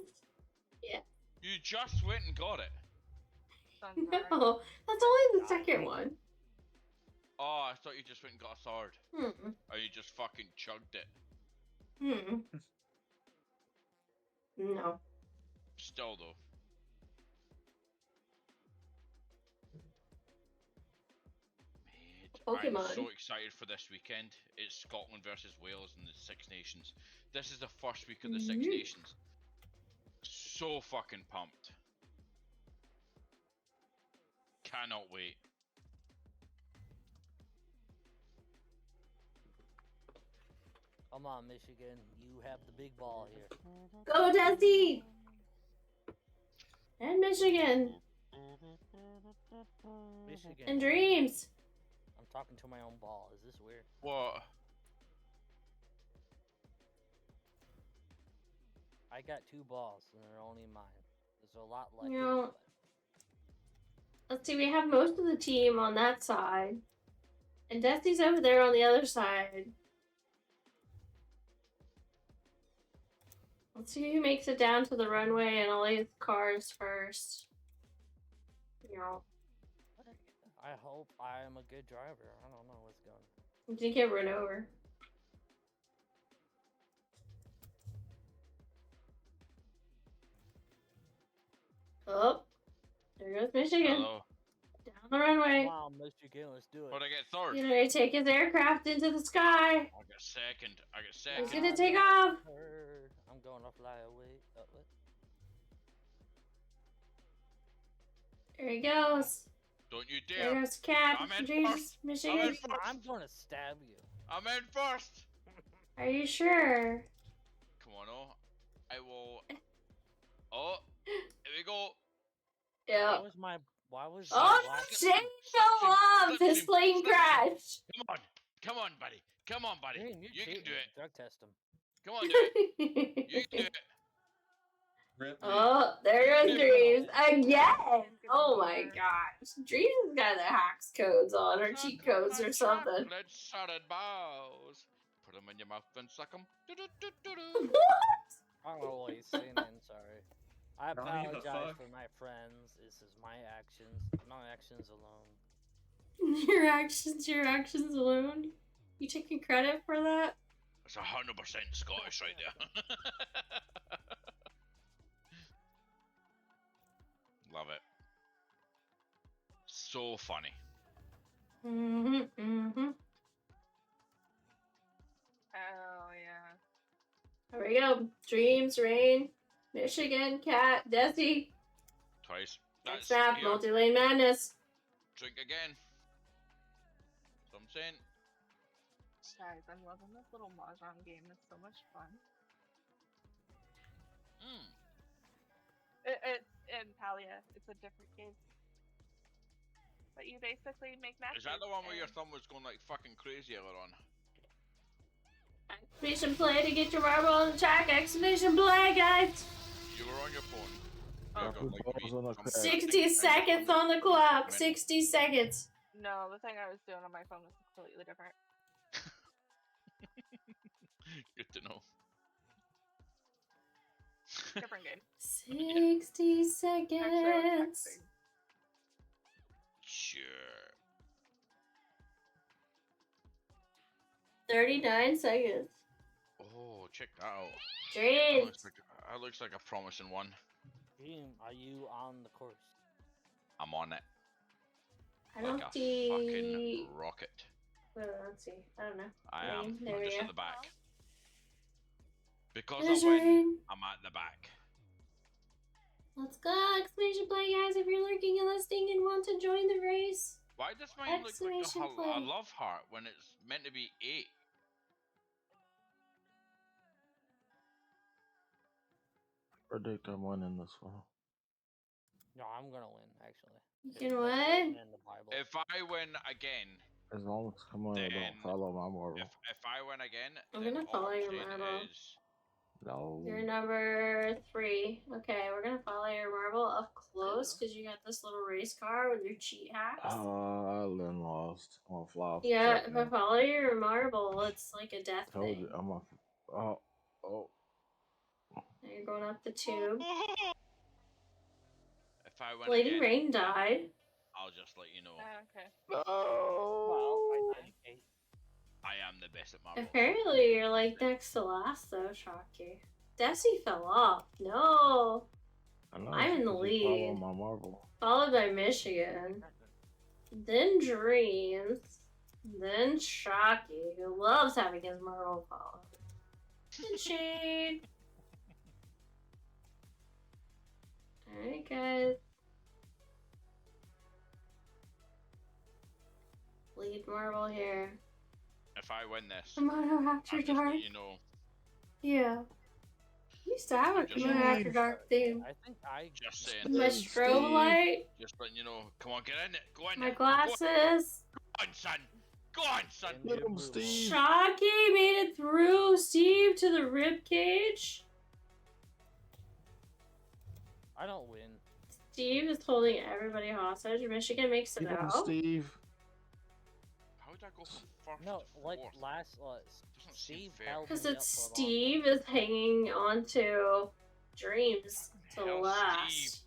Yeah. You just went and got it? No, that's only the second one. Oh, I thought you just went and got a third. Or you just fucking chugged it. No. Still though. Mate, Pokemon. I'm so excited for this weekend. It's Scotland versus Wales in the Six Nations. This is the first week of the Six Nations. So fucking pumped. Cannot wait. Come on, Michigan. You have the big ball here. Go, Dusty! And Michigan. Michigan. And Dreams. I'm talking to my own ball. Is this weird? What? I got 2 balls, and they're only mine. There's a lot left. No. Let's see, we have most of the team on that side. And Dusty's over there on the other side. Let's see who makes it down to the runway and all these cars first. No. I hope I am a good driver. I don't know what's going on. You didn't get run over. Oh, there goes Michigan. Hello. Down the runway. Wow, Michigan, let's do it. What'd I get third? You know, take his aircraft into the sky. I got second. He's gonna take off. I'm gonna fly away. What? There he goes. Don't you dare. There goes Cat. I'm in Dreams, first. Michigan. I'm gonna stab you. I'm in first. Are you sure? Come on, oh. I will. Oh, here we go. Yeah. Why was Oh, Shane fell off! His plane crashed! Come on, buddy. Come on, buddy. Damn, you can do it. Drug test him. Come on, dude. You can do it. Oh, there goes Dreams. Again! Oh my gosh. Dreams has got the hacks codes on, or cheat codes or something. Let's salad balls. Put them in your mouth and suck them. I don't know what he's saying. Sorry. I apologize for my friends. This is my actions alone. Your actions alone? You taking credit for that? That's 100% Scottish right there. Love it. So so funny. Mm-hmm. Oh, yeah. Here we go. Dreams, Rain, Michigan, Cat, Desi. Twice. Next That's map, here. multi-lane madness. Drink again. That's what I'm saying. Guys, I'm loving this little mahjong game. It's so much fun. It's in Talia. It's a different game. But you basically make matches. Is that the one where your thumb was going like fucking crazy earlier on? Exclamation play to get your marble on the track. Exclamation play, guys. You were on your phone. On 60 seconds on the clock. 60 seconds. No, the thing I was doing on my phone was completely different. Good to know. Different game. 60 seconds. Sure. 39 seconds. Oh, check that out. Dreams. That looks like a promising one. Dream, are you on the course? I'm on it. I don't like a see. fucking rocket. Well, let's see. I don't know. I am. There I'm we just go. at the back. Because There's I win, Rain. I'm at the back. Let's go. Exclamation play, guys. If you're lurking and listening and want to join the race. Why does mine look like Exclamation a play. love heart when it's meant to be 8? Predict I'm winning this one. No, I'm gonna win actually. You can what? In the Bible. If I win again, As long as come on, I don't follow my marble. if I win again, I'm then gonna all follow I'm your saying marble. is No. You're number 3. Okay, we're gonna follow your marble up close because you got this little race car with your cheat hacks. I then lost. I'm gonna fly off. Yeah, if I follow your marble, it's like a death Told thing. you, I'm off. Oh. Now you're going up the tube. if I win Lady again, Rain died. I'll just let you know. Okay. No. I am the best at marbles. Apparently, you're like next to last though, Shocky. Desi fell off. No. I know, I'm in the because you lead. follow my marble. Followed by Michigan. Then Dreams. Then Shocky, who loves having his marble followed. And Shane. Alright, guys. Lead marble here. If I win this, Kimono After I'll just Dark. let you know. Yeah. You used to have a Just Kimono After Dark theme. I think I Just saying. My strobe light. Just letting you know. Come on, get in it. Go in My it. glasses. Go on, son. Go on, son. Look him, Steve. Shocky made it through. Steve to the rib cage. I don't win. Steve is holding everybody hostage. Michigan makes it Keep him, out. Steve. How did I go from first No, to like fourth? last Doesn't Steve seem fair. held Because me it's up for a long Steve is hanging onto Dreams to Hell, last.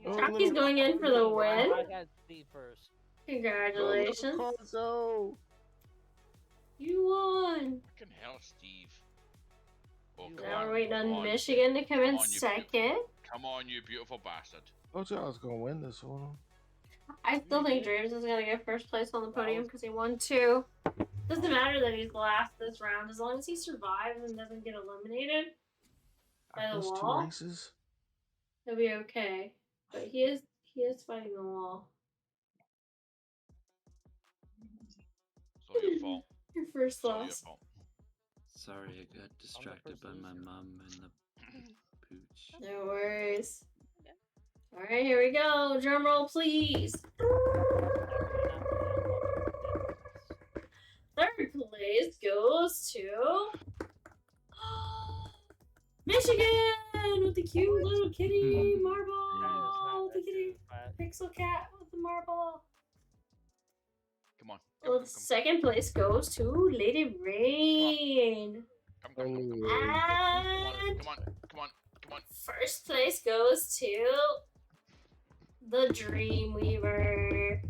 Oh, Shocky's going in for the win. I got Steve first. Congratulations. Go. You won. Fucking hell, Steve. Oh, come Now on. we're waiting come on on. Michigan to come in on, you second. Come on, you beautiful bastard. Told you I was gonna win this one. I still think Dreams is gonna get first place on the podium because he won 2. Doesn't matter that he's last this round, as long as he survives and doesn't get eliminated by I the missed 2 wall, races. he'll be okay. But he is fighting the wall. It's all your fault. Your first It's all your loss. fault. Sorry, I got distracted by my mom and the pooch. No worries. Alright, here we go. Drum roll, please. Third place goes to Michigan with the cute little kitty marble. The kitty pixel cat with the marble. Come on. Well, second place goes to Lady Rain. Come on. And Come on. Come on. Come on. first place goes to the Dreamweaver.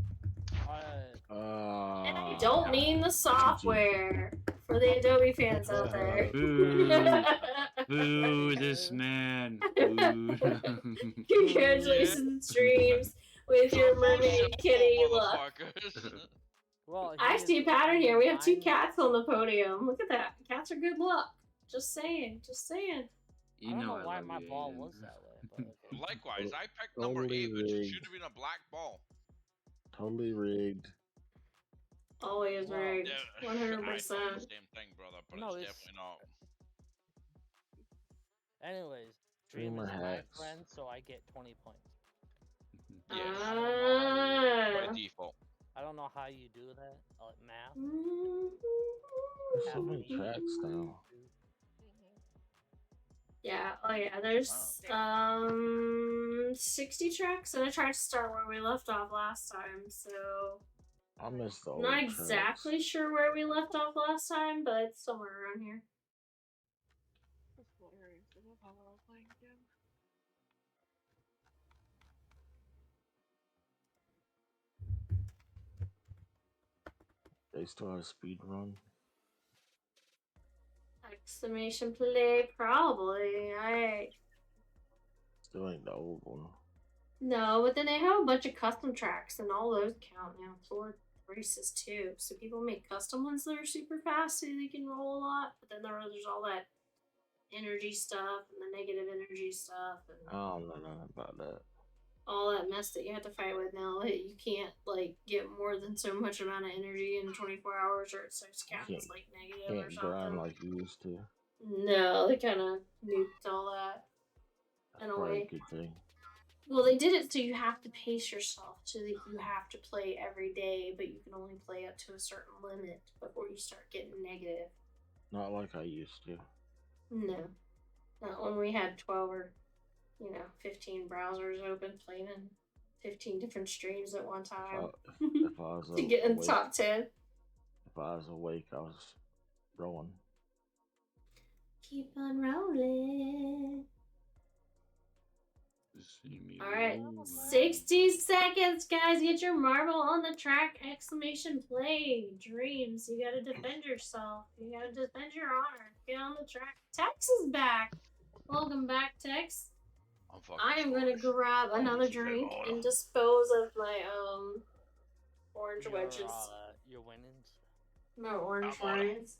And I don't mean the software for the Adobe fans out there. Boo! Boo! This man. Boo! Congratulations, Dreams. with your mermaid kitty look. Motherfuckers. Well, I see a pattern here. We have 2 cats on the podium. Look at that. Cats are good luck. Just saying. Just saying. I don't know why my ball was that way. But okay. Likewise, I picked number 8, which should have been a black ball. Totally rigged. Always rigged. 100%. I know the same thing, brother, but it's definitely not. Anyways, Dream is my friend, so I get 20 points. Yes. By default. I don't know how you do that. Math. There's so many tracks now. Yeah, oh yeah, there's 60 tracks, and I tried to start where we left off last time, so I missed the old not exactly sure where we left off last time, but it's somewhere around here. They still have speed run. Exclamation play, probably. Alright. Still ain't the old one. No, but then they have a bunch of custom tracks, and all those count now. Floor races too. So people make custom ones that are super fast, so they can roll a lot. But then there's all that energy stuff and the negative energy stuff, and I don't know nothing about that. all that mess that you have to fight with now. Like, you can't like get more than so much amount of energy in 24 hours, or it starts counting as like negative or Can't something. grind like you used to. No, they kind of nuked all that. That's in a probably way. a good thing. Well, they did it so you have to pace yourself, so that you have to play every day, but you can only play up to a certain limit before you start getting negative. Not like I used to. No. Not when we had 12 or, 15 browsers open, playing in 15 different streams at one time. If I was to get in the top 10. If I was awake, I was rolling. Keep on rolling. Alright, 60 seconds, guys. Get your marble on the track. Exclamation play. Dreams. You gotta defend yourself. You gotta defend your honor. Get on the track. Tex is back. Welcome back, Tex. I am gonna grab another drink and dispose of my orange wedges. Your winnings. My orange wines.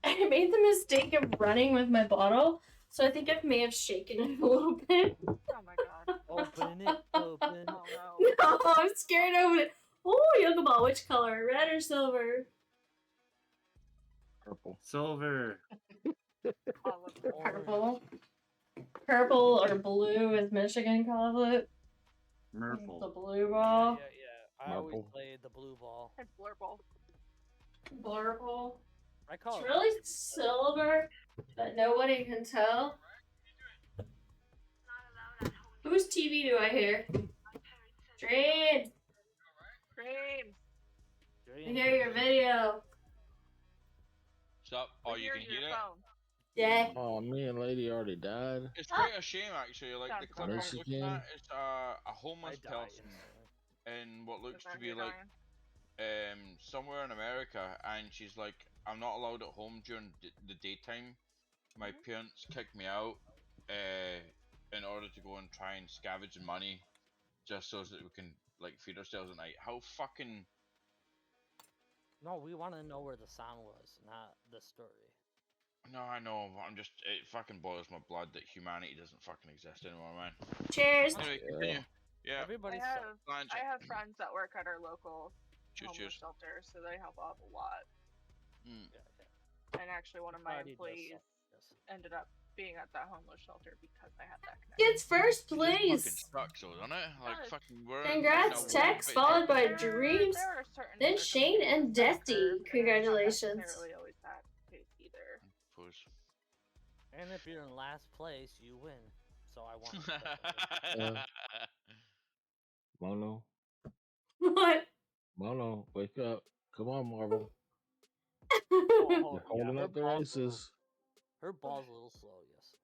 I made the mistake of running with my bottle, so I think I may have shaken it a little bit. Oh my god. Open it, open it. Oh no. No, I'm scared to open it. Oh, yoga ball, which color? Red or silver? Purple. Silver. Purple. Purple or blue, as Michigan calls it. Merple. The blue ball. Yeah. I always played the blue ball. It's blurble. Blurple. I call It's it really silver, but nobody can tell. Whose TV do I hear? Dreams. Dreams. I hear your video. Stop. Oh, you can hear it? Yeah. Oh, me and Lady already died. It's quite a shame, actually. Like, the clip I'm looking at is a homeless person in what looks to be like somewhere in America, and she's like, I'm not allowed at home during the daytime. My parents kicked me out in order to go and try and scavenge money just so that we can like feed ourselves at night. How fucking... No, we want to know where the sound was, not the story. No, I know, but it fucking boils my blood that humanity doesn't fucking exist anymore, man. Cheers. Anyway, continue. Yeah. I have friends that work at our local homeless shelter, so they help out a lot. And actually, one of my employees ended up being at that homeless shelter because I had that connection. It's first It just fucking place. sucks, though, doesn't it? Like fucking we're Congrats, we're Tex, invited followed by There Dreams, are certain then Shane and Dusty. Congratulations. Not necessarily always that case either. Push. And if you're in last place, you win. So I want. Mono. What? Mono, wake up. Come on, Marvel. Oh, You're holding yeah, up the races. Her ball's a little slow, yes.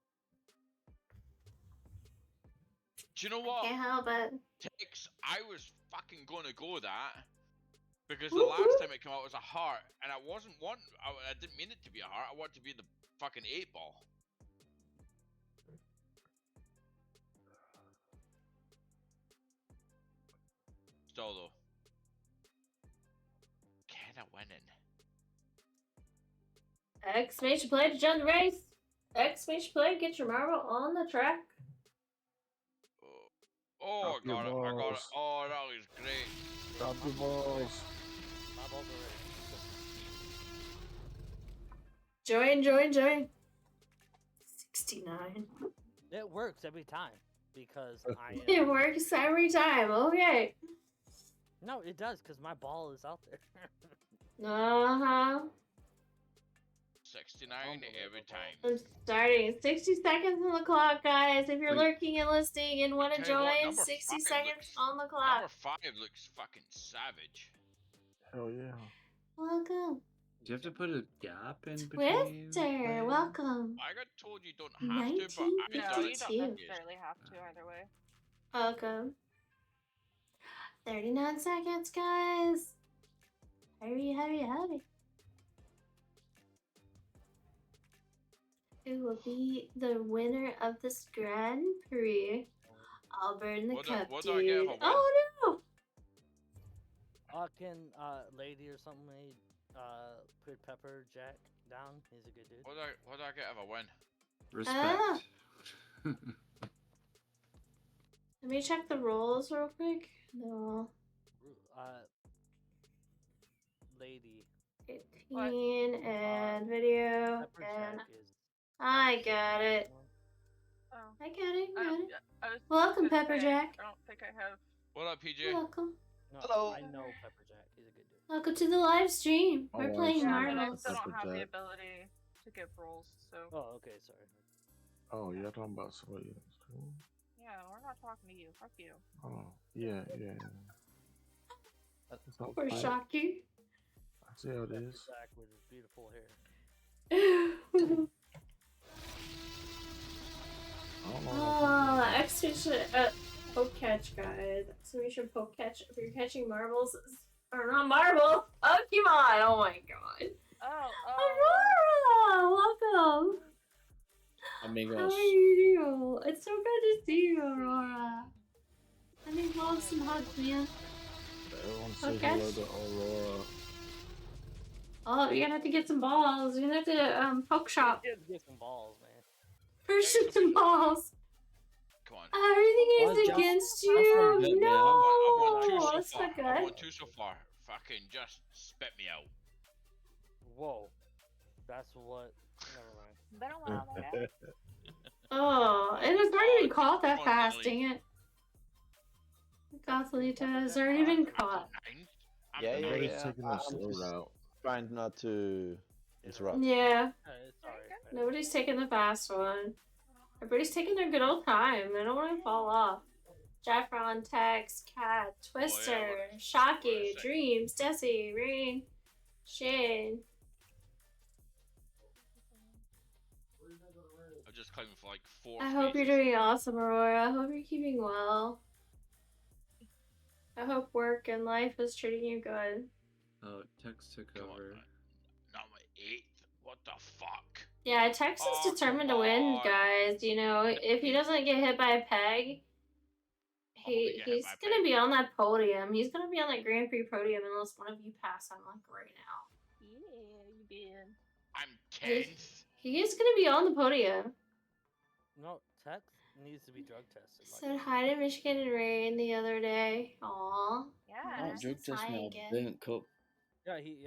Do you know what? Can't help it. Tex, I was fucking gonna go that because the last time it came out was a heart, and I wasn't wanting. I didn't mean it to be a heart. I wanted to be the fucking 8-ball. Still though, kinda winning. Exclamation play to join the race. Exclamation play, get your marble on the track. Oh, I got it. I got it. Oh, that was great. Drop your balls. My balls are Join, join, join. 69. It works every time because I. It works every time. Okay. No, it does because my ball is out there. Uh-huh. 69 every time. I'm starting. 60 seconds on the clock, guys. If you're lurking and listening and want to join, 60 seconds on the clock. Number 5 looks fucking savage. Hell yeah. Welcome. Do you have to put a gap in between? Twister, welcome. I got told you don't have to, but I've No, done you it. don't necessarily have to either way. Welcome. 39 seconds, guys. Hurry, hurry, hurry. Who will be the winner of this Grand Prix? I'll burn the cup, what dude. do I get if I win? Oh no! Can lady or something put Pepper Jack down? He's a good dude. What do I get if I win? Respect. Let me check the rolls real quick. No. Lady. 18 and video Pepper and Jack is. I got it. Oh. I got it. Got it. I was Welcome, gonna Pepper say, Jack. I don't think I have. What up, PJ? Welcome. No, Hello. I know Pepper Jack. He's a good dude. Welcome to the live stream. We're playing Yeah, but I marbles. still don't have the ability to give rolls, so. Oh, okay, sorry. Oh, you're talking about somebody else. Cool. Yeah, we're not talking to you. Fuck you. Oh, yeah. Or Shocky. I see how it Pepper is. Jack with his beautiful hair. Exclamation poke catch, guys. Exclamation poke catch. If you're catching marbles, or not marble, Pokemon. Oh my god. Aurora, welcome. Amigos. How are you doing? It's so good to see you, Aurora. I need love some hugs, man. Everyone say hello to Aurora. Oh, you're gonna have to get some balls. You're gonna have to poke shop. Get some balls, man. First some balls. Come on. Everything is against you. No. That's not I good. won 2 so far. Fucking just spit me out. Whoa. That's what. Never mind. Oh, and it's already been caught that fast, dang it. Gothalita has already been caught. Yeah. Everybody's taking the slow route. Trying not to interrupt. Yeah. Nobody's taking the fast one. Everybody's taking their good old time. They don't want to fall off. Jaffron, Tex, Cat, Twister, Shocky, Dreams, Desi, Rain, Shane. I'm just climbing for like 4 I hope you're doing awesome, Aurora. I hope you're keeping well. I hope work and life is treating you good. Oh, Tex took over. Number 8. What the fuck? Yeah, Tex is determined to win, guys. You know, if he doesn't get hit by a peg, he's gonna be on that podium. He's gonna be on that Grand Prix podium unless one of you pass him, like, right now. Yeah, you did. I'm 10th. He is gonna be on the podium. No, Tex needs to be drug tested. Said hi to Michigan and Rain the other day. Aww. Yeah. Not drug test now. Didn't cook. Yeah, he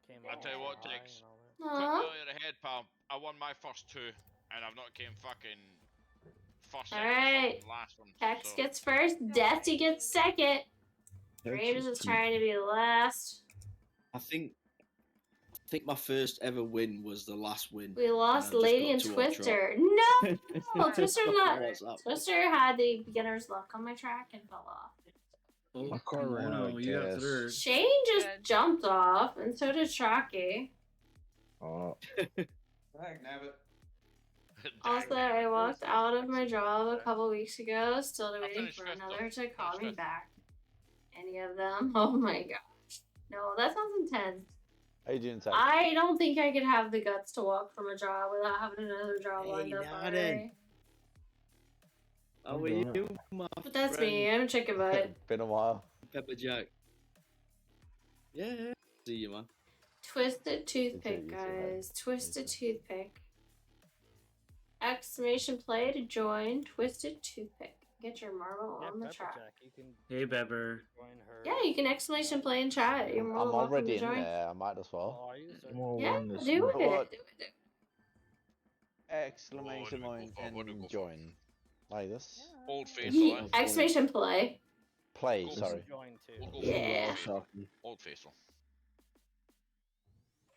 came out. I'll tell you what, Tex. Aw. Quick out of the head, pal. I won my first 2. and I've not came fucking first. Alright. Last one. Tex So. gets first. Dusty gets second. Dreams is trying to be last. I think my first ever win was the last win. We lost Lady and Twister. No! Twister's not. Twister had the beginner's luck on my track and fell off. Oh, My car ran out of you got gas. third. Shane just jumped off, and so did Chalky. Oh. Dag nabbit. Also, I walked out of my job a couple weeks ago, still waiting for another to call me back. Any of them? Oh my gosh. No, that sounds intense. How you doing, Ty? I don't think I could have the guts to walk from a job without having another job lined up already. How are you, my But that's friend? me, I'm a chicken butt. Been a while. Pepper Jack. Yeah. See you, man. Twisted toothpick, guys. Twisted toothpick. Exclamation play to join Twisted toothpick. Get your marble on the track. Hey, Bebber. Yeah, you can exclamation play in chat. You're more I'm than welcome already to in join. there. I might as well. Yeah, do it. What? Do it. Exclamation point and join. Like this. Old Faithful. Exclamation play. Play, sorry. Yeah. Old Faithful.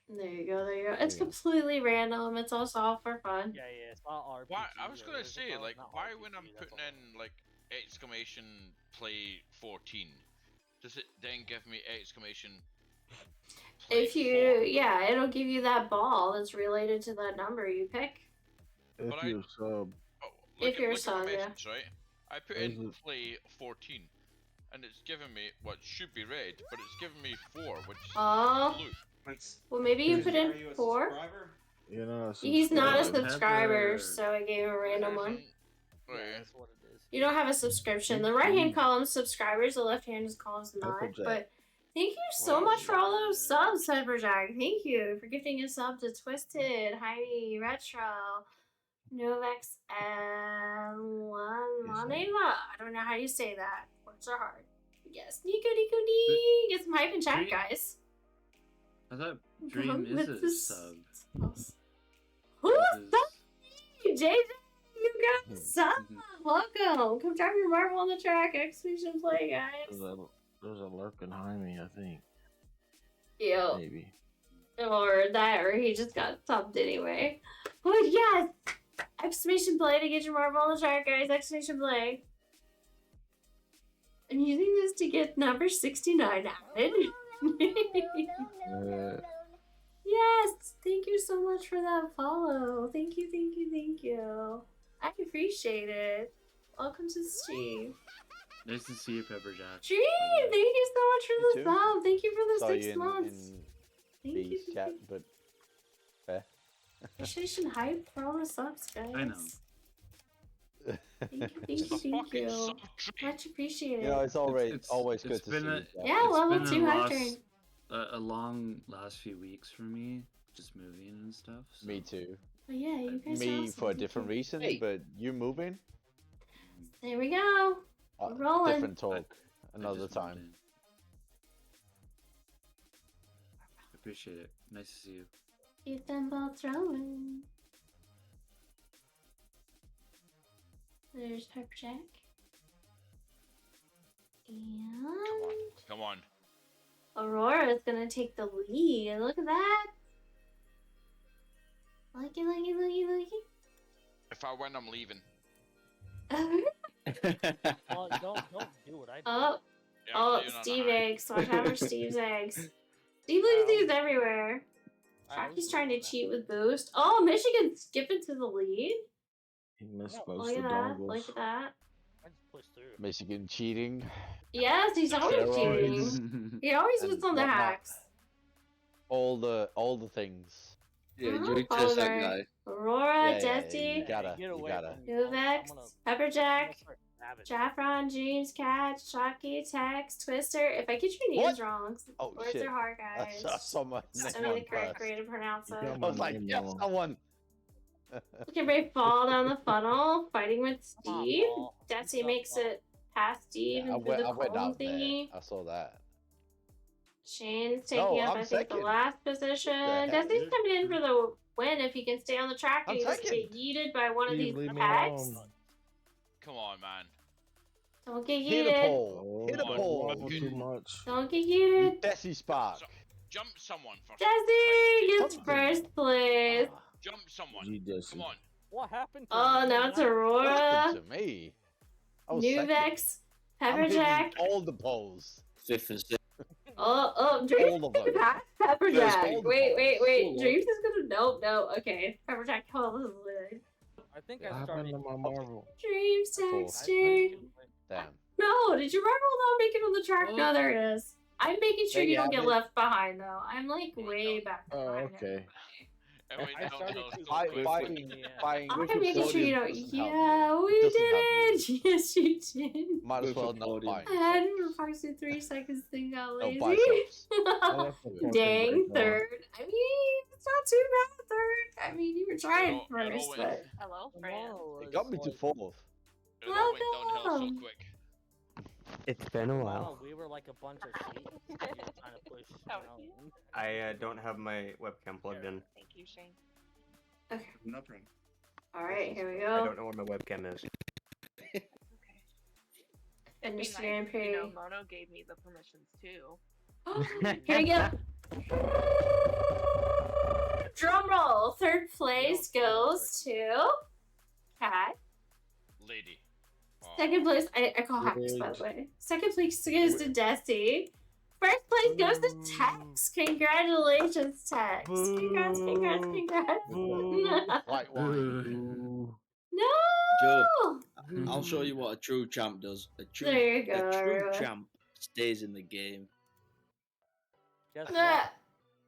There you go, there you go. It's completely random. It's also all for fun. Yeah, it's all RPG. Why? I was gonna say, like, why RPG, when I'm putting in like exclamation play 14, does it then give me exclamation? If you, yeah, it'll give you that ball that's related to that number you pick. If you sub. If you're a look at my sub, yeah. message, right? I put in play 14, and it's giving me what should be red, but it's giving me 4, which is blue. Well, maybe you put in 4. You're not a He's not a subscriber. subscriber, so I gave him a random one. Oh, yeah. That's what it is. You don't have a subscription. The right hand column's subscribers, the left hand is columns not. Pepperjack. But thank you so much for all those subs, Pepperjack. Thank you for gifting a sub to Twisted, Heidi, Retro, Novex, and Laneva. I don't know how you say that. Words are hard. Yes, Nico. Get some hype in chat, guys. I thought Dream is a sub. Who's that? JJ, you got a sub. Welcome. Come drop your marble on the track. Exclamation play, guys. There's a lurk behind me, I think. Yo. Maybe. Or that, or he just got subbed anyway. But yes! Exclamation play to get your marble on the track, guys. Exclamation play. I'm using this to get number 69 added. Yes! Thank you so much for that follow. Thank you. I appreciate it. Welcome to the stream. Nice to see you, Pepperjack. Stream! Thank you so much for the too. sub. Thank you for the Saw 6 you months. in Thank you. chat, but fair. Appreciation hype for all the subs, guys. I know. Thank you. Much appreciated. You know, it's always good to see you. Yeah, level 2 hype train. A long last few weeks for me, just moving and stuff. So. Me too. But yeah, you guys are Me awesome. for a Thank different you. reason, but you moving? There we go. We're rolling. Different talk. Another time. Appreciate it. Nice to see you. Keep them ball throwing. There's Pepperjack. And Come on. Aurora's gonna take the lead. Look at that. Looky. If I win, I'm leaving. Well, don't do what I do. Oh, Yeah, I'm leaving on Steve a high. eggs. Watch out for Steve's eggs. Steve leaves these everywhere. Rocky's trying to cheat with boost. Oh, Michigan's skipping to the lead. He misplaced Look the at that. dongles. Look at that. I just pushed through. Michigan cheating. Yes, he's always Steroids. cheating. He always And puts on the whatnot. hacks. All the things. Yeah, Uh-huh. you just that Oliver. guy. Aurora, Yeah, Dusty, you gotta. Get You away gotta. from me. Novex, I'm gonna Pepperjack, start savage. Jaffron, James, Cat, Shocky, Tex, Twister. If I get your names What? wrong, Oh words shit! are hard, I guys. saw my Just name don't on be the correct first. way to pronounce You it. got I my was like, name yes, wrong. I won. Look at Ray fall down the funnel, fighting with Come on, Steve. Paul. Dusty Good makes job, it past Steve Yeah, I and through the went column out there. thingy. I saw that. Shane's taking up, I think, the last position. Dusty's coming in for the win if he can stay on the track and he doesn't get yeeted by one of these tags. Come on, man. Don't get Hit a yeeted. pole. Hit a pole. Too much. Don't get yeeted. Desi Spark. Jump someone for Desi gets first place. Jump someone. Come on. What happened to Oh, me? now it's Aurora. To me. Nuvex. I'm hitting Pepperjack. all the poles. 5th and 6th. Oh, Dreams All of them. Pepperjack. Wait. Full Dreams is gonna no. Okay, Pepperjack calls. I think What I happened started. to my Marvel? Dreams texting. Damn. No, did your Marvel not make it on the track? No, there it is. I'm making sure There you you don't have get it. left behind though. I'm like way back Oh, behind him. okay. And we I don't started know to so Fighting, quick. fighting I'm with your making sure you podium don't. doesn't help Yeah, you. we It did doesn't help it. Yes, you did. Might as well With not podium. fight. I hadn't approximately 3 seconds thing got No lazy. biceps. Dang, third. I mean, it's not too bad, third. I mean, you were trying It all first, went- but. Hello, Fran. It got me to 4th. It all went downhill so Welcome. quick. It's been a Wow, while. we were like a bunch of sheep. You were trying to push. I don't have my webcam plugged in. Thank you, Shane. Okay. No problem. Alright, here we I go. don't know where my webcam is. And Be Mr. nice Grand if, you Prix. know, Mono gave me the permissions too. Here we go. Drum roll. Third place goes to Cat. Lady. Second place, I call hackers by the way. Second place goes to Desi. First place goes to Tex. Congratulations, Tex. Congrats. White wine. No. Joe, I'll show you what a true champ does. A true, There you go, a true everyone. champ stays in the game. Guess Ah.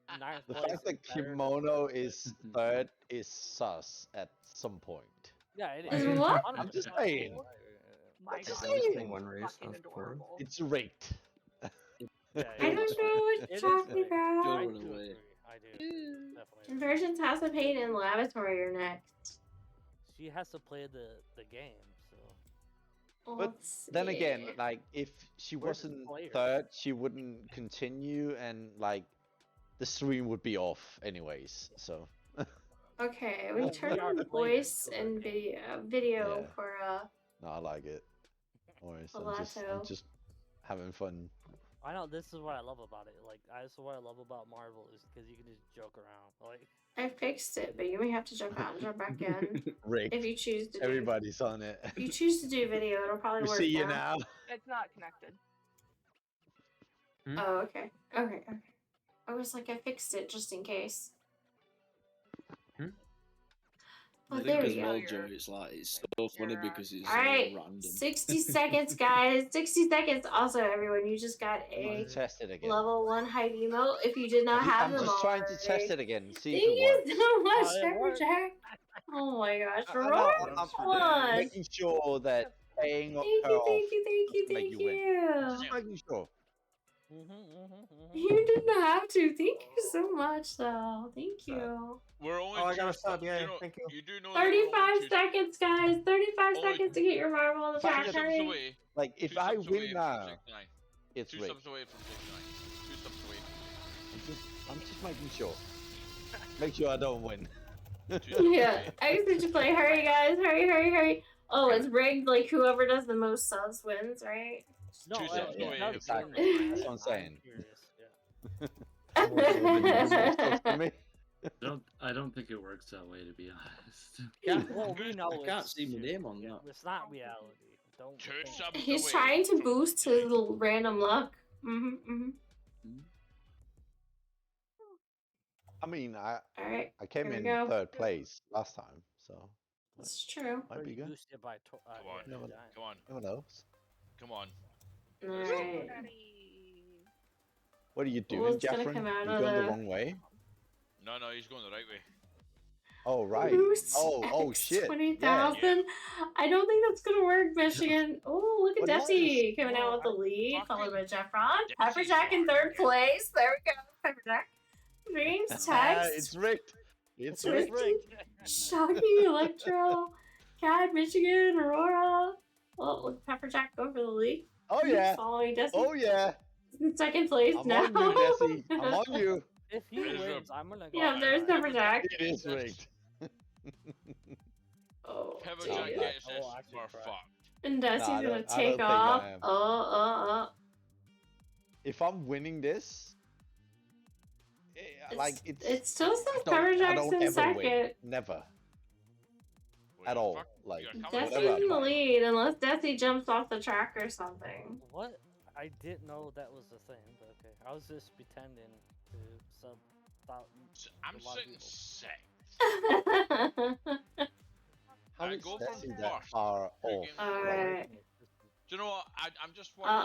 what? Ninth The place fact that is better. Kimono is third is sus at some point. Yeah, it Is is. what? I'm just saying. My Just God, saying. it's One race, fucking that's four. adorable. It's rigged. Yeah, I don't know what it you're is talking rigged. about. Joe I run do away. agree. I do. Definitely. Inversions House of Pain and Lavatory are next. She has to play the game, so. Well, But let's then see. again, like if she Where's the wasn't player? third, she wouldn't continue, and like the stream would be off anyways. So Okay, we Well, turned we are on playing voice it, and video Yeah. for no, I like it. Always, I'm Gelato. just having fun. I know this is what I love about it. Like, this is what I love about Marvel is because you can just joke around. Like, I fixed it, but you may have to jump out and jump back in Rigged. if you choose to. Everybody's on it. If you choose to do video, it'll probably We work. see you now. now. It's not connected. Oh, okay. I was like, I fixed it just in case. I Well, think there as we well, go. Joe, it's like it's so funny because it's All right, random. 60 seconds, guys. 60 seconds. Also, everyone, you just got a Test it again. level 1 height emote. If you did not have I'm them just trying to already. test it again. See Thank if it you works. so much, it worked. Pepperjack. Oh my gosh, I Roar, know, come I'm on. making sure that paying her Thank off you, doesn't make you win. Just making sure. You didn't have to. Thank you so much, though. Thank you. We're only Oh, I two got a steps. sub, yeah, You know, thank you. You do know that we're 35 only two seconds, guys. 35 Only- seconds to get your marble on the two track. subs Hurry. away. Like if Two I subs away win from now, 69. it's Two rigged. subs away from 69. Two subs away. I'm just making sure. Make sure I don't win. Yeah, I just need to play. Hurry, guys. Hurry. Oh, it's rigged. Like, whoever does the most subs wins, right? no, Two subs away. that's exactly. That's what I'm saying. curious, For me. I don't think it works that way, to be honest. Yeah, well, we know I can't it's see my name on yeah, that. It's not reality. Don't. Two think- subs He's away trying to from- boost his little random luck. I mean, I Alright, came here we in go. third place last time, so It's true. might be good. Boosted by Come on. No one- Come on. Who knows? Come on. Alright. What are you Well, doing, it's gonna Jaffrin? come out You're of going the the- wrong way. No, he's going the right way. Oh right. Boost Oh X shit. 20,000. I don't think that's gonna work, Michigan. Oh, look at What Desi coming out with the lead, followed by Jeffron. Pepperjack in third place. There we go, Pepperjack. Dreams, It's Text, rigged. It's Rigged. rigged. Shocking, Electro, Cad, Michigan, Aurora. Oh, look, Pepperjack go for the lead. Oh yeah. Following Desi. Oh yeah. in second place I'm now. on you, Nessie. I'm on you. If he wins, I'm gonna go. Yeah, there's Pepperjack. It is rigged. Oh, Pepperjack geez. gets this, we're fucked. And Dusty's Nah, I gonna don't take think I off. am. If I'm winning this, It still says I Pepperjack's don't in ever second. win. Never. At all. Like Dusty's whatever in the I try. lead unless Dusty jumps off the track or something. What? I didn't know that was the thing, but okay. I was just pretending to sub. I'm sitting sick. How I is go Nessie from that first. far off? Alright. Do you know what? I'm just wondering.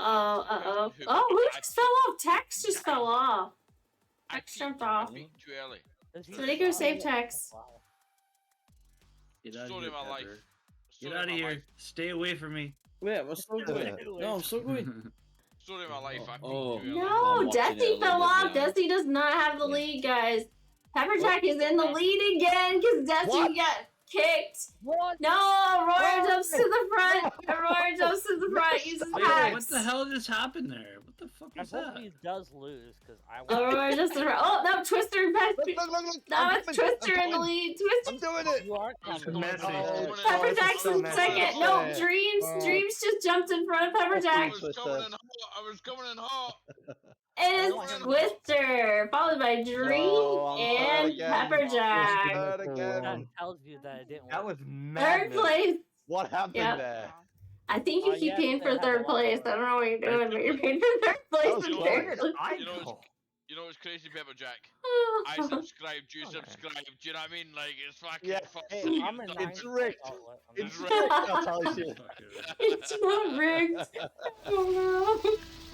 Oh, who just fell off? Tex just fell off. Tex jumped off. Too early. So they go save Tex. Get out of Story here, of my life. Pepper. Story Get of out my of here. life. Stay away from me. Wait, I'm still going. No, I'm still going. Story of my life. I Oh, peaked too early. No, Dusty fell off. now. Dusty does not have the lead, guys. Pepperjack is in the lead again because Dusty got kicked. What? No, Aurora jumps to the front. Aurora jumps to the front, uses hacks. What the hell just happened there? What the fuck I is hope that? he does lose, because I want Aurora jumps to the front. Oh, no, Twister and Pepper. No, it's Twister in the lead. I'm Twister. doing it. You are coming. Pepperjack's in second. No, Dreams just jumped in front of Pepperjack. I was coming in hot. It is Twister, followed by Dream and Pepperjack. That tells you that it didn't work. That was Third madness. place. What happened Yep. there? I think you keep paying for third place. I don't know what you're doing, but you're paying for third place. You know, apparently. you know what's crazy, Pepperjack? I subscribed, you subscribed. Do you know what I mean? Like, it's fucking. Yeah, I'm in it's ninth. rigged. Oh, It's rigged. I'll tell you. It's not rigged. Oh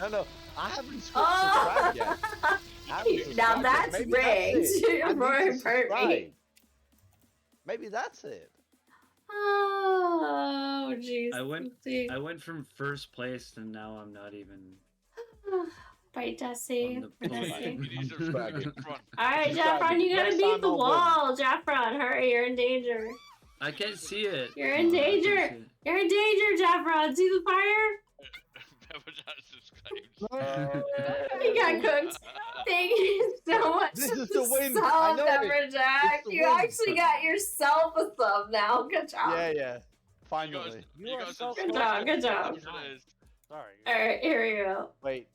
no. No, I haven't subscribed yet. I haven't Now subscribed that's yet. Maybe rigged. that's it. I You're need to more subscribe. perfect. Maybe that's it. Oh, jeez. I went from first place and now I'm not even Right, Dusty. on the podium. Alright, Jaffron, you gotta beat the wall. Jaffron, hurry, you're in danger. I can't see it. You're in danger. You're in danger, Jaffron. See the fire? He got cooked. Thank you so much. This is the win. Sub, I know it. Pepperjack. It's the You win. actually got yourself a sub now. Good job. Yeah. Finally. Good job. Good job. Sorry. Alright, here we go. Wait.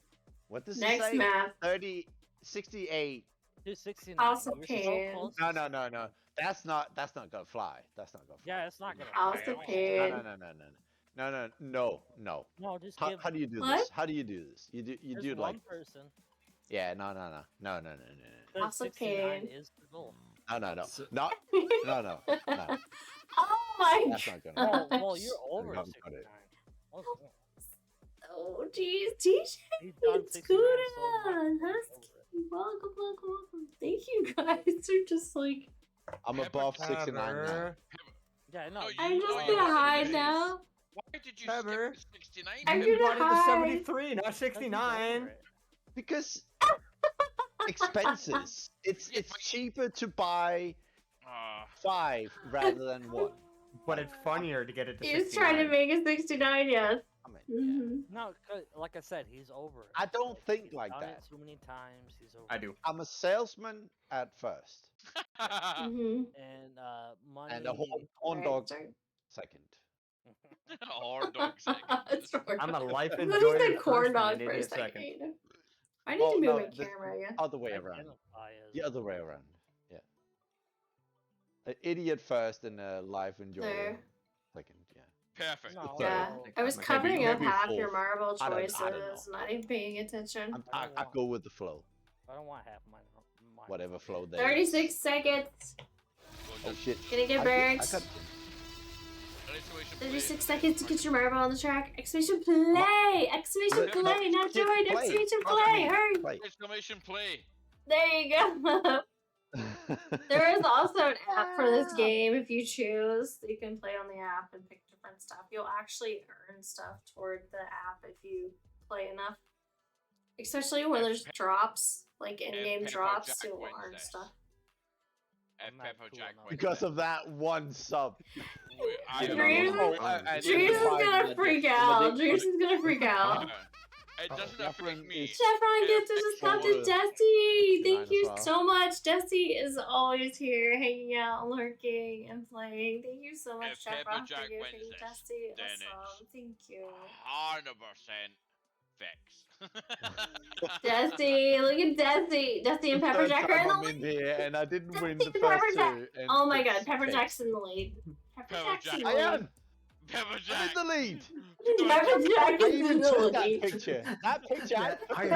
What does Next it say? map. 30, 68. 269. Also You're so pain. close. No. That's not gonna fly. That's not gonna fly. Yeah, it's not gonna. Also pain. No. No, just How, give how do you do What? this? How do you do this? You just do it like one person. yeah, no. Because Also 69 pain. is the goal. No. Oh my That's god. not gonna Well, you're over Got 69. it. Oh jeez, TJ. He's done 69 so Scooter. much. Husky. Welcome. Thank you guys. They're just like I'm above 69 now. Yeah, no. I'm just gonna hide now. Why did you Pepper. skip the 69? I'm You gonna brought it to hide. 73, not 69. Because expenses. It's cheaper to buy 5 rather than 1. But it's funnier to get it to He's 69. trying to make it 69, yes. I mean, Mhm. No, 'cause like I said, he's over it. I don't think like Done that. it too many times. He's over. I do. I'm a salesman at first, Mhm. And money. and a horn Alright, dog sorry. second. Hard dog second. It's wrong. I'm a life What enjoyer is that corn first dog and an for a idiot second? I need Well, to move no, my the camera again. Other way around. Identify as- The other way around. Yeah. An idiot first and a life enjoyer There. second. Yeah. Perfect. No, Yeah, no. I was Maybe- covering up maybe half your 4. marble I don't know. choices, not even paying attention. I go with the flow. I don't want half mine. Whatever flow there. 36 seconds. Oh shit. Gonna get I burnt. got 36 seconds to get your marble on the track. Exclamation play! Exclamation play! Not Shit, join! play. Exclamation Fuck play! me. Hurry! Play. Exclamation play. There you go. There is also an app for this game if you choose. You can play on the app and pick different stuff. You'll actually earn stuff toward the app if you play enough. Especially when there's drops, like in-game Pepper drops, Jack you'll wins earn this. stuff. F Pepperjack wins Because this. of that one sub. I don't Dreams, know. and Dreams is the 5 gonna minutes freak in the out. link Dreams button. is gonna freak out. It doesn't Chevron affect me. Chevron gets us a sub to Desi. Thank you well. so much. Desi is always here, hanging out, lurking, and playing. Thank you so much, If Chevron, for Pepperjack giving wins this, Desi then a sub. Thank you. 100% fix. Desi, look at Desi. Desi and Pepperjack are in the I'm in here, and I didn't win lead. the first Pepperjack. two. And Oh my god, it's Pepperjack's fixed. in the lead. Pepperjack's in the I lead. am. Pepperjack. I'm in the lead. Pepperjack I is even in the took that lead. picture. That picture. Yeah, Pay to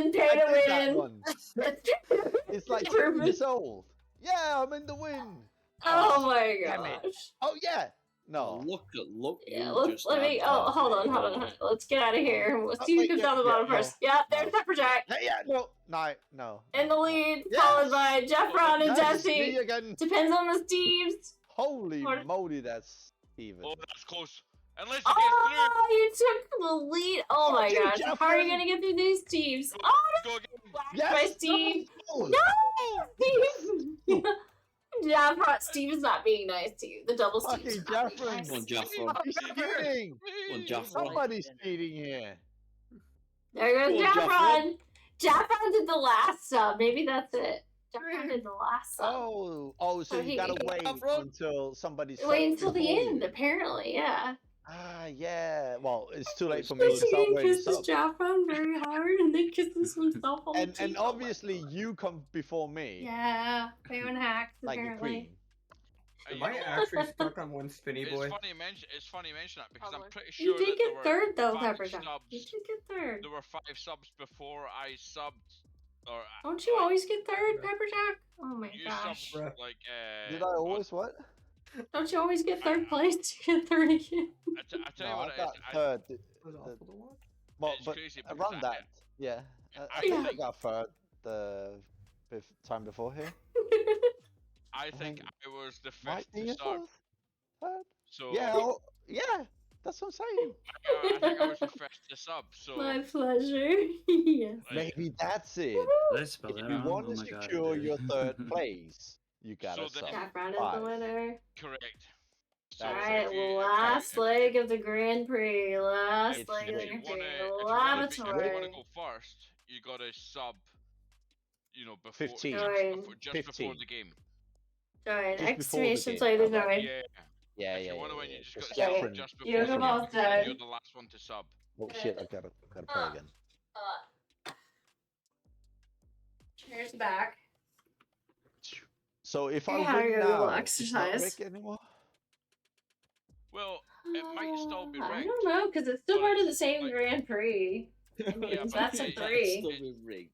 win. Pay to I did that win. one. It's like 10 years old. Yeah, I'm in the win. Oh my Damn it. gosh. Oh yeah. No. Look. Yeah, you just let me. had Oh, that. hold on. Let's get out of here. Let's see who wait, comes yeah, down the bottom yeah, first. Yeah, there's no. Pepperjack Yeah, no. in the lead, Yes. followed by Jeffron and Yes, me Jesse. again. Depends on the Steves. Holy moly, that's even. Oh, that's close. Unless you get through. Oh, you took the lead. Oh my you, gosh. How are you Jeffrey. gonna get through these Steves? Go, Oh, go again. no! By Steve. No, Steve. Jeffron, Steve is not being nice to you. The double Steves Fucking are not being Jeffrey. nice. Come on, Jaffron. He's cheating. Come on, Jaffron. Somebody's cheating here. There goes Come on, Jeffron. Jeffron did the last sub. Maybe that's it. Jeffron did the last sub. Oh, so you he- gotta wait until somebody's. Wait until the end, apparently, yeah. Yeah. Well, it's too late for me Because to he start waiting. kisses Jeffron very hard and then kisses himself on the cheek. And obviously you come before me. Yeah, Baron hacks, Like a apparently. queen. Am I actually stuck on one spinny boy? It's funny you mention that because I'm pretty You sure did that get there were third, though, 5 Pepperjack. subs. You did get third. There were 5 subs before I subbed. Or Don't you always get third, Pepperjack? Oh my you gosh. subbed like Did I always what? Don't you always get third place? You get third again. I tell you No, what I it got is. third. Well, It's but crazy because around that, yeah. I think I got third the time before here. I think I was the Might first be to your start. third. So Yeah, that's what I'm saying. I think I was the first to sub. So My pleasure. Yes. Maybe that's it. Did I spell If that you wrong? want Oh to my god. I secure did. your third place, you gotta So sub. Jeffron is the 5. winner. correct. So Alright, if you- last if leg of the Grand Prix. Last It's leg of the rigged. Grand Prix. if you Laboratory. wanna go first, you gotta sub. You know, before 15. just before 15. the game. Join. Just before the Exclamation game. play to Okay. join. Yeah. Yeah, If yeah, you wanna yeah, win, yeah. you just Because gotta sub Jeffrey- just you before don't the have game. all Because done. you're the last one to sub. Oh shit! I gotta play again. Cheers back. So if Yeah, I you're win gonna go now, it's not exercise. rigged anymore. Well, it might still be I rigged. don't know, because it's still but part of the it's same like- Grand Prix. I mean, Yeah, but that's a it- three. Still be rigged.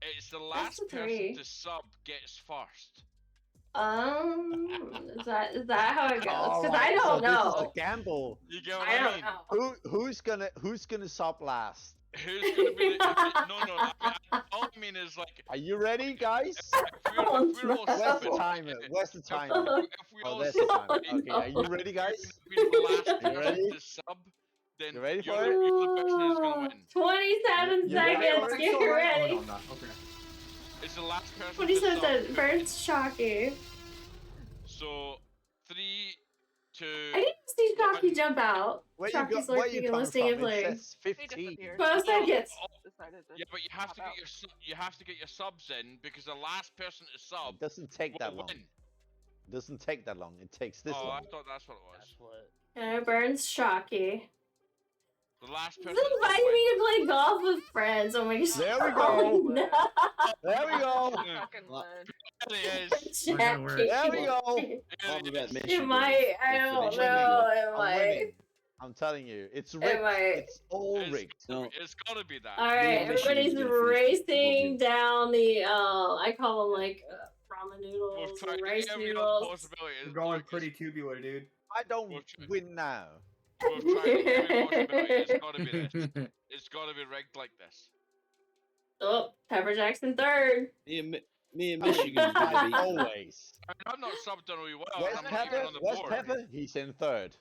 It's the That's last a person three. to sub gets first. Is that how it goes? Because I Alright, don't so This is know. a gamble. You get what I I don't mean? know. Who's gonna sub last? Who's gonna be the? All I mean is like. Are you ready, guys? If we're all Where's the subbing, timer? Where's the timer? if we Oh, all there's the sub, timer. Okay, are you ready, guys? Be the last You person ready? to sub, then You ready you're, for the, it? you're the person who's gonna win. 27 You ready seconds. for it? Get ready. Oh, no, I'm not. Okay. It's the last person. 27 to seconds. sub. Bird's Shocky. So 3, 2. I didn't see Shocky jump out. Where you Shocky's where looking you and coming listening from? and playing. It says 15. 12 seconds. Yeah, but you have to get your subs in because the last person to sub It doesn't take will that long. win. It doesn't take that long. It takes this Oh, long. I thought that's what it was. That's what. And it burns Shocky. The last He's person. to inviting win. me to play golf with friends. Oh my gosh. There we Oh, go. no. There we go. There he is. We're gonna work. There we go. Can't be that It Michigan. might. I don't I'm know. It I'm might. winning. I'm telling you, it's It rigged. might. It's all It's- rigged. No, It's gotta be that. All right, Michigan's everybody's gonna finish racing above down the. I call them like ramen We've noodles tried and rice every noodles. possibility. We're going pretty tubular, dude. I don't We'll try- win now. We've tried every possibility. It's gotta be this. It's gotta be rigged like this. Oh, Pepper Jackson third. me and Michigan's gonna be. Always. I mean, I've not subbed on a wee while. Where's and I'm not even Pepper? on the Where's board. Pepper? He's in third.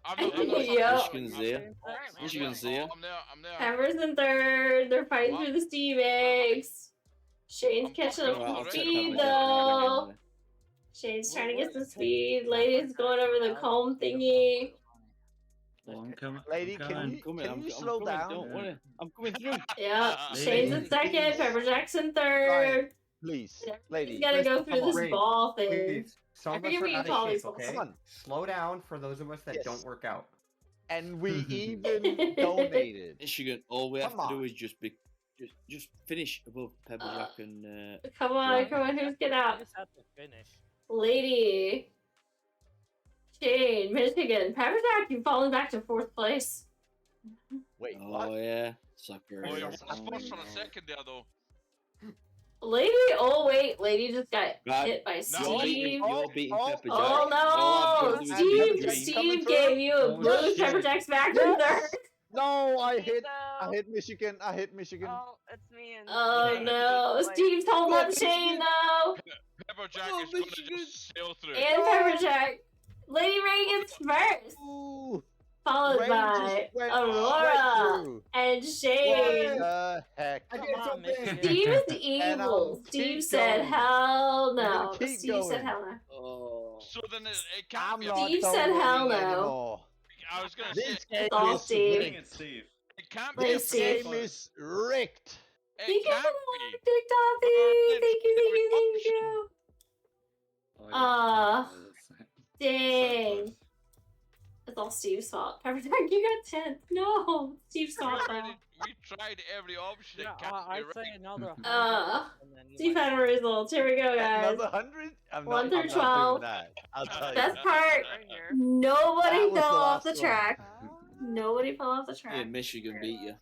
I'm not subbed Yeah. Michigan's there. Michigan's there. I'm there. I'm there. Pepper's in third. They're fighting What? for the Steve eggs. Shane's I'm catching fucking up alright. some I'll speed take though. Shane's trying to get some speed. Lady's going over the comb thingy. Oh, I'm coming. Lady, I'm coming. can you slow down? Don't worry. I'm coming through. Yeah, Shane's in second, Please. Pepper Jackson third. Ryan, please, He's lady. gotta go through this Great. ball thing. Please. Some I of us forget are what you out of call shape, these balls. okay? Come on. Slow down for those of us that Yes. don't work out. And we even donated. Michigan, all we have Come to do on. is just finish above Pepperjack and Come on, come on, who's get out? You just have to finish. Lady. Shane, Michigan. Pepperjack, you've fallen back to 4th place. Wait, oh what? yeah, sucker. Oh, you're first for a second there, though. Lady, oh wait, Lady just got hit by You're Steve. beating Pepperjack. Oh no, Steve gave you a boost. Pepperjack's back in third. No, I hit Michigan. I hit Michigan. Oh, it's me and. Oh no, Steve's holding up Shane though. Pepperjack is going to just sail through. And Pepperjack. Lady Reagan's first. Ooh. Followed Ray by just went Aurora right through. and Shane. What the heck? I did something. Steve is evil. Steve said hell no. Keep Steve going. said hell no. Oh. So then it can't I'm be. not Steve said hell no. anymore. I was going to say, This game It's all is Steve. Dang it, Steve. it can't be. Let's a see. This fair game fight. is rigged. Thank It you can't for be. the TikTok. Thank you. Dang. It's all Steve's fault. Pepperjack, you got 10th. No, Steve's fault though. We tried every option. Yeah, It can't I'd be say right. another 100. and then you Steve might- had results. Here we go, guys. Another 100? I'm 1 not, through I'm not 12. doing that. I'll tell you. Best part, Right here. nobody That was fell the off the last one. track. Nobody fell off the Yeah, track. Michigan beat you.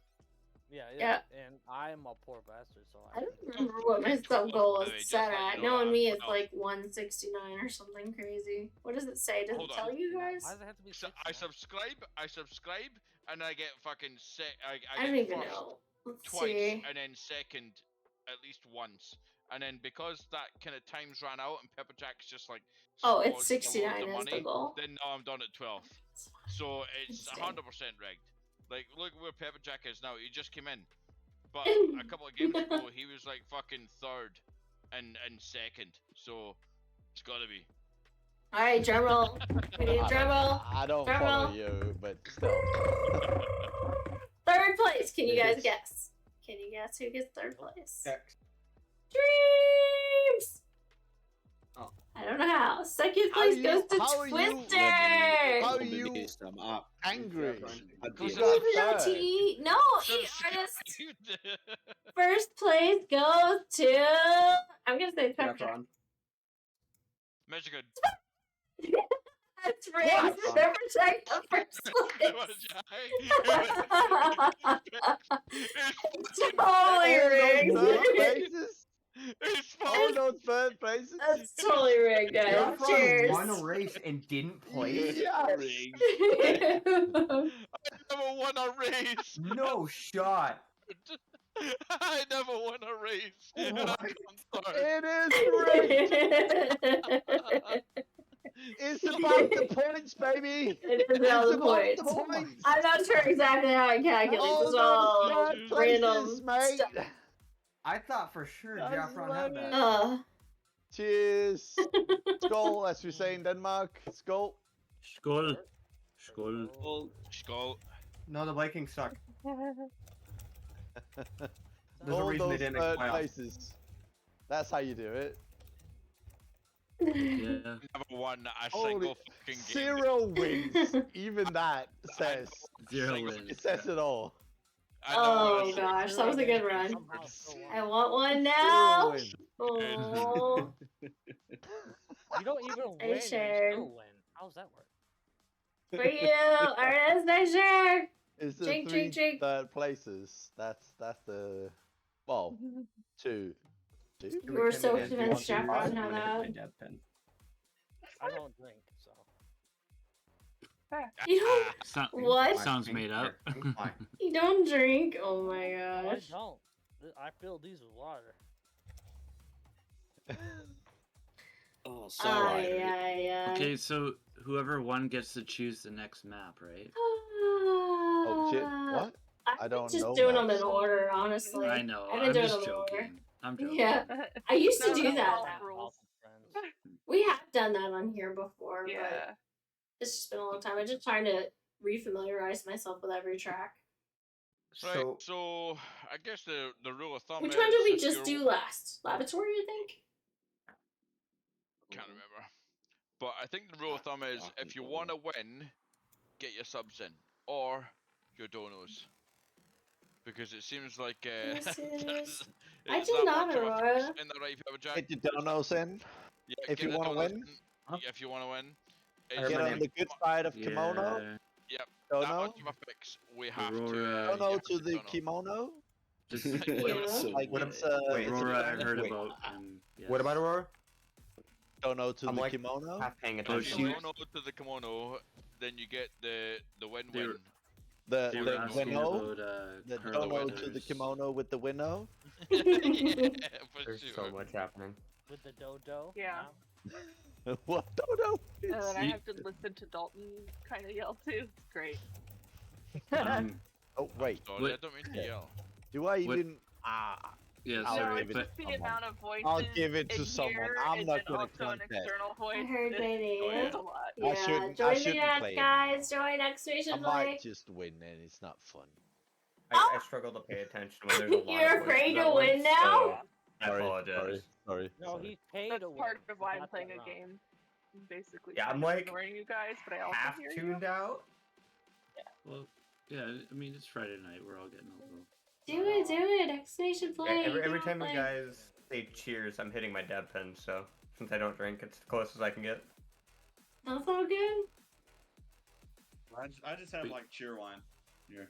Yeah. And I'm a poor bastard, so I don't remember what my sub goal was set at. Knowing me, it's like 169 or something crazy. What does it say? Does it Hold tell on. you guys? Why does it have to be So 6 I now? subscribe, and I get fucking I I don't get even first know. Let's twice, see. and then second at least once. And then because that kind of time's ran out and Pepperjack's just like Oh, it's squandered a 69 load of is the money, goal. then now I'm done at 12th. So it's Interesting. 100% rigged. Like look where Pepperjack is now. He just came in, but a couple of games ago he was like fucking third and second. So it's gotta be. All right, drum roll. We need a drum roll. I don't Drum follow roll. you, but still. 3rd place. Can you It guys is. guess? Can you guess who gets 3rd place? X. Dreams. Oh. I don't know how. 2nd How are place you- goes to how are you- Twister. How are I'm you amazed, I'm up. angry? I'd Who's be You got forgot to third? eat. No, eat artist. Subscribe. 1st place goes to. I'm gonna say Pepper. Saffron. Michigan. That's right. Pepper Jack the 1st place. Totally rigged. Third places? It's All those third places? That's totally rigged, guys. Saffron Cheers. won a race and didn't place. Yes. I never won a race. No shot. I never won a race. And What? I'm third. It is rigged. It's about the points, baby. It is It's about the about points. the points. I'm not sure exactly how it calculates. All It's all those third random places, mate. stuff. I thought for sure That's Saffron had funny. that. Cheers. Skål, as we say in Denmark. Skål. Skål. Skål. Well, Skull. No, the Vikings suck. There's a All reason they those didn't make third playoffs. places. That's how you do it. Yeah. Never won a Holy single fucking game. 0 wins. Even that says 0 wins. it says it all. I never Oh won a gosh, that was a good run. Somehow still won. I want one 0 now. wins. Oh, You don't even I win and shared. still win. How's that work? for you, artist, nice share. It's the Drink, three drink, drink. third places. That's the well, two. Two? You were so Kennedy convinced had Saffron one had hit that. my dad pen. I don't drink, so. You don't. So- What? Sounds made up. Fine. You don't drink? Oh my I gosh. don't. I fill these with water. oh, sorry. Okay, so whoever won gets to choose the next map, right? Oh shit! What? I don't just know. doing them maps. in order, honestly. I know. I've been I'm doing just them in order. joking. I'm joking. Yeah, I used to No, do no, that. no. Though. Rules. We have done that on here before, Yeah. but it's just been a long time. I'm just trying to refamiliarize myself with every track. Right, so I guess the rule of thumb Which is one did we if just do last? Laboratory, I think? Can't remember. But I think the rule of thumb is if you want to win, get your subs in. Or your donos. Because it seems like I is did that not, much of a Aurora. fix in the right Pepper Jack? Get your donos in. Yeah, If get you the want to donos win. in. If you want to win. Get on the good side of kimono. Yep. Dono. That much of a fix. We have Aurora. to. Dono to the kimono. Just like it's a Aurora, I heard wait. about. Yes. What about Aurora? Dono to I'm the like kimono. half paying If attention. you dono to the kimono, then you get the win-win. The They were asking winnow, about, the Carl dono to the Weathers. kimono with the winnow. Yeah, for There's sure. so much happening. With the dodo. Yeah. What dono? And then I have to listen to Dalton kind of yell too. It's great. Oh wait. Sorry, I don't mean to yell. Do I even? Yeah, I'll sorry, give it Just to the someone. amount of voices I'll give it to in someone. here, I'm and not then gonna also an contest. external voice. I heard my name. It's a lot. Yeah, shouldn't join the play app, it. guys. Join exclamation I play. might just win and it's not fun. I struggle to pay attention when there's a lot You're of afraid voices to at win once, now? so I Sorry, apologize. Sorry. No, he's paid That's to win. part of why I'm Got playing that a wrong. game. I'm basically Yeah, I'm kind of like ignoring you guys, but I also half hear tuned out. Well, yeah, I mean, it's Friday night. We're all getting a little. Do it. Exclamation play. Every Come time on, you play. guys say cheers, I'm hitting my dab pen, so since I don't drink, it's the closest I can get. That's all good. I just have like cheer wine here.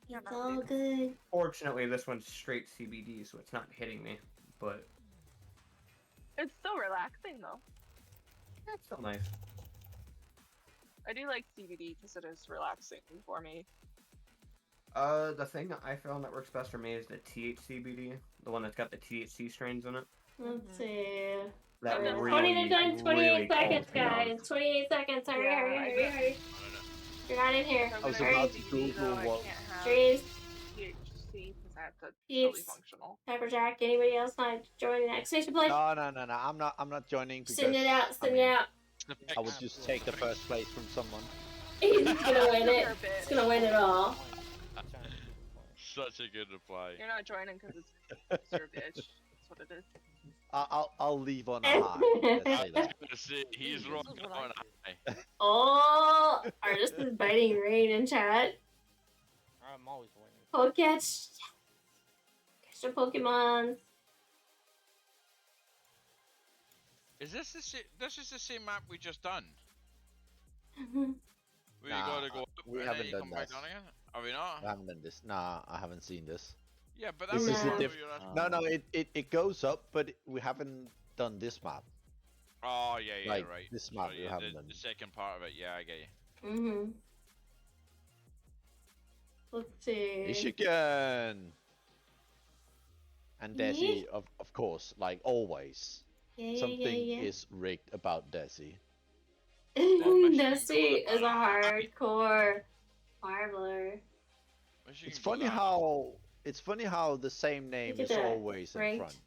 It's all good. Fortunately, this one's straight CBD, so it's not hitting me, but It's still relaxing though. it's still nice. I do like CBD because it is relaxing for me. The thing I found that works best for me is the THCBD, the one that's got the THC strains in it. Let's see. That Alright, really, 29, 28 really seconds, calms me down. guys. 28 seconds. Hurry. You're not in here. I was Hurry. about to Google what. Trees. THC because I have to Peeps. fully functional. Pepperjack. Anybody else not joining the exclamation play? No. I'm not joining because Send it out. I would just take the first place from someone. He's gonna win it. He's gonna win it all. Such a good reply. You're not joining because it's your bitch. That's what it is. I'll leave on a high. Let's say that. He's wrong on high. Oh, Artist is biting rain in chat. I'm always winning. Pokecatch. Catch the Pokemon. Is this this is the same map we just done? We Nah, gotta go up we and haven't then you done come back this. down again? Are we not? I haven't done this. Nah, I haven't seen this. Yeah, but This that's is the a one diff- where you're at- No, it goes up, but we haven't done this map. Oh yeah, like, right. this map Sorry, we yeah, haven't done. the second part of it, yeah, I get you. Mm-hmm. Let's see. Michigan! And Desi, of course, like always. Something is rigged about Desi. Desi is a hardcore marbler. It's funny how the same name Look at is that. always in Ranked. front.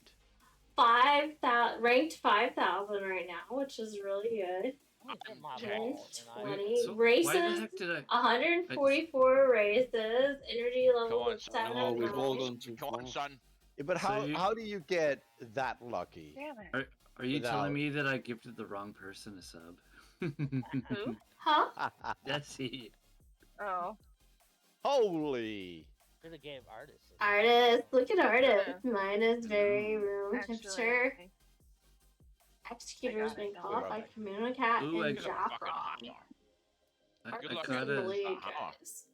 5,000, ranked 5,000 right now, which is really good. Okay. 20 So, races, why the heck did 144 races, energy Come level on, of son. 7. Oh, we've all gone too Come on, far. son. Yeah, but how do you get that lucky? Damn it. Are you Without- telling me that I gifted the wrong person a sub? Who? Huh? Desi. Oh. Holy! Could have gave artists. Artist, look at artist. Mine is very room Actually, temperature. Executors being caught by Communicat Ooh, and I- Joffron. I Artist got in the a. lead, Uh-huh. guys.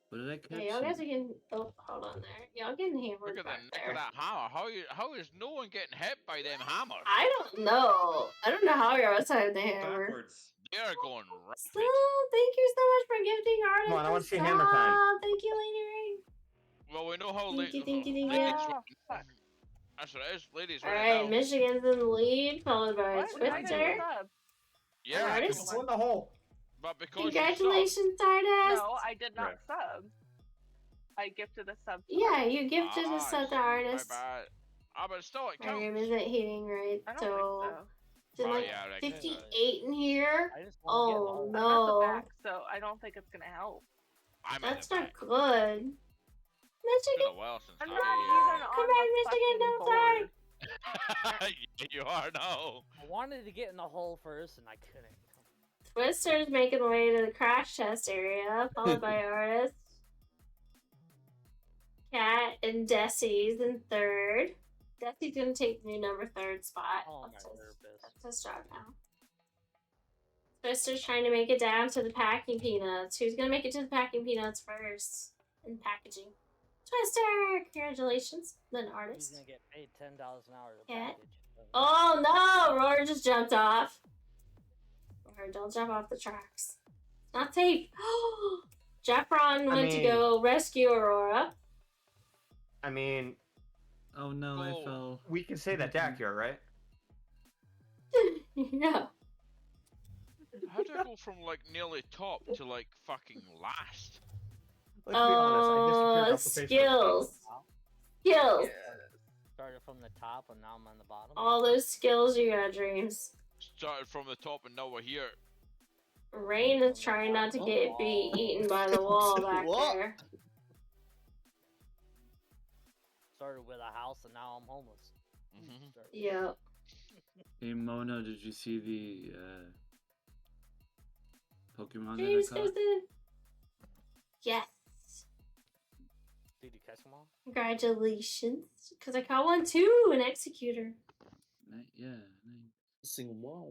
What did I catch? Yeah, y'all guys are getting. Oh, hold on there. Y'all getting hammered Look at back that, there. that hammer. How is no one getting hit by them hammers? I don't know. I don't know how you're outside the hammer. Backwards. They're going So, rapid. thank you so much for gifting artist. Come on, I want to see a hammer time. sub. Thank you, Lady Rain. Well, we know how Thank you, thank you, thank you. ladies Oh, win. fuck. That's what it is. Ladies win. Alright, now. Michigan's in the lead, followed by What? I didn't Twister. sub. Yeah, Artist. Go in the hole. but because Congratulations, artist. No, I did not Right. sub. I gifted a sub. Yeah, you gifted a sub to My artist. bad. Ah, but still, it My room counts. isn't heating right, I don't so think so. Is it like Yeah, like, 58 in here? I just wanna get in the Oh hole. I'm at the no. back, so I don't think it's gonna help. I'm That's at the not back. good. It's been Michigan, a while since I'm I not even come on back, the Michigan, fucking don't die. board. Yeah, you are now. I wanted to get in the hole first, and I couldn't. Twister's making the way to the crash test area, followed by Artist. Cat and Desi's in third. Desi's gonna take the new number 3rd spot. Oh, That's my his, therapist. that's his job now. Twister's trying to make it down to the packing peanuts. Who's gonna make it to the packing peanuts first? In packaging. Twister! Congratulations. Then He's Artist. gonna get paid $10 an hour to Cat. package. Oh no! Roar just jumped off. Roar, don't jump off the tracks. It's not safe. Jeffron went to go rescue Aurora. I mean, Oh no, I fell. we can say that's accurate, right? Yeah. How did I go from like nearly top to like fucking last? Let's be honest, I disappeared off the face of the skills. Skills. Started from the top, and now I'm on the bottom. All those skills you got, Dreams. Started from the top and now we're here. Rain is trying not to get eaten by the wall back there. Started with a house, and now I'm homeless. Yep. Hey Mona, did you see the Pokemon Dreams that I goes caught? in. Yes. Did you catch them all? Congratulations. Because I caught one too, an Executor. Yeah. Sing wow.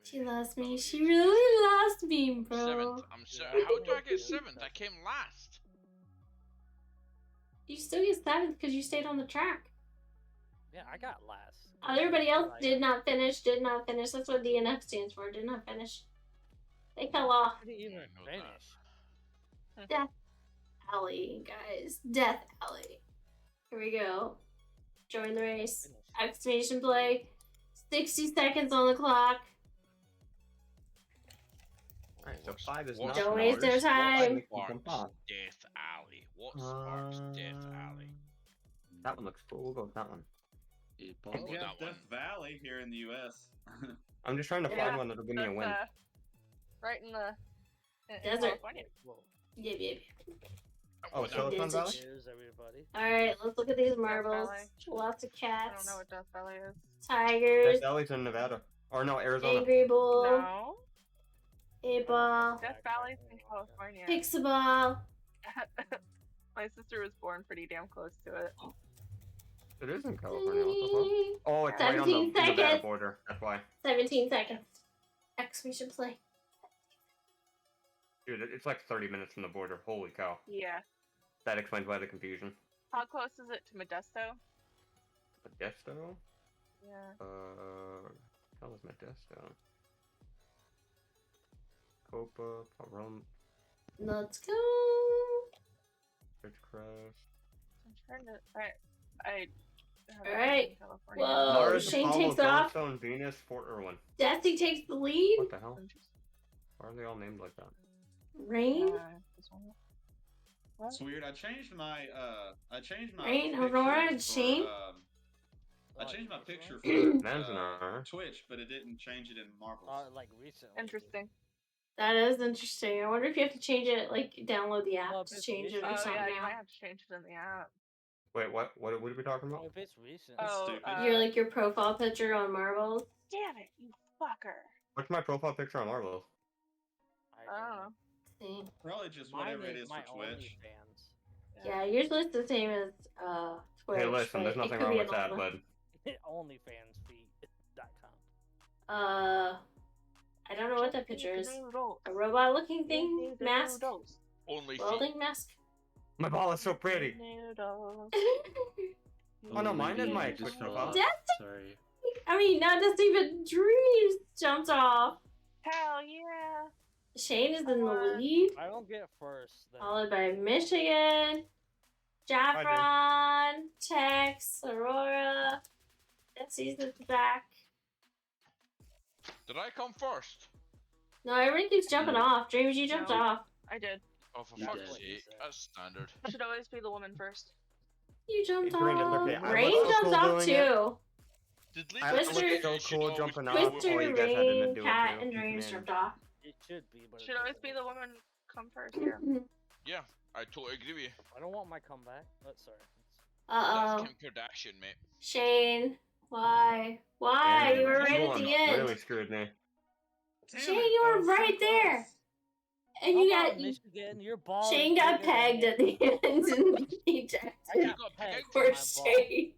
She lost me. She really lost me, bro. 7th. I'm so. How do I get 7th? I came last. You still get 7th because you stayed on the track. Yeah, I got last. Everybody else did not finish. That's what DNF stands for. Did not finish. They fell off. I didn't even finish. Death Alley, guys. Death Alley. Here we go. Join the race. Exclamation play. 60 seconds on the clock. Alright, so 5 is What not Don't waste their time. Sparks Death Alley. What Sparks Death Alley? That one looks cool. We'll go with that one. We have Death Valley here in the U.S. I'm just trying to find one that'll give me a win. Right in the Desert. California. Yep. Oh, Silicon Valley? Cheers, everybody. Alright, let's look at these marbles. Valley. Lots of I cats. don't know what Death Valley is. Tigers. Death Valley's in Nevada. Or no, Arizona. Angry Bull. No. 8-Ball. Death Valley's in California. Pixaball. My sister was born pretty damn close to it. It is in California. What the fuck? Oh, it's right on the 17 Nevada seconds. border. That's why. 17 seconds. Exclamation play. Dude, it's like 30 minutes from the border. Holy cow. Yeah. That explains why the confusion. How close is it to Modesto? Modesto? Yeah. How was Modesto? Copa, Parum, Let's go. Ridgecrest. I'm trying to. I Alright. California. Whoa. Mars, Shane Apollo, takes off. Goldstone, Venus, Fort Irwin. Dusty takes the lead. What the hell? Why are they all named like that? Rain. It's weird. I changed my Rain, picture Aurora, and for, Shane. I changed my picture for Manzanar. Twitch, but it didn't change it in Marbles. Like recently. Interesting. That is interesting. I wonder if you have to change it, like download the app Well, to it's change it or Oh something. yeah, you now. might have to change it in the app. Wait, what are we talking about? Oh, if it's recent. Oh, stupid. You're like your profile picture on Marbles. Damn it, you fucker! What's my profile picture on Marvel? I don't know. See. Probably just Mine whatever it is my for Twitch. OnlyFans. Yeah, yours looks the same as Twitch. Hey, listen, but there's it nothing could wrong be with that, another bud. OnlyFansfeet.com. I don't know what that picture is. A robot-looking thing, mask, Only welding mask. My ball is so pretty. Oh no, mine is my Lady, Twitch just fell profile. off. That's- Sorry. I mean, not just even Dreams jumped off. Hell yeah! Shane is in the lead, I don't get first. Then. followed by Michigan, Jaffron, Tex, Aurora. Desi's at the back. Did I come first? No, everybody keeps jumping off. Dreams, you jumped No. off. I did. Oh, for You fuck's did. sake. That's standard. Should always be the woman first. You jumped It's Rain, it's off. okay. I was Rain so jumped cool off doing it. too. Did I Lisa looked say so it should cool always jumping be off the before woman? you guys had to Rain, do it Cat, too. and Dreams jumped off. It should be, but Should always be the woman come first. Yeah. Yeah, I totally agree with you. I don't want my comeback. Oh, sorry. That's Uh-oh. Kim Kardashian, mate. Shane, why? Why? Damn, You were this right at one the end. really screwed me. Shane, you were right there. And you Come got on, Michigan, your ball. Shane got pegged at the end and ejected. I got pegged. Poor My ball. Shane.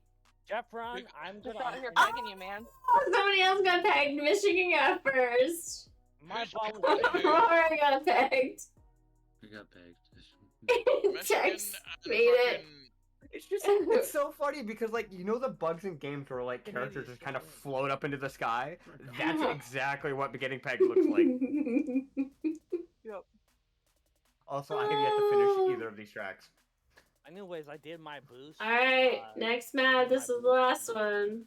Jeffron, I'm Just gonna. out here pegging you, man. Oh, somebody else got pegged. Michigan got first. My ball was. Aurora got pegged. I got pegged. Tex made it. It's so funny because, like, you know the bugs in games where, like, characters just kind of float up into the sky? That's exactly what getting pegged looks like. Yep. Also, I have yet to finish either of these tracks. Anyways, I did my boost. Alright, next map. This is the last one.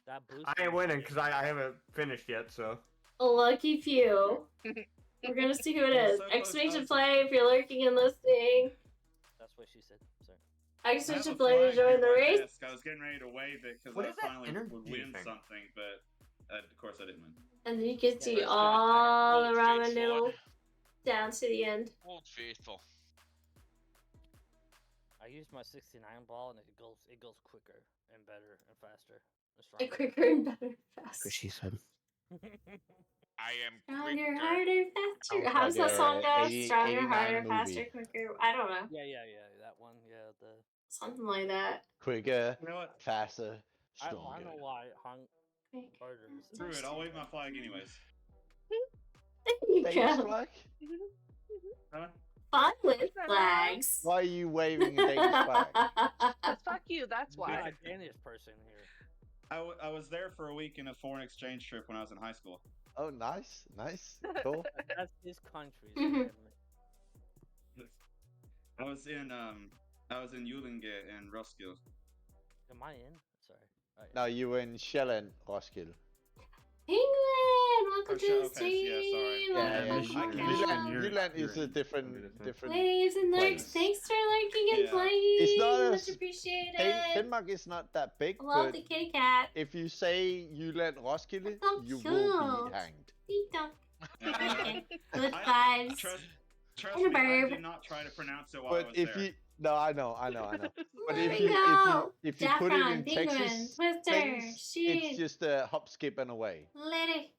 That boost. I ain't winning because I haven't finished yet, so. A lucky few. We're gonna see who it is. Exclamation play if you're lurking and listening. That's what she said. Sorry. Exclamation play to join the race. I was getting ready to wave it because What I is that finally energy would win thing? something, but of course I didn't win. And then you can see all the Old ramen Faithful. noodle down to the end. Old Faithful. I used my 69 ball and it goes quicker and better and faster. And quicker and better, faster. She said. I am Stronger, quicker. harder, faster. Sounds How does like that song a go? 80 Stronger, 89 harder, movie. faster, quicker. I don't know. Yeah, that one. Yeah, the. Something like that. Quicker, You know what? faster, I stronger. know why hung Quick. harder. Screw it, I'll wave my flag anyways. There you Danish go. flag? Huh? Fun with flags. Why are you waving a Danish flag? Fuck you. That's Why? why. A Danish person here. I was there for a week in a foreign exchange trip when I was in high school. Oh, nice, cool. That's his country. Mhm. I was in Julinge and Roskilde. Am I in? Sorry. Oh, yeah. No, you were in Sjælland, Roskilde. Penguin, welcome Oh, to shit, the okay, stream. yeah, sorry. Welcome, welcome. Jylland is a different. Ladies and lurks, place. thanks for lurking and Yeah. playing. It's not Much as- appreciated. Denmark is not that big, Love but the kitty cat. if you say Jylland, Roskilde, That's so you will cute. be hanged. Ding dong. Yeah. Good I- vibes. Trust And a me, I bird. did not try to pronounce it while I But was if there. you, no, I know. But There if we you go. if you put it Jaffron, in Penguin, Texas, Twister, things, Sheen. it's just a hop, skip, and away. Lady,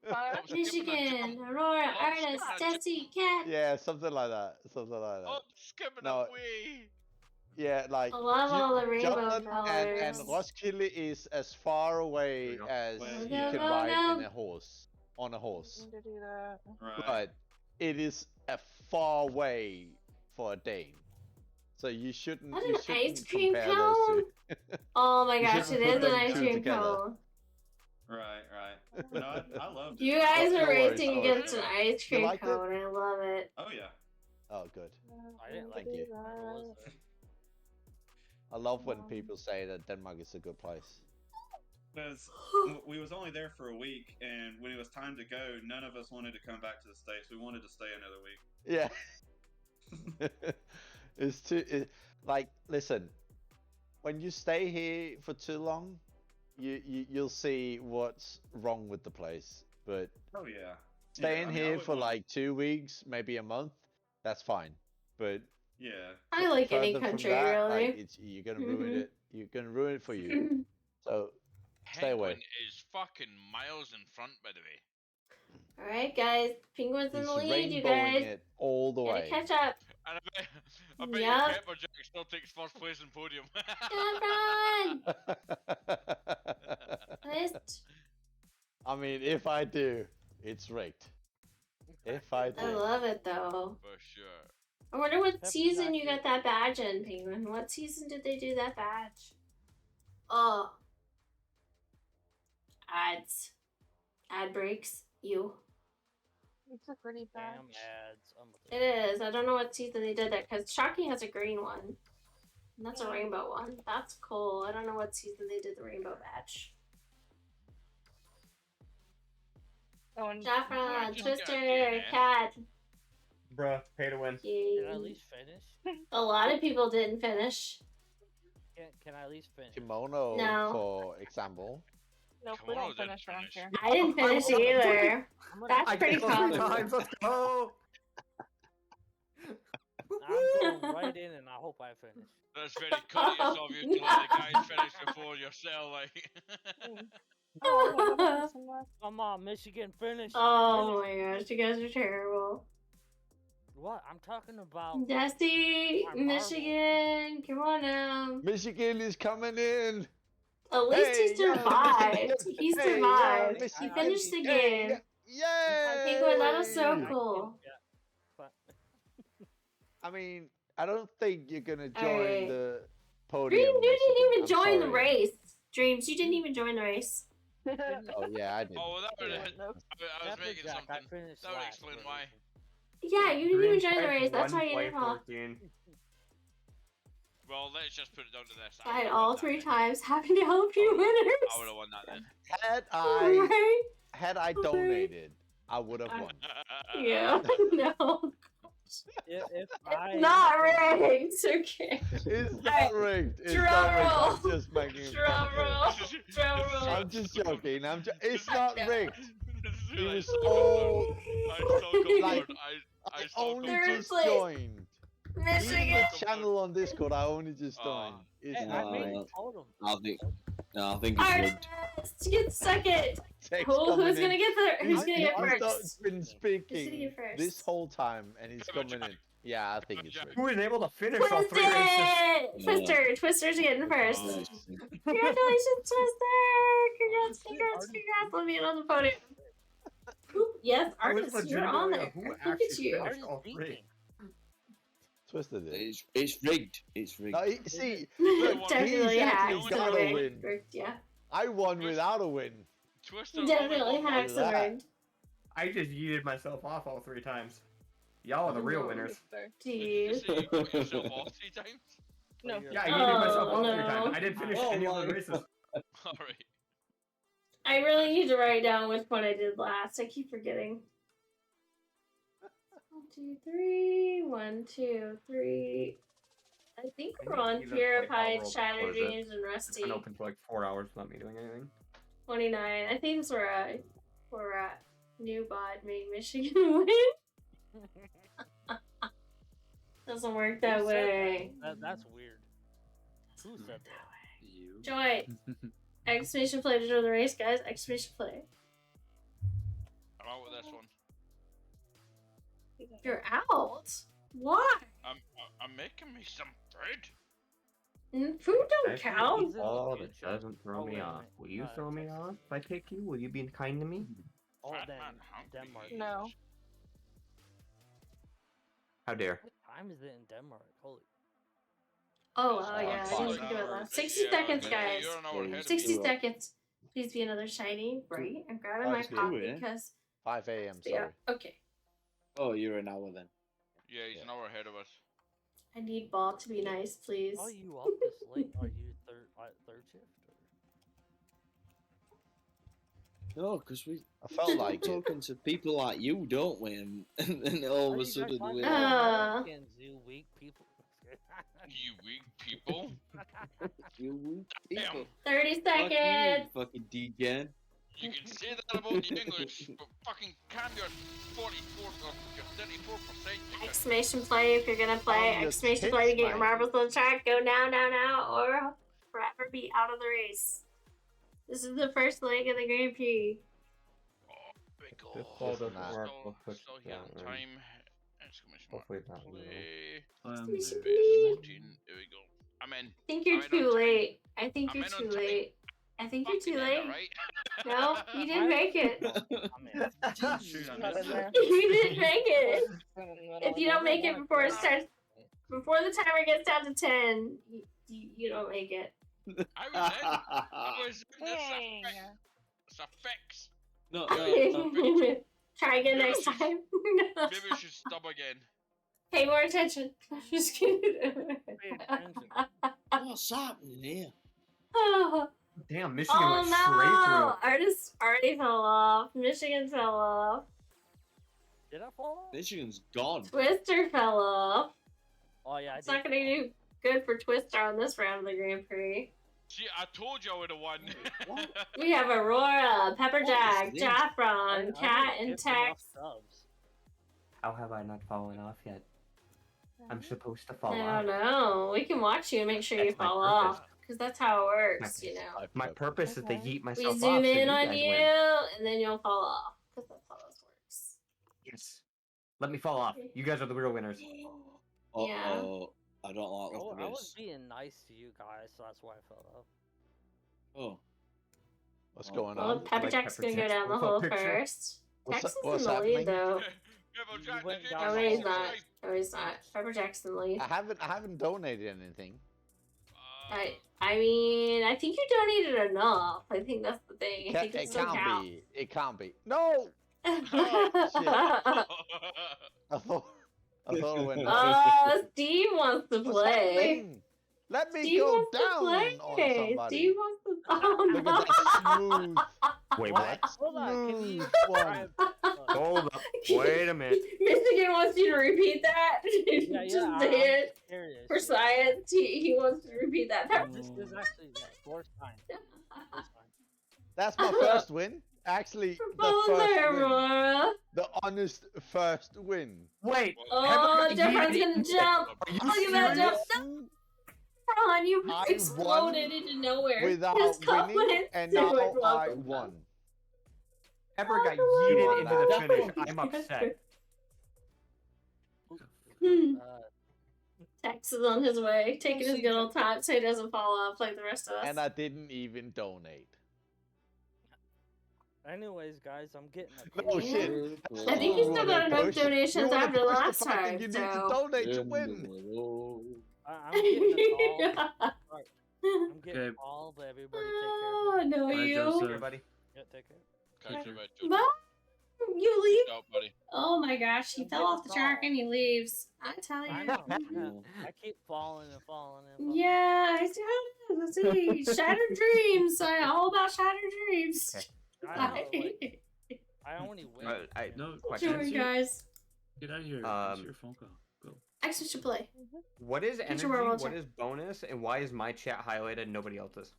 Hop, skip, and a Michigan, jump. Aurora, Hop, skip, Artist, and a jump. Jessie, Cat. Yeah, something like that. Up, skipping No. away. Yeah, like I love all the rainbow Jutland and colors. Roskilde is as far away as Well, you yeah. can Go, ride go. in a horse on a horse. To do that. Right. But it is a far way for a Dane. So you shouldn't. What you an shouldn't ice cream compare cone? those two. Oh my You gosh, should it put is an them ice two cream together. cone. Right. No, I loved it. You guys No are worries, racing no worries. against an ice You cream liked it? cone. I love it. Oh yeah. Oh, good. I didn't like Thank it. you. It was, I love when people say that Denmark is a good place. Because we was only there for a week, and when it was time to go, none of us wanted to come back to the States. We wanted to stay another week. Yeah. It's too like listen. When you stay here for too long, you'll see what's wrong with the place. But Oh yeah. staying I here would for want- like 2 weeks, maybe a month, that's fine. But Yeah. I like any further from country, that, really. like, you're gonna ruin Mhm. it. You're gonna ruin it for you. So stay away. Penguin is fucking miles in front, by the way. Alright, guys. Penguins in He's the lead, you rainbowing guys. it all the Gotta way. catch up. And I bet Yup. you Pepperjack still takes first place in podium. Jaffron! List. I mean, if I do, it's rigged. If I do. I love it, though. For sure. I wonder what Except season not you got you. that badge in, Penguin. What season did they do that badge? Oh. Ads. Ad breaks. You. It's a pretty bad. damn ads. It is. I don't know what season they did that because Shocky has a green one. And that's a rainbow one. That's cool. I don't know what season they did the rainbow badge. Oh, and Jaffron, just Twister, got there, Cat. Bruh, pay to win. Did I at least finish? A lot of people didn't finish. Can I at least finish? Kimono, No. for example. Nope, we don't finish around here. I didn't finish either. That's I pretty get it 3 common. times. Let's go. I'm going right in, and I hope I finish. That's very courteous of you to let the guys finish before yourself, like. Come on, Michigan, finish. Oh my gosh, you guys are terrible. What? I'm talking about. Jesse, Michigan, come on now. Michigan is coming in. At least he survived. He survived. He Michigan, finished the game. Yay! Penguin, that was so cool. I mean, I don't think you're gonna join Alright. the Dream, podium. you didn't even Michigan. I'm join the sorry. race. Dreams, you didn't even join the race. Oh yeah, I did. Oh, that would Yeah. I was making Jack, something. finished That would last explain for a why. reason. Yeah, you didn't even join the Dream race. That's one why you play didn't fall. 14. Well, let's just put it down to this. Died would've all won that 3 then. times. Happy to help you I winners. would have won that then. Had I donated, I would have won. Yeah, no. If I Not rigged. Okay. It's not rigged. It's Drum not rigged. roll. I'm just making. Drum roll. Drum roll. I'm just joking. It's not rigged. It I was so all confirmed. like I I so only confirmed. just place. joined. Even Michigan. the channel on Discord, I only just joined. It's Hey, not I made rigged. totem. I think it's rigged. Artist gets second. Text Who's coming gonna in. get there? Who's gonna get He's not first? been Who's gonna speaking get first? this whole time, and he's coming in. Yeah, I think it's rigged. Who was able to finish all 3 races? Twisted! Twister! Twister's getting first. Congratulations, Twister! Congrats! Let me in on the podium. Yes, I was artist, you're on legitimately there. who Look actually at you. finished all 3. Twister did. It's rigged. It's rigged. No, see, look, Definitely he's hacked. actually got a Rigged, win. rigged, yeah. I won without a win. Twister Definitely only hacks that. and rigged. I just yeeted myself off all 3 times. Y'all are the real winners. Jeez. So you got yourself off 3 times? No. Yeah, I yeeted myself Oh, off 3 no. times. I didn't finish Oh, any of the my. races. Alright. I really need to write down which one I did last. I keep forgetting. 1, 2, 3. 1, 2, 3. I think we're on Even, Purified, I'll Shattered close it. Dreams, and It's Rusty. been open for like 4 hours without me doing anything. 29. I think it's where new bot made Michigan win. Doesn't work that Who said way. That's weird. Who said that? You. Joy. Exclamation play to join the race, guys. Exclamation play. I'm out with this one. You're out. Why? I'm making me some bread. Food don't I count. Oh, that doesn't throw Oh, me wait a off. minute. Will you throw me off if I pick you? Will you be kind to me? Oh, Fat then man hungry Denmark. he No. is. How dare. What time is it in Denmark? Holy. Oh, It's wow, yeah. like I didn't an think about hour- that. 60 yeah, seconds, yeah, guys. You're an hour ahead of 60 me. seconds. Please be another shiny. Right. I'm grabbing my Let's do coffee it. because. 5 a.m. Yeah. Sorry. Okay. Oh, you're an hour then. Yeah, he's an hour ahead of us. I need ball to be nice, please. Are you up this late? Are you third shift? Or? No, because we I felt like it. talking to people like you, don't we? And then all of Are a you sudden guys we're talking like, about Americans, you weak people. You weak people. you weak people. 30 Fuck you, seconds. fucking degen. You can say that about the English, but fucking calm your 44 or your 34%. Exclamation play if you're gonna play. On your Exclamation tits, play to get your mate. marbles on the track. Go now, or forever be out of the race. This is the first leg of the Grand Prix. Big This ol' ball doesn't still- work. We'll switch Still to here that in one. time. Exclamation mark. Hopefully not. Play. Exclamation Base play. 14. Here we go. I'm in. I think you're I'm in too on time. late. I think I'm you're in on too time. late. I think you're too Fucking late. end, alright? No, you didn't make it. I'm in. Shoot, I Not missed in there. You didn't make it. In the middle. If you don't make it before it starts, before the timer gets down to 10, you don't make it. I was in. I was in. Dang. It's a fix. No, no. Try again Maybe next I should- time. Maybe we should stop again. Pay more attention. I'm just kidding. Pay attention. What's happening here? Oh Damn, Michigan went straight no! through. Artist already fell off. Michigan fell off. Did I fall off? Michigan's gone. Twister fell off. Oh yeah, I It's did. not gonna do good for Twister on this round of the Grand Prix. See, I told you I would have won. We have Aurora, Pepperjack, Jaffron, Cat, and Tex. How have I not fallen off yet? I'm supposed to fall I off. don't know. We can watch you and make sure you That's my fall purpose. off. Because that's how it works, you know. My purpose is to yeet myself We off. zoom so in you on guys you, win. and then you'll fall off. Because that's how this works. Yes. Let me fall off. You guys are the real winners. Yeah. I don't like Oh, this. I was being nice to you guys, so that's why I fell off. Oh. What's going Well, on? Pepperjack's gonna go down the hole first. Tex is in the lead, though. No, he's not. No, he's not. Pepperjack's in the lead. I haven't donated anything. I mean, I think you donated enough. I think that's the thing. I think it still can't counts. be. It can't be. No. I thought it went. Steve wants to play. Let me Steve go wants to down play. on somebody. Steve wants to. Oh, Look at that smooth. Wait, what? Hold on, can you one. Hold up. Wait a minute. Michigan wants you to repeat that. Just say it serious. for science. He wants to repeat that. This is actually fourth time. That's my first win. Actually, the first win. The honest first win. Wait. Oh, Jeffron's gonna jump. Look at that jump. Ron, you I exploded into nowhere. Without Just winning, comments and to now it, I welcome. won. Pepper got yeeted into the finish. I'm upset. Tex is on his way, taking his good old time so he doesn't fall off like the rest of us. And I didn't even donate. Anyways, guys, I'm getting a No shit. I think you still got enough Push. donations You wanna after push the last fucking- time. You need So. to donate to win. I'm getting a call. Right. I'm getting Okay. a call, but everybody take care. Oh, no, Bye, you. Joseph. Everybody. Yeah, take care. Catch you, mate. Bye. You leave? Ciao, buddy. Oh my gosh, he fell off the track and he leaves. I tell you. I know. I keep falling and falling and falling. Yeah, I tell you. See, shattered dreams. All about shattered dreams. I know, like, I only win. No, Sure, guys. Get out of here. It's your phone call. Go. Actually, should play. What is Get energy? your marble What check. is bonus? And why is my chat highlighted and nobody else's?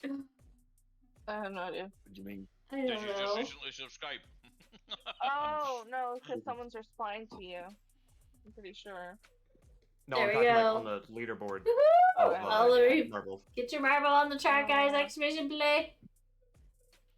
I have no idea. What do you mean? I Did don't you just know. recently subscribe? Oh, no, because someone's responding to you. I'm pretty sure. No, There I'm we talking like go. on the leaderboard. Woohoo! of, Let me marbles. get your marble on the chart, guys. Exclamation play.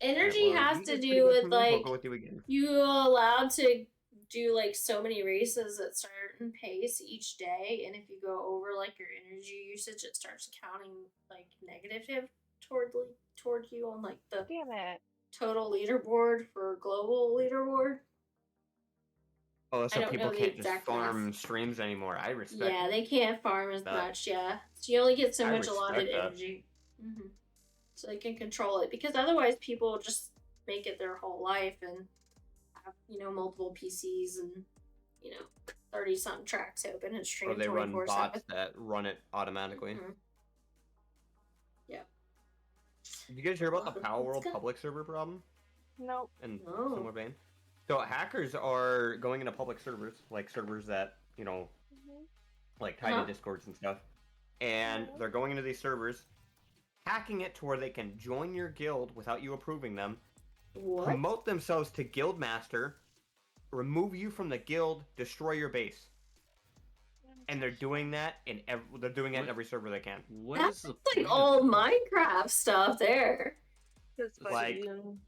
Energy Well, has you to did do pretty good with for me. I'll like go with you again. you allowed to do like so many races at certain pace each day, and if you go over like your energy usage, it starts counting like negative toward you on like the Damn it. total leaderboard for global leaderboard. Oh, I so don't people know the can't just exact farm streams anymore. I respect. Yeah, it. they can't farm as That. much. Yeah, so you only get so I much allotted respect that. energy. So they can control it because otherwise people just make it their whole life and have multiple PCs and 30-something tracks open and stream Or they run 24/7. bots that run it automatically. Yeah. Did you guys hear about the Let's Power World go. public server problem? Nope. In No. similar vein. So hackers are going into public servers, like servers that like tied Uh-huh. to Discords and stuff, and they're going into these servers, hacking it to where they can join your guild without you approving them, What? promote themselves to guildmaster, remove you from the guild, destroy your base. And they're doing that in every server they can. That's like old Minecraft stuff there. It's Like,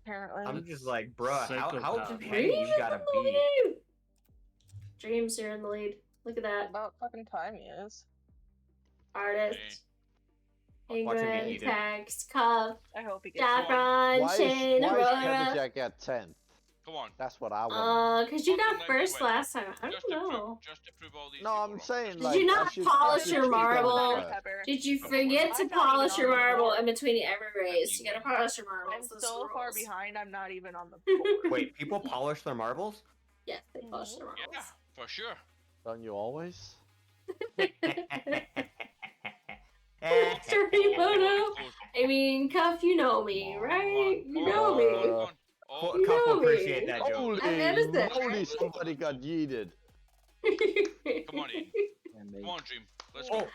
apparently. I'm just like, bruh, how Psychopath. petty you gotta be? Dreams, you're in the lead. Look at that. About fucking time he is. Artist. Watch him get Ingrid, heated. Tax, Cuff, I hope he gets Jaffron, Why Shane, is Aurora. Pepperjack at 10th? Come on. That's what I want. Cause you got Fucking first anyway. last time. I don't know. Just to prove all these No, people I'm wrong. saying Did like. you I not should- polish I should your keep going marble? first. Pepper. Did you forget to I'm not polish even your on the marble board. in between every race? You gotta polish your I'm marbles. This so far rules. behind, I'm not even on the board. Wait, people polish their marbles? Yes, they polish their marbles. Yeah, for sure. Don't you always? Dirty photo. I mean, Cuff, you know me, right? You know me. Oh, You Cuff will know me. appreciate that joke. Holy I'm innocent. moly, somebody got yeeted. come on, Ian. Come on, Dream. Let's go.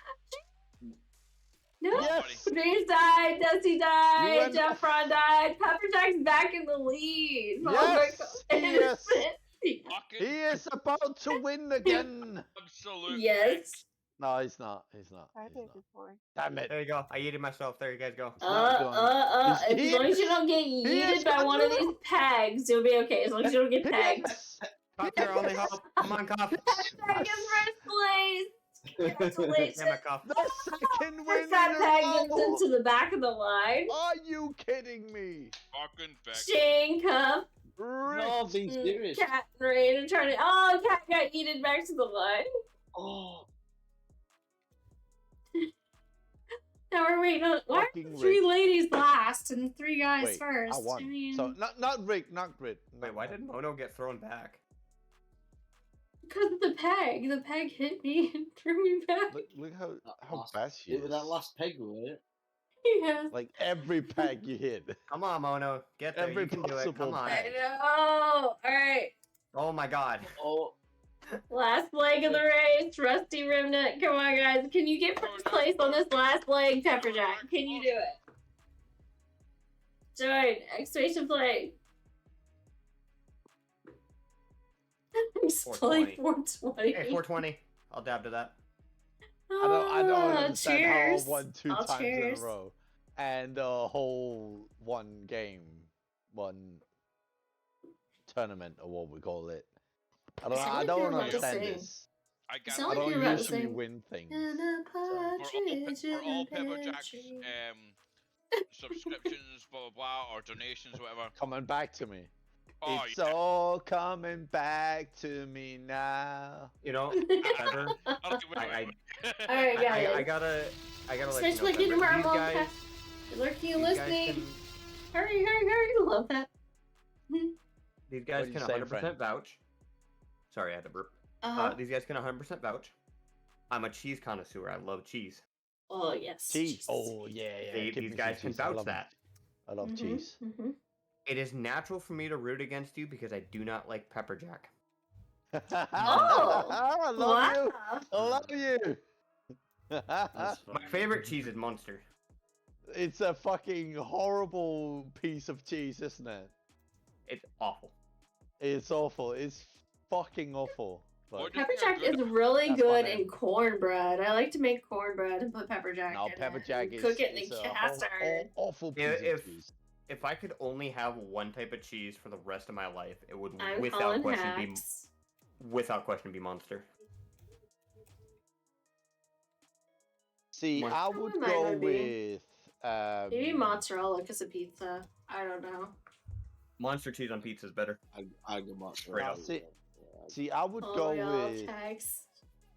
No, Yes! Dreams died, Dusty died, went- Jeffron died, Pepperjack's back in the lead. Yes! Yes! Fucking He is about to win again! absolute Yes. No, he's not. He's not. I He's did not. before. Damn it. There you go. I yeeted myself. There you guys go. not doing it. As long as you Yes! don't get He yeeted is by gonna one of these pegs, you'll be okay. As long as you don't get pegged. Yes! Cuff, your only hope. Come on, Cuff. Pepperjack is first place. Congratulations. Damn it, Cuff. The second win First that in peg a gets row! into the back of the line. Are you kidding me? fucking back. Shane, Cuff, No, being serious. Cat, and Rain are trying to. Oh, Cat got yeeted back to the line. Oh, Now we're waiting on. Why are Fucking three Rick. ladies last and 3 guys Wait, first? I won. mean, So not Rick, not Grid. Wait, why did Mono get thrown back? because of the peg. The peg hit me and threw me back. Look how last- bad she it was is. that last peg, wasn't it? Yes. Like every peg you hit. Come on, Mono. Get there. Every You can do it. Come possible on. I know. All right. Oh my god. Oh, Last leg of the race, Rusty Remnant. Come on, guys. Can you get first place on this last leg, Pepperjack? Can you do it? Join. Exclamation flag. I'm spelling 420. Hey, 420. I'll dab to that. I don't understand how cheers. I won 2 I'll times cheers. in a row. And a whole one tournament or what we call it. I sound like don't you're about to understand sing. this. I You got sound I like don't you're about to usually sing. win things. And a for all, partridge for all in a pear Pepperjack's tree. subscriptions, blah blah blah, or donations, whatever. Coming back to me. Oh, It's yeah. all coming back to me now. You know, Trevor, Okay, wait. Alright, guys. I gotta let you know. Especially Trevor, getting our these mom guys, lurking and these guys listening. can, Hurry, hurry, hurry. I love that. these guys What do can you say, 100% friend? vouch. Sorry, I had to burp. Uh-huh. These guys can 100% vouch. I'm a cheese connoisseur. I love cheese. Oh, yes. Cheese. Jesus. Oh yeah, yeah. These Give me some guys can cheese. I vouch love that. I love Mhm, cheese. mhm. It is natural for me to root against you because I do not like Pepperjack. Oh! I love you. Wow. I love you. That's My funny. favorite cheese is Monster. It's a fucking horrible piece of cheese, isn't it? It's awful. It's awful. It's fucking awful. But What do you think Pepperjack are is good? really That's my good name. in cornbread. I like to make cornbread and put pepperjack no, in it. Pepperjack and is cook it in is the a cast iron. awful piece If- of cheese. If I could only have one type of cheese for the rest of my life, it would I'm without calling question hacks. be Monster. See, Mon- I would Mine go would be. with Maybe mozzarella because of pizza. I don't know. Monster cheese on pizza is better. I go mozzarella. Straight up. See, I would Oh, go y'all with. tags.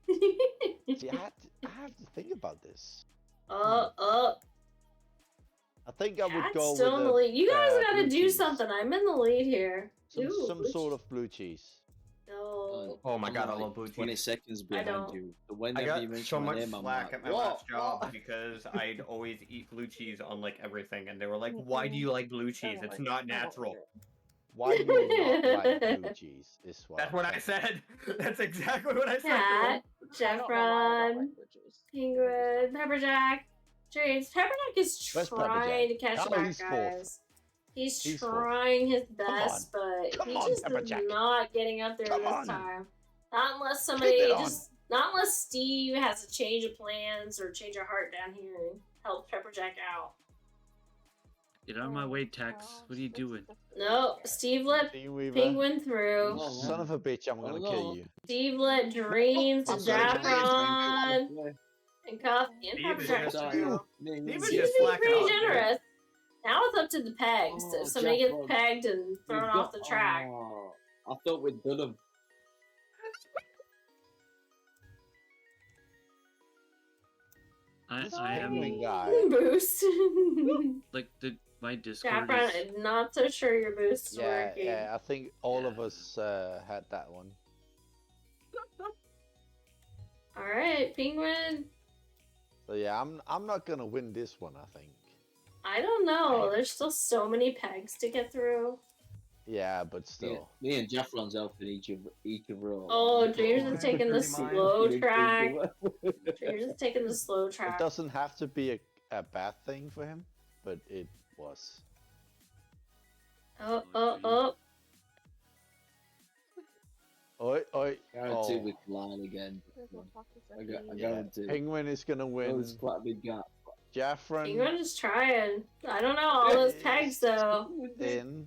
See, I have to think about this. Oh. I think I would Cat's go still with in the a, lead. You guys gotta blue do cheese. something. I'm in the lead here. Some, Ooh, some blue sort cheese. of blue cheese. No. Oh my I'm god, I like love blue 20 cheese. seconds I behind don't. you. So I whenever got you mention so my much name, I'm slack like, at my what? last job What? because I'd always eat blue cheese on like everything, and they were like, "Why do you like blue cheese? It's not natural." Why do you not like blue cheese? Is what That's I'm what I saying. said. That's exactly what I said. to Cat, him. Jeffron, Penguin, Pepperjack, James. Pepperjack is Where's trying to Pepperjack? catch Oh, back, he's fourth. guys. He's He's fourth. trying his Come best, but Come he on, just is Pepperjack. not getting up there Come this on. time. Not unless somebody it on. not unless Steve has a change of plans or change of heart down here and help Pepperjack out. Get out of my way, Tex. What are you doing? No, Steve let Steve Weaver. Penguin through. No, Son of a bitch, I'm gonna kill you. Steve let Dreams and I'm sorry, Jaffron and Cuff and Steve is Pepperjack just- through. Steve is Steve's just being slacking pretty off, dude. generous. Now it's up to the pegs. Oh, If somebody gets Jaffron. pegged and thrown We've off got- the track. Oh, I thought we'd done them. I am Penguin guy. Boost. like my Discord Jaffron, is I'm not so sure your boost is Yeah, working. yeah. I think all of us had that one. Alright, Penguin. So yeah, I'm not gonna win this one. I think. I don't know. There's still so many pegs to get through. Yeah, but still. Me and Jeffron's helping each other out. Oh, Dreams is taking the Pretty much. slow track. Dreams is taking the slow It track. doesn't have to be a bad thing for him, but it was. Oh. Oi, oi. Guarantee we collide again. I guarantee. Penguin is gonna win. It's quite a big gap. Jaffron Penguin is trying. I don't know all those pegs though. in.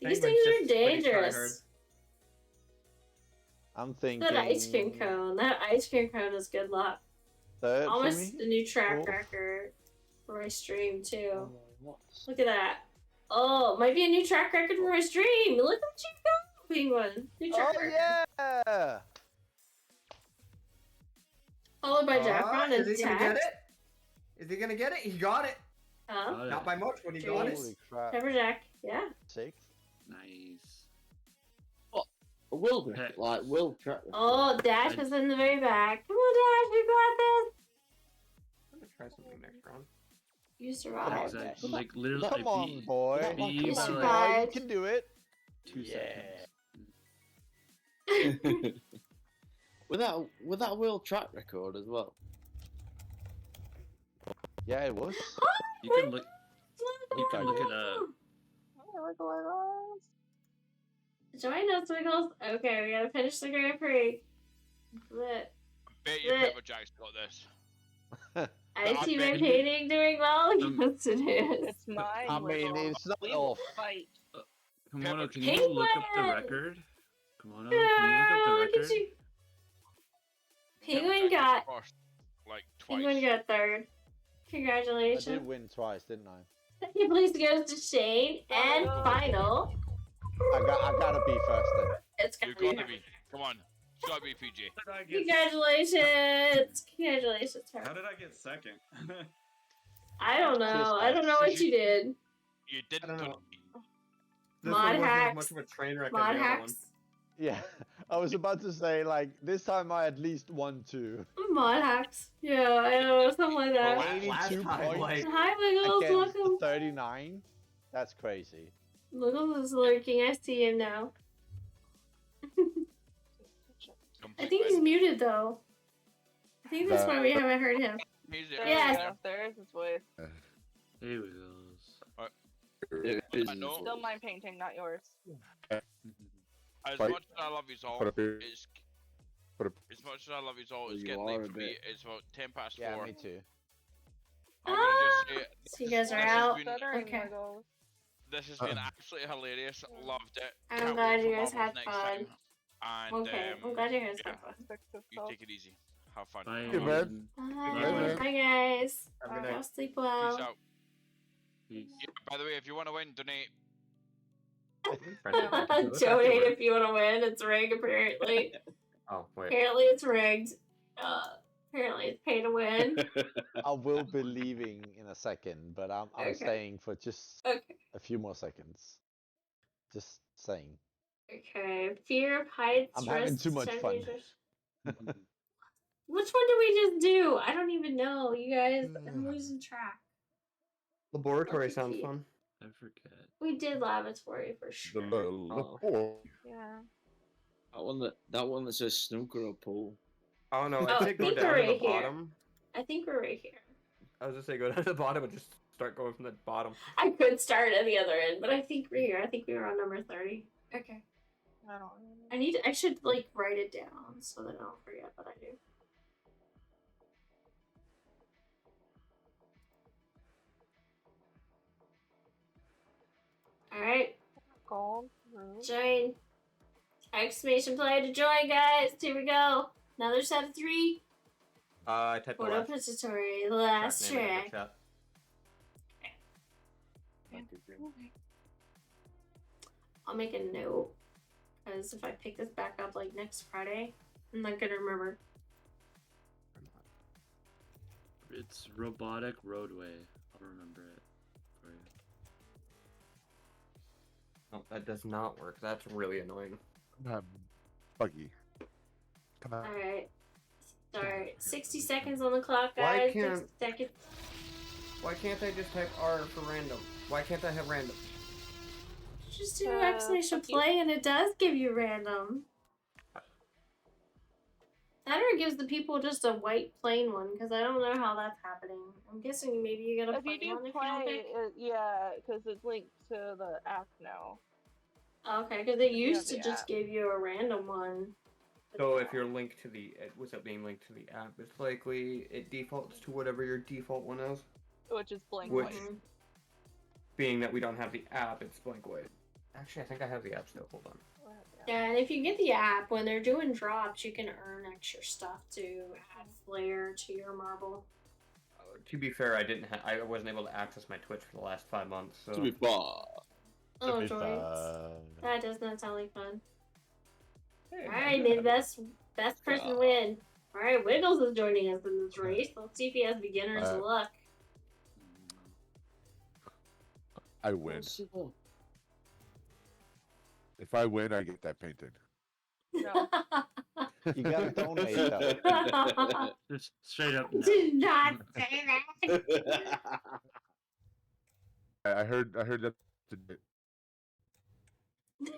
These Penguin's things just are pretty dangerous. I'm thinking. That ice cream cone. That ice cream cone is good luck. Third for Almost me? a new track Fourth? record for my stream too. Look at that. Oh, might be a new track record for my stream. Look what you got, Penguin. New track record. Yeah. Followed by Jackron and Is he gonna get Tact. it? Is he gonna get it? He got it. Huh? Not by much, but he got it. Holy crap. Pepperjack. Yeah. Sixth. Nice. Will track. Oh, Dash is in the very back. Come on, Dash. You got this. I'm gonna try something next round. You survived. Exactly. Like literally. Come on, boy. beat You by, like, survived. You can do it. 2 seconds. With that world track record as well. Yeah, it was. You can look. You can look it up. Join us, Wiggles. Okay, we gotta finish the Grand Prix. Lit. Bet you Lit. Pepperjack's got this. I see my bet- painting doing well. Yes, it is. It's mine. I mean, Wiggle. it's not We will off. fight. Komodo, can you look up the Penguin! record? Komodo, can you look up the Look at record? you. Penguin got. First, like twice. Penguin got third. I Congratulations. did win twice, didn't I? Second place goes to Shane, and final. I gotta be first then. It's You gonna gotta be. be. Come on. It's gotta be PJ. Congratulations! Congratulations, How her. did I get second? I don't know. I don't know what you did. You didn't I don't do know. it. This Mod one wasn't as hacks. much of a train wreck as Mod the other one. hacks. Yeah, I was about to say, like, this time I at least won 2. Mod hacks. Yeah, I know, something like that. Last 82 time, points like, Hi, Wiggles. against Welcome. 39? That's crazy. Wiggles is lurking. I see him now. I think he's muted though. I think that's why we haven't heard him. He's Yes. There's his voice. There we go. No, Still my painting, not yours. as Fight. much as I love you all, Put up here. it's Put up- as much as I love you all, it's You getting are late a for me. bit. It's about 10 past Yeah, 4. me too. I'm gonna just say So you guys are this has out. been- Okay. This has been absolutely hilarious. Loved it. I'm Can't glad wait you for guys marbles had next fun. time. And, Okay, I'm glad you guys yeah, had fun. you take it easy. Have fun. Bye. Good, man. Bye. Bye, guys. Have a good night. Y'all sleep Peace well. out. Peace. Yeah, by the way, if you want to win, donate. Donate if you want to win. It's rigged, apparently. Oh, wait. Apparently, it's rigged. Apparently, it's pay to win. I will be leaving in a second, but I'm Okay. staying for just Okay. a few more seconds. Just saying. Okay. Fear of heights. I'm having risk, too much fun. temptations. Which one did we just do? I don't even know, you guys. I'm losing track. Laboratory RTP. sounds fun. I forget. We did laboratory for sure. Yeah. That one that says snooker or pool. Oh no, Oh, I I think go think down we're to the right here. bottom. I think we're right here. I was gonna say go down to the bottom and just start going from the bottom. I could start at the other end, but I think we're here. I think we were on number 30. Okay. I don't know. I should like write it down so that I don't forget what I do. Alright, Gold. join. Exclamation play to join, guys. Here we go. Another set of 3. I typed the Photo last repository, the last name in the track. chat. I'll make a note. Because if I pick this back up like next Friday, I'm not gonna remember. It's robotic roadway. I'll remember it for you. Oh, that does not work. That's really annoying. Buggy. Come on. Alright. Start. 60 seconds on the clock, Why guys. can't- 60 seconds. Why can't I just type R for random? Why can't I have random? Just do exclamation play and it does give you random. That or it gives the people just a white plain one, because I don't know how that's happening. I'm guessing maybe you get a plain one if you don't pick. Yeah, because it's linked to the app now. Okay, because it used to just give you a random one. So if you're linked to the, what's that being linked to the app, it's likely it defaults to whatever your default one is. Which is blank Which, white. being that we don't have the app, it's blank white. Actually, I think I have the app still. Hold on. Yeah, and if you get the app, when they're doing drops, you can earn extra stuff to add flair to your marble. To be fair, I wasn't able to access my Twitch for the last 5 months. So. To be fair. Oh, joy. That does not sound like fun. Hey, alright, may the best person win. Alright, Wiggles is joining us in this race. Let's see if he has beginner's luck. I win. If I win, I get that painting. No. You gotta donate though. Just straight up no. Did not say that. I heard that today.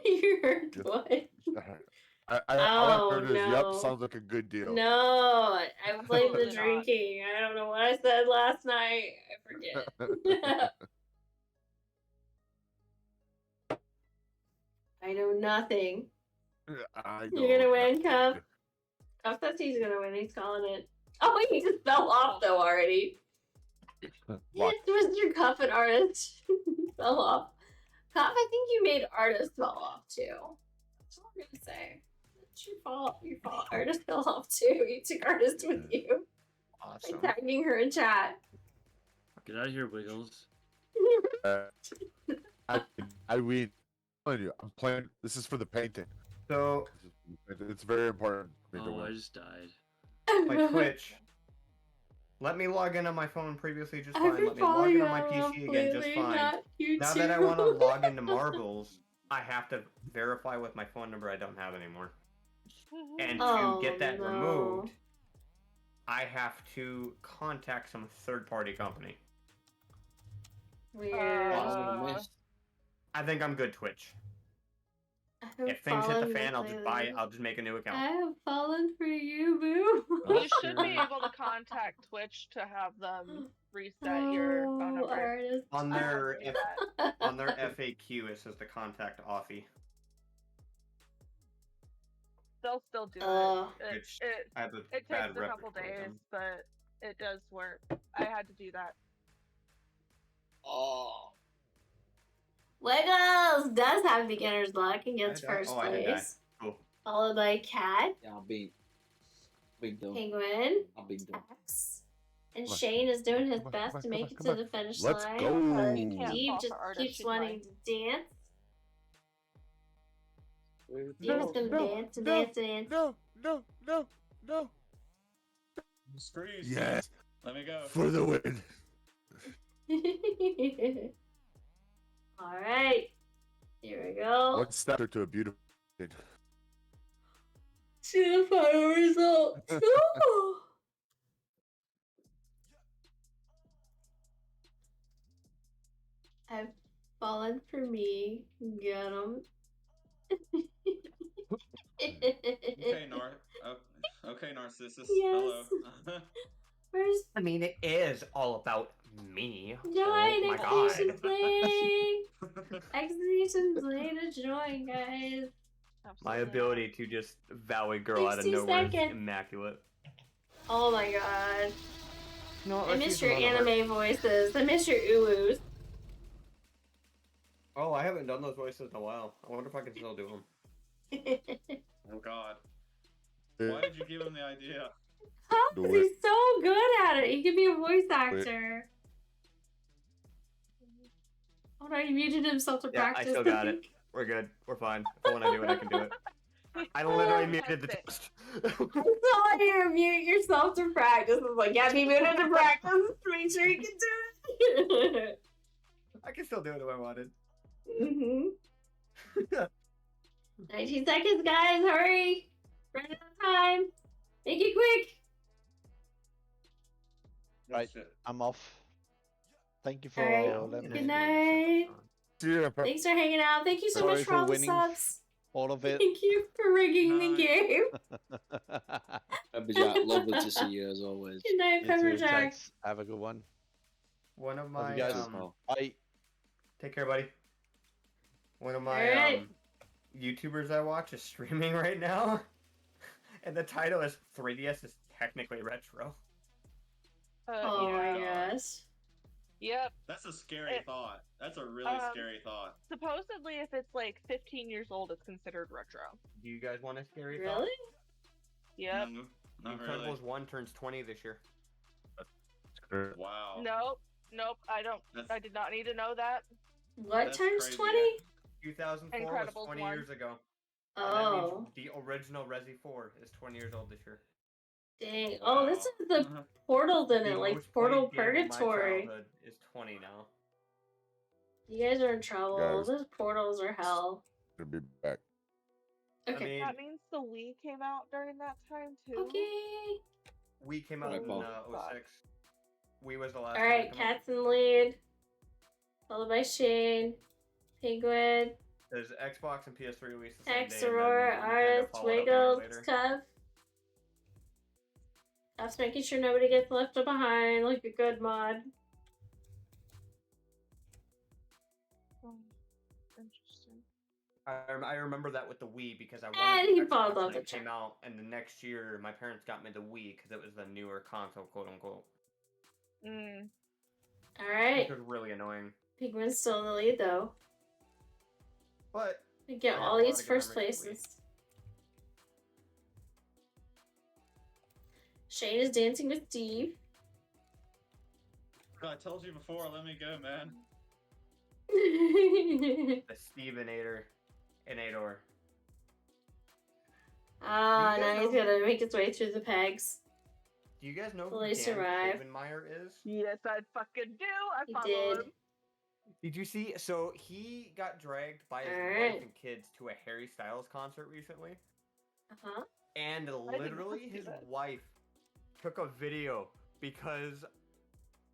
You heard what? All I heard is, yep, sounds like a good deal. No, I blame the drinking. I don't know what I said last night. I forget. I know nothing. You're gonna win, Cuff. Cuff says he's gonna win. He's calling it. Oh, he just fell off though already. It's Mr. Cuff and Artist fell off. Cuff, I think you made Artist fall off too. That's all I'm gonna say. It's your fault. Your fault. Artist fell off too. You took Artist with you. Awesome. By tagging her in chat. Get out of here, Wiggles. I win. I'm playing. This is for the painting. So it's very important for me to win. I just died. My Twitch. Let me log in on my phone previously just fine. Let me log in on my PC again just fine. Now that I want to log into Marbles, I have to verify with my phone number I don't have anymore. And to get that removed, I have to contact some third-party company. Weird. I think I'm good, Twitch. If things hit the fan, I'll just make a new account. I have fallen for you, boo. You should be able to contact Twitch to have them reset your phone number. On their FAQ, it says to contact Offie. They'll still do it. It takes a couple days, but it does work. I had to do that. Oh. Wiggles does have beginner's luck and gets first place. Cool. Followed by Cat. Yeah, I'll be done. Penguin. I'll be done. X. And Shane is doing his best to make it to the finish line. Let's go. Steve just keeps wanting to dance. Steve's gonna dance and dance and dance. No. Screws. Yes. Let me go. For the win. Alright. Here we go. One step to a beautiful thing. See the final result. I've fallen for me. Get him. Okay, Narcissus. Yes. Hello. Where's... I mean, it is all about me. Join Execution Play! Execution Play to join, guys. My ability to just vow a girl out of 60 nowhere is seconds. immaculate. Oh my god. No, I miss your anime voices. I miss your uwus. Oh, I haven't done those voices in a while. I wonder if I can still do them. Oh god. Why did you give him the idea? Because he's so good at it. He could be a voice actor. Oh no, he muted himself to practice. I still got it. We're good. We're fine. If I want to do it, I can do it. I literally muted the test. I saw you mute yourself to practice. I was like, yeah, be muted to practice to make sure you can do it. I can still do it if I wanted. 19 seconds, guys. Hurry. Run out of time. Make it quick. Right, I'm off. Thank you for All right. letting Good me. night. Thanks for hanging out. Thank you so Sorry much for for all the winning subs. all of it. Thank you for rigging the game. Jack, lovely to see you as always. Good night, You Pepper too, Jack. Tex. Have a good one. One of Love my you guys. Bye. Take care, buddy. One of my Alright. YouTubers I watch is streaming right now, and the title is 3DS is technically retro. Oh yeah. my gosh. Yep. That's a scary thought. That's a really scary thought. Supposedly, if it's like 15 years old, it's considered retro. Do you guys want a scary Really? thought? Yep. No, not Incredibles really. 1 turns 20 this year. Wow. Nope. I don't. I did not need to know that. What That's turns crazy. 20? 2004 Incredibles was 20 1. years ago. Oh. And that means the original Resi 4 is 20 years old this year. Dang. Oh, this is the Portal, then it? Like Portal played game of my Purgatory. childhood is 20 now. You guys are in trouble. Guys. Those portals are hell. Gonna be back. Okay. I mean, That means the Wii came out during that time too. Okay. we came out Right, in Paul. 06. We was the last. Alright, one to come out. Cat's in the lead. Followed by Shane. Penguin. There's Xbox and PS3 released the same Tex, day, and then Aurora, Nintendo Artist, followed up a year Wiggles, later. Cuff. Cuff's making sure nobody gets left behind like a good mod. Interesting. I remember that with the Wii because I And wanted he the followed Xbox up when the it came out, and the next year my parents got me the Wii because it was the newer console, quote unquote. Alright. Which was really annoying. Penguin's still in the lead though. But We get I all have a lot these of good first memories of the Wii. places. Shane is dancing with Steve. I told you before, let me go, man. The Stevenator in Ador. Ah, Do you guys now he's know- gonna make his way through the pegs. Do you guys know Will who they Dan survive? Kovenmeyer is? Yes, I fucking do. I He follow did. him. Did you see? So he got dragged by his Alright. wife and kids to a Harry Styles concert recently, Uh-huh. and did literally not see his that. wife took a video because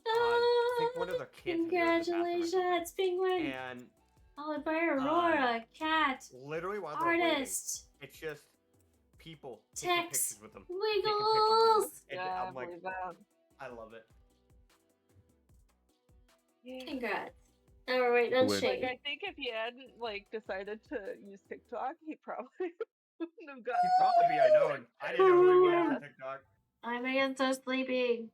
Oh, I think one of the kids had to go to the bathroom or something. congratulations, Penguin! And Followed by Aurora, Cat, literally while they're waiting, Artist, it's just people taking Tex, pictures with them. Wiggles! And Yeah, I I'm like, believe that. I love it. Yeah. Congrats. Now we're waiting on Win. Shane. Like, I think if he hadn't like decided to use TikTok, he probably wouldn't have got. He'd probably be unknown. I didn't know who he was on TikTok. I'm Megan so sleepy.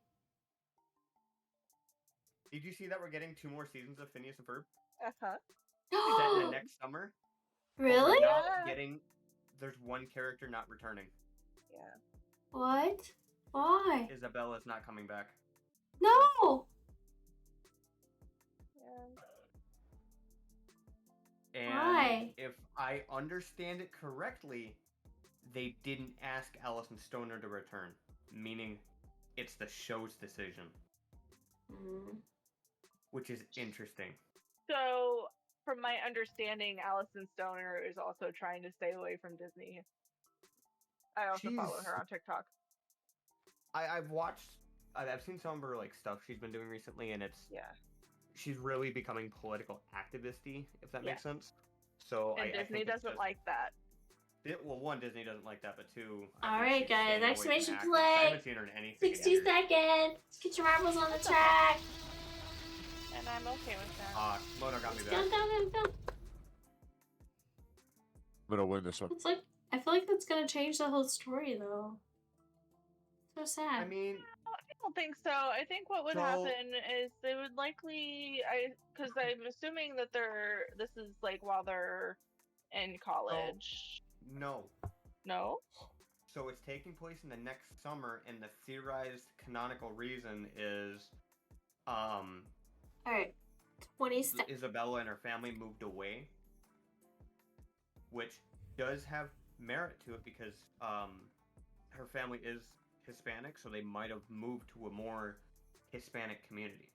Did you see that we're getting 2 more seasons of Phineas and Ferb? Uh-huh. Set in the next summer. But we're Really? not Yeah. getting. There's one character not returning. Yeah. What? Why? Isabella's not coming back. No! Yeah. And Why? if I understand it correctly, they didn't ask Allison Stoner to return, meaning it's the show's decision, Mm. which is interesting. So, from my understanding, Allison Stoner is also trying to stay away from Disney. I also follow She's- her on TikTok. I've seen some of her like stuff she's been doing recently, and it's Yeah. she's really becoming political activist-y, if that Yeah. makes sense. So And I Disney think it's doesn't just- like that. Well, one, Disney doesn't like that, but two, Alright, guys, exclamation I play. haven't seen her in anything. 60 yet. seconds. Get your marbles on the track. And I'm okay with that. Mono got me Go, back. go, go, go. I'm gonna win this one. It's like, I feel like that's gonna change the whole story, though. So sad. I mean, I don't think so. I think what would So- happen is they would likely, because I'm assuming that this is like while they're in college. no. No? So it's taking place in the next summer, and the theorized canonical reason is, Alright, 20 seconds. Isabella and her family moved away, which does have merit to it because, her family is Hispanic, so they might have moved to a more Hispanic community,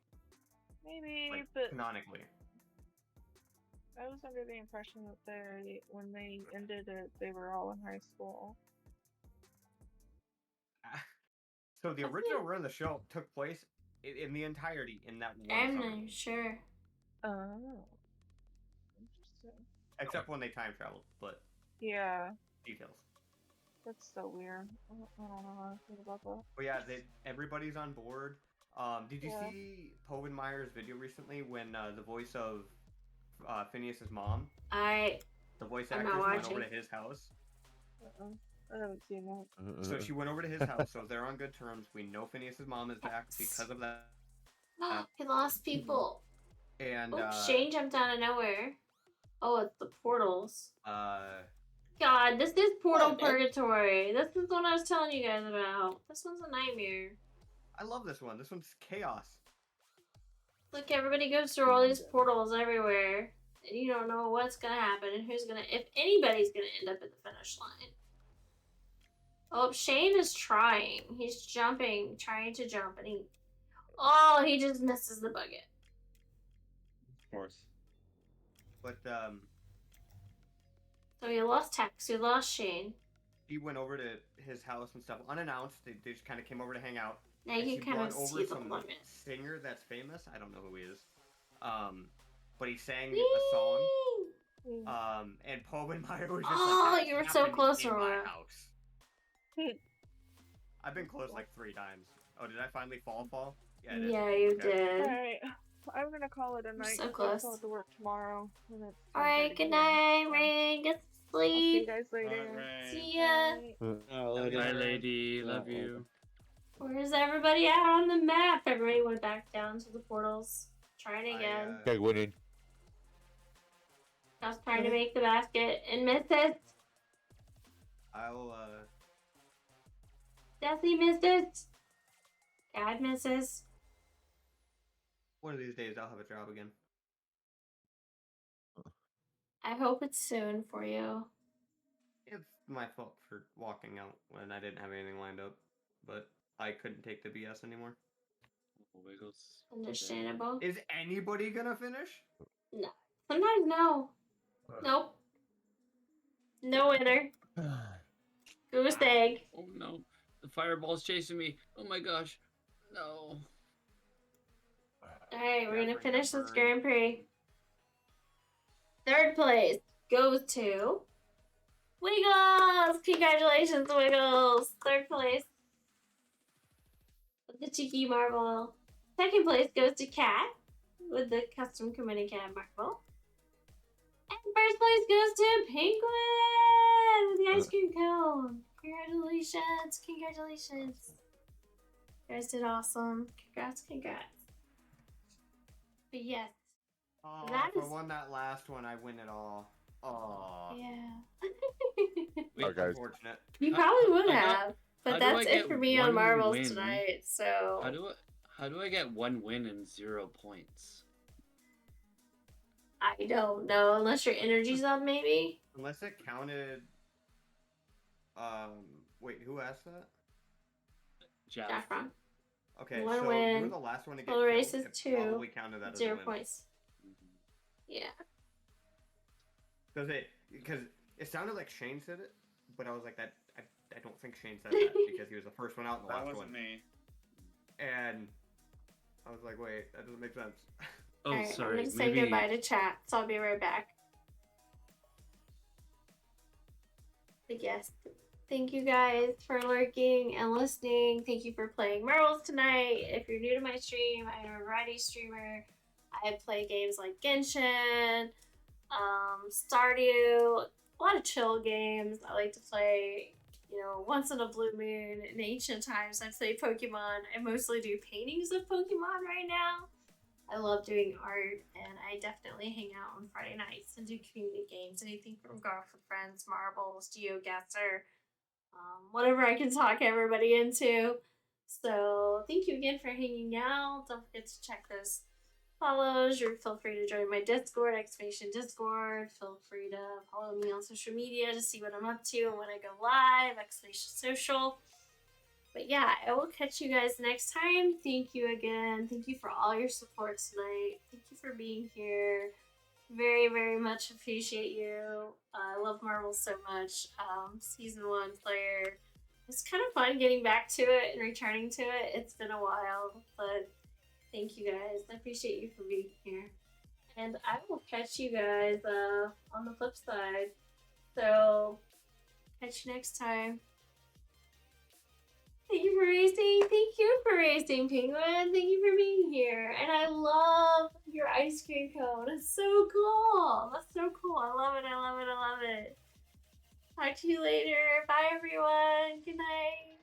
Maybe, like, but canonically. I was under the impression that when they ended it, they were all in high school. So the original run of the show took place in the entirety in that one I'm summer. not sure. Oh. Except when they time travel, but Yeah. details. That's so weird. I don't know how I feel about that. But yeah, everybody's on board. Did you see Povin Meyer's video recently when the voice of Phineas's mom, the voice actress, went over to his house? I haven't seen that. So she went over to his house, so they're on good terms. We know Phineas's mom is back because of that. He lost people. And Shane jumped out of nowhere. Oh, it's the portals. God, this is Portal Purgatory. This is what I was telling you guys about. This one's a nightmare. I love this one. This one's chaos. Look, everybody goes through all these portals everywhere, and you don't know what's gonna happen and who's gonna, if anybody's gonna end up at the finish line. Oh, Shane is trying. He's jumping, trying to jump, and he just misses the bucket. Of course. But so he lost Tex. He lost Shane. He went over to his house and stuff unannounced. They just kind of came over to hang out. Now you can kind of see the limit. Singer that's famous. I don't know who he is. But he sang a song. And Povin Meyer was just like, you were so close in to my house. I've been close like 3 times. Oh, did I finally fall? Yeah, you did. Alright. I'm gonna call it a night. So close. I'll have to work tomorrow. Alright, good night, Rain. Get to sleep. I'll see you guys later. See ya. Bye, lady. Love you. Where's everybody at on the map? Everybody went back down to the portals. Trying again. Okay, winning. I was trying to make the basket and missed it. Deathly missed it. Dad misses. One of these days I'll have a job again. I hope it's soon for you. It's my fault for walking out when I didn't have anything lined up, but I couldn't take the BS anymore. Understandable. Is anybody gonna finish? No. Sometimes no. Nope. No winner. Goose egg. Oh no. The fireball's chasing me. Oh my gosh. No. Alright, we're gonna finish this Grand Prix. 3rd place goes to Wiggles! Congratulations, Wiggles! 3rd place with the cheeky marble. 2nd place goes to Cat with the custom committee cat marble. And 1st place goes to Penguin with the ice cream cone. Congratulations! Congratulations! You guys did awesome. Congrats. But yes. Oh, that if is... I won that last one, I win it all. Oh. Yeah. Unfortunate. You probably would have. But that's it for me on marbles tonight, so... How do I get 1 win and 0 points? I don't know, unless your energy's up, maybe? Unless it counted... Wait, who asked that? Jaffron. Okay, 1 so win. you were the last one to get Total race killed. is It 2. probably counted that as 0 a win. points. Yeah. Because it sounded like Shane said it, but I was like, I don't think Shane said that because he was the first one out in the last one. That wasn't me. And I was like, wait, that doesn't make sense. Oh, Alright, sorry. I'm gonna say goodbye to chat, so I'll be right back. But yes, thank you guys for lurking and listening. Thank you for playing marbles tonight. If you're new to my stream, I'm a variety streamer. I play games like Genshin, Stardew, a lot of chill games. I like to play, once in a blue moon. In ancient times, I play Pokemon. I mostly do paintings of Pokemon right now. I love doing art, and I definitely hang out on Friday nights and do community games. Anything from Golf with Friends, Marbles, GeoGuessr, whatever I can talk everybody into. So thank you again for hanging out. Don't forget to check those follows. Feel free to join my Discord, Discord. Feel free to follow me on social media to see what I'm up to and when I go live, Social. But yeah, I will catch you guys next time. Thank you again. Thank you for all your support tonight. Thank you for being here. Very, very much appreciate you. I love Marvel so much. Season 1 player. It's kind of fun getting back to it and returning to it. It's been a while, but thank you guys. I appreciate you for being here. And I will catch you guys on the flip side. So, catch you next time. Thank you for racing. Thank you for racing, Penguin. Thank you for being here. And I love your ice cream cone. It's so cool. That's so cool. I love it. I love it. I love it. Talk to you later. Bye, everyone. Good night.